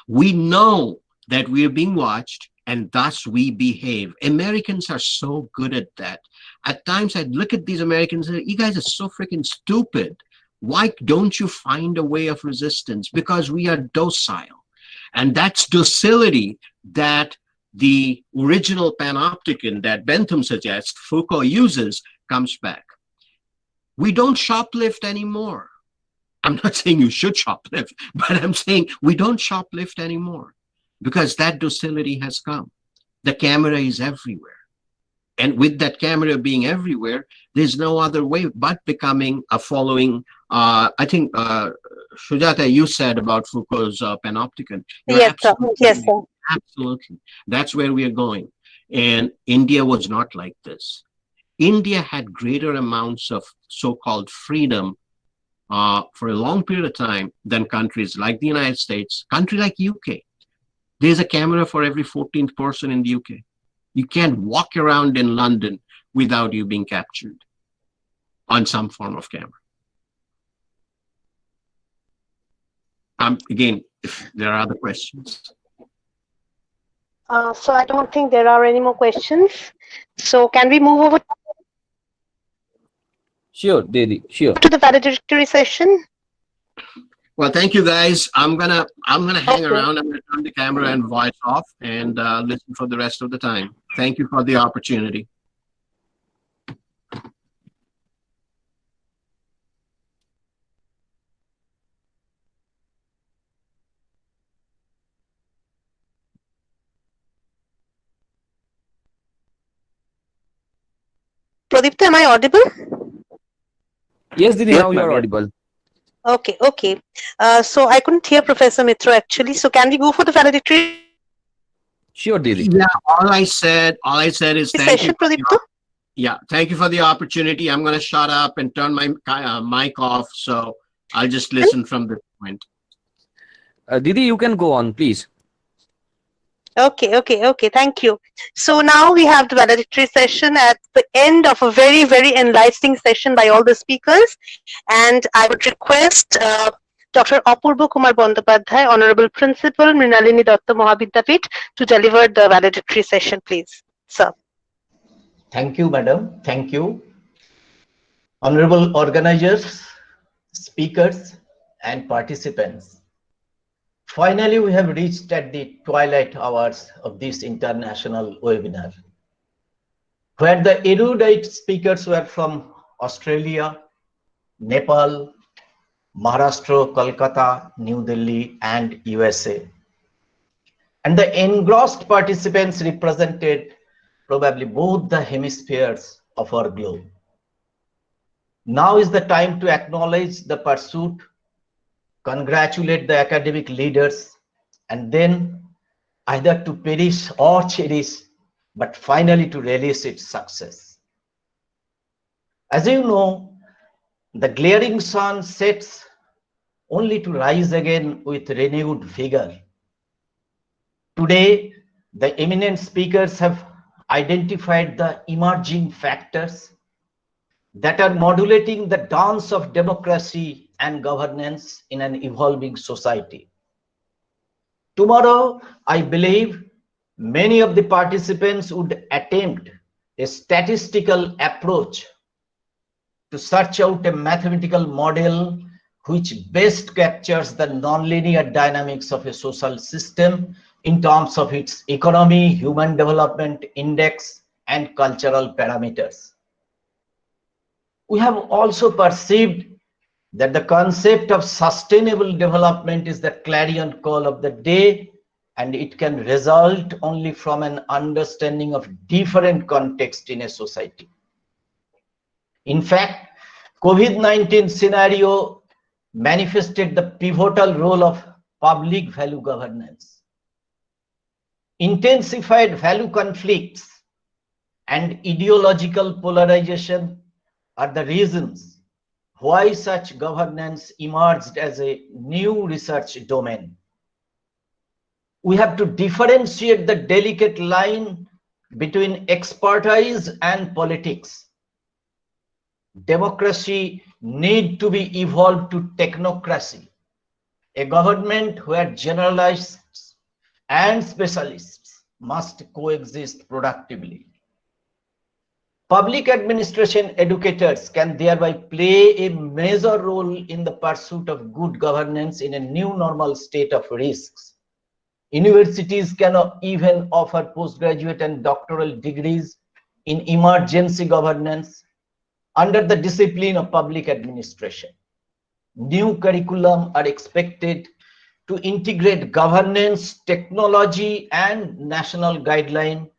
We know that we're being watched and thus we behave. Americans are so good at that. At times I look at these Americans and say, you guys are so freaking stupid. Why don't you find a way of resistance? Because we are docile. And that's docility that the original Panopticon that Bentham suggests, Foucault uses, comes back. We don't shoplift anymore. I'm not saying you should shoplift, but I'm saying we don't shoplift anymore because that docility has come. The camera is everywhere. And with that camera being everywhere, there's no other way but becoming a following. I think, Sujata, you said about Foucault's Panopticon. You're Yes, sir. absolutely Yes, right. sir. Absolutely. That's where we are going. And India was not like this. India had greater amounts of so-called freedom for a long period of time than countries like the United States, country like UK. There's a camera for every 14th person in the UK. You can't walk around in London without you being captured on some form of camera. Again, if there are other questions. So I don't think there are any more questions. So can we move over Sure, Dedi, sure. to the valedictory session? Well, thank you guys. I'm gonna hang around. I'm gonna turn the camera and voice off and listen for the rest of the time. Thank you for the opportunity. Pradipta, am I audible? Yes, Didi, Yes, now you are ma'am, yes. audible. Okay, okay. So I couldn't hear Professor Mitro actually. So can we go for the valedictory Sure, Didi. Yeah, all I said is thank you. session, Pradipta? Yeah, thank you for the opportunity. I'm gonna shut up and turn my mic off, so I'll just listen from this point. Didi, you can go on, please. Okay, okay, okay. Thank you. So now we have the valedictory session at the end of a very, very enlightening session by all the speakers. And I would request Dr. Apurva Kumar Bandopadhyay, Honorable Principal, Mrinalini Datta Mahavidyapith, to deliver the valedictory session, please. Sir. Thank you, madam. Thank you. Honorable organizers, speakers, and participants. Finally, we have reached at the twilight hours of this international webinar, where the erudite speakers were from Australia, Nepal, Maharashtra, Kolkata, New Delhi, and USA. And the engrossed participants represented probably both the hemispheres of our globe. Now is the time to acknowledge the pursuit, congratulate the academic leaders, and then either to perish or cherish, but finally to relish its success. As you know, the glaring sun sets only to rise again with renewed vigor. Today, the eminent speakers have identified the emerging factors that are modulating the dance of democracy and governance in an evolving society. Tomorrow, I believe many of the participants would attempt a statistical approach to search out a mathematical model which best captures the nonlinear dynamics of a social system in terms of its economy, human development index, and cultural parameters. We have also perceived that the concept of sustainable development is the clarion call of the day, and it can result only from an understanding of different context in a society. In fact, COVID-19 scenario manifested the pivotal role of public value governance. Intensified value conflicts and ideological polarization are the reasons why such governance emerged as a new research domain. We have to differentiate the delicate line between expertise and politics. Democracy needs to be evolved to technocracy, a government where generalists and specialists must coexist productively. Public administration educators can thereby play a major role in the pursuit of good governance in a new normal state of risks. Universities can even offer postgraduate and doctoral degrees in emergency governance under the discipline of public administration. New curriculum are expected to integrate governance, technology, and national guideline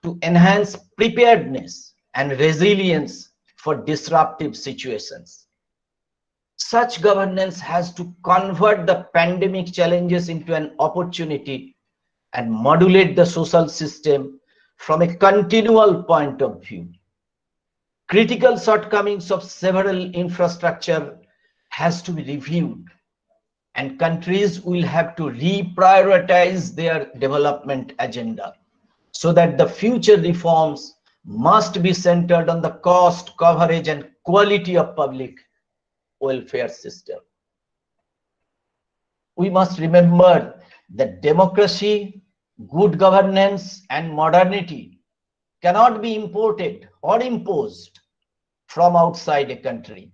to enhance preparedness and resilience for disruptive situations. Such governance has to convert the pandemic challenges into an opportunity and modulate the social system from a continual point of view. Critical shortcomings of several infrastructure has to be reviewed, and countries will have to reprioritize their development agenda so that the future reforms must be centered on the cost, coverage, and quality of public welfare system. We must remember that democracy, good governance, and modernity cannot be imported or imposed from outside a country.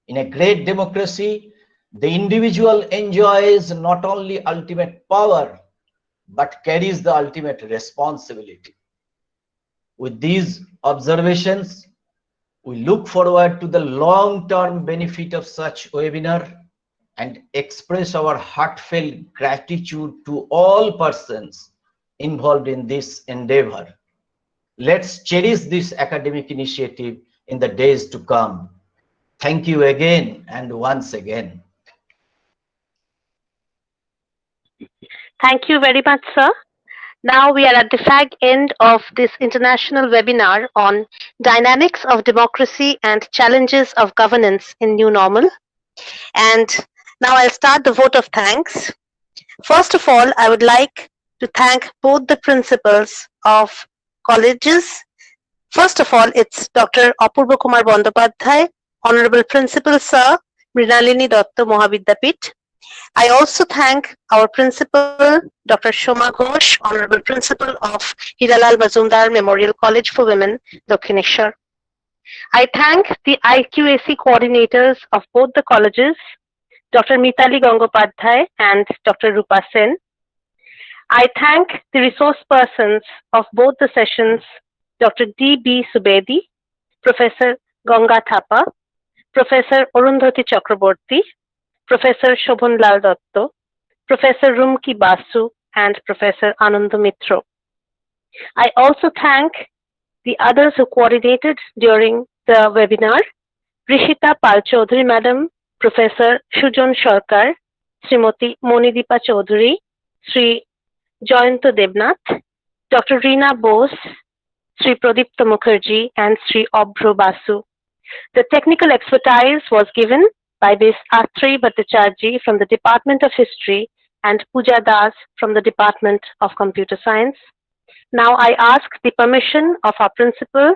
In a great democracy, the individual enjoys not only ultimate power, but carries the ultimate responsibility. With these observations, we look forward to the long-term benefit of such webinar and express our heartfelt gratitude to all persons involved in this endeavor. Let's cherish this academic initiative in the days to come. Thank you again and once again. Thank you very much, sir. Now we are at the fag end of this international webinar on dynamics of democracy and challenges of governance in new normal. And now I'll start the vote of thanks. First of all, I would like to thank both the principals of colleges. First of all, it's Dr. Apurva Kumar Bandopadhyay, Honorable Principal Sir, Mrinalini Datta Mohavidyapit. I also thank our principal, Dr. Shoma Ghosh, Honorable Principal of Hiralal Mazumdar Memorial College for Women, Dakshineshwar. I thank the IQAC coordinators of both the colleges, Dr. Mitali Gangopadhyay and Dr. Rupa Sen. I thank the resource persons of both the sessions, Dr. D.B. Subedi, Professor Ganga Thapa, Professor Arundhati Chakraborty, Professor Shobhan Lal Datto, Professor Rumki Basu, and Professor Ananda Mitro. I also thank the others who coordinated during the webinar, Rishita Pal Chaudhary Madam, Professor Sujon Sarkar, Srimati Monideepa Chaudhary, Sri Jayanto Debnath, Dr. Reena Bose, Sri Pradipta Mukherjee, and Sri Abhro Basu. The technical expertise was given by Ms. Atri Bhattacharjee from the Department of History and Pooja Das from the Department of Computer Science. Now I ask the permission of our principal,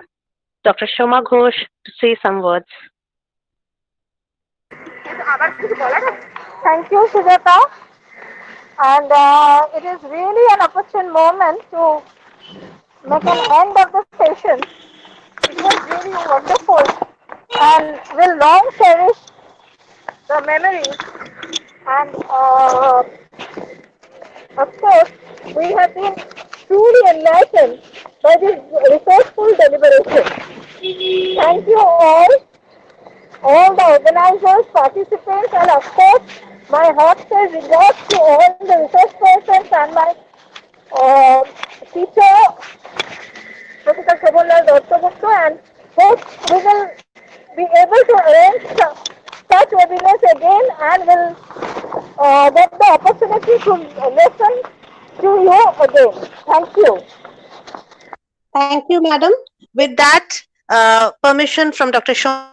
Dr. Shoma Ghosh, to say some words. Thank you, Sujata. And it is really an opportune moment to make an end of the session. It was really wonderful and will long cherish the memories. And of course, we have been truly enlightened by this resourceful deliberation. Thank you all the organizers, participants, and of course, my heartfelt regards to all the resource persons and my teacher, Professor Shobhan Lal Datto, and hope we will be able to arrange such webinars again and will get the opportunity to listen to you again. Thank you. Thank you, madam. With that, permission from Dr. Shoma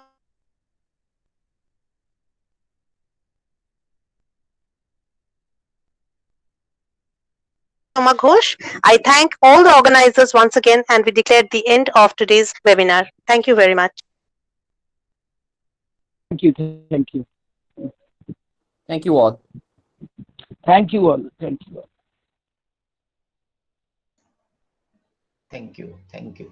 Ghosh. I thank all the organizers once again, and we declare the end of today's webinar. Thank you very much. Thank you. Thank you. Thank you all. Thank you all. Thank you all. Thank you. Thank you.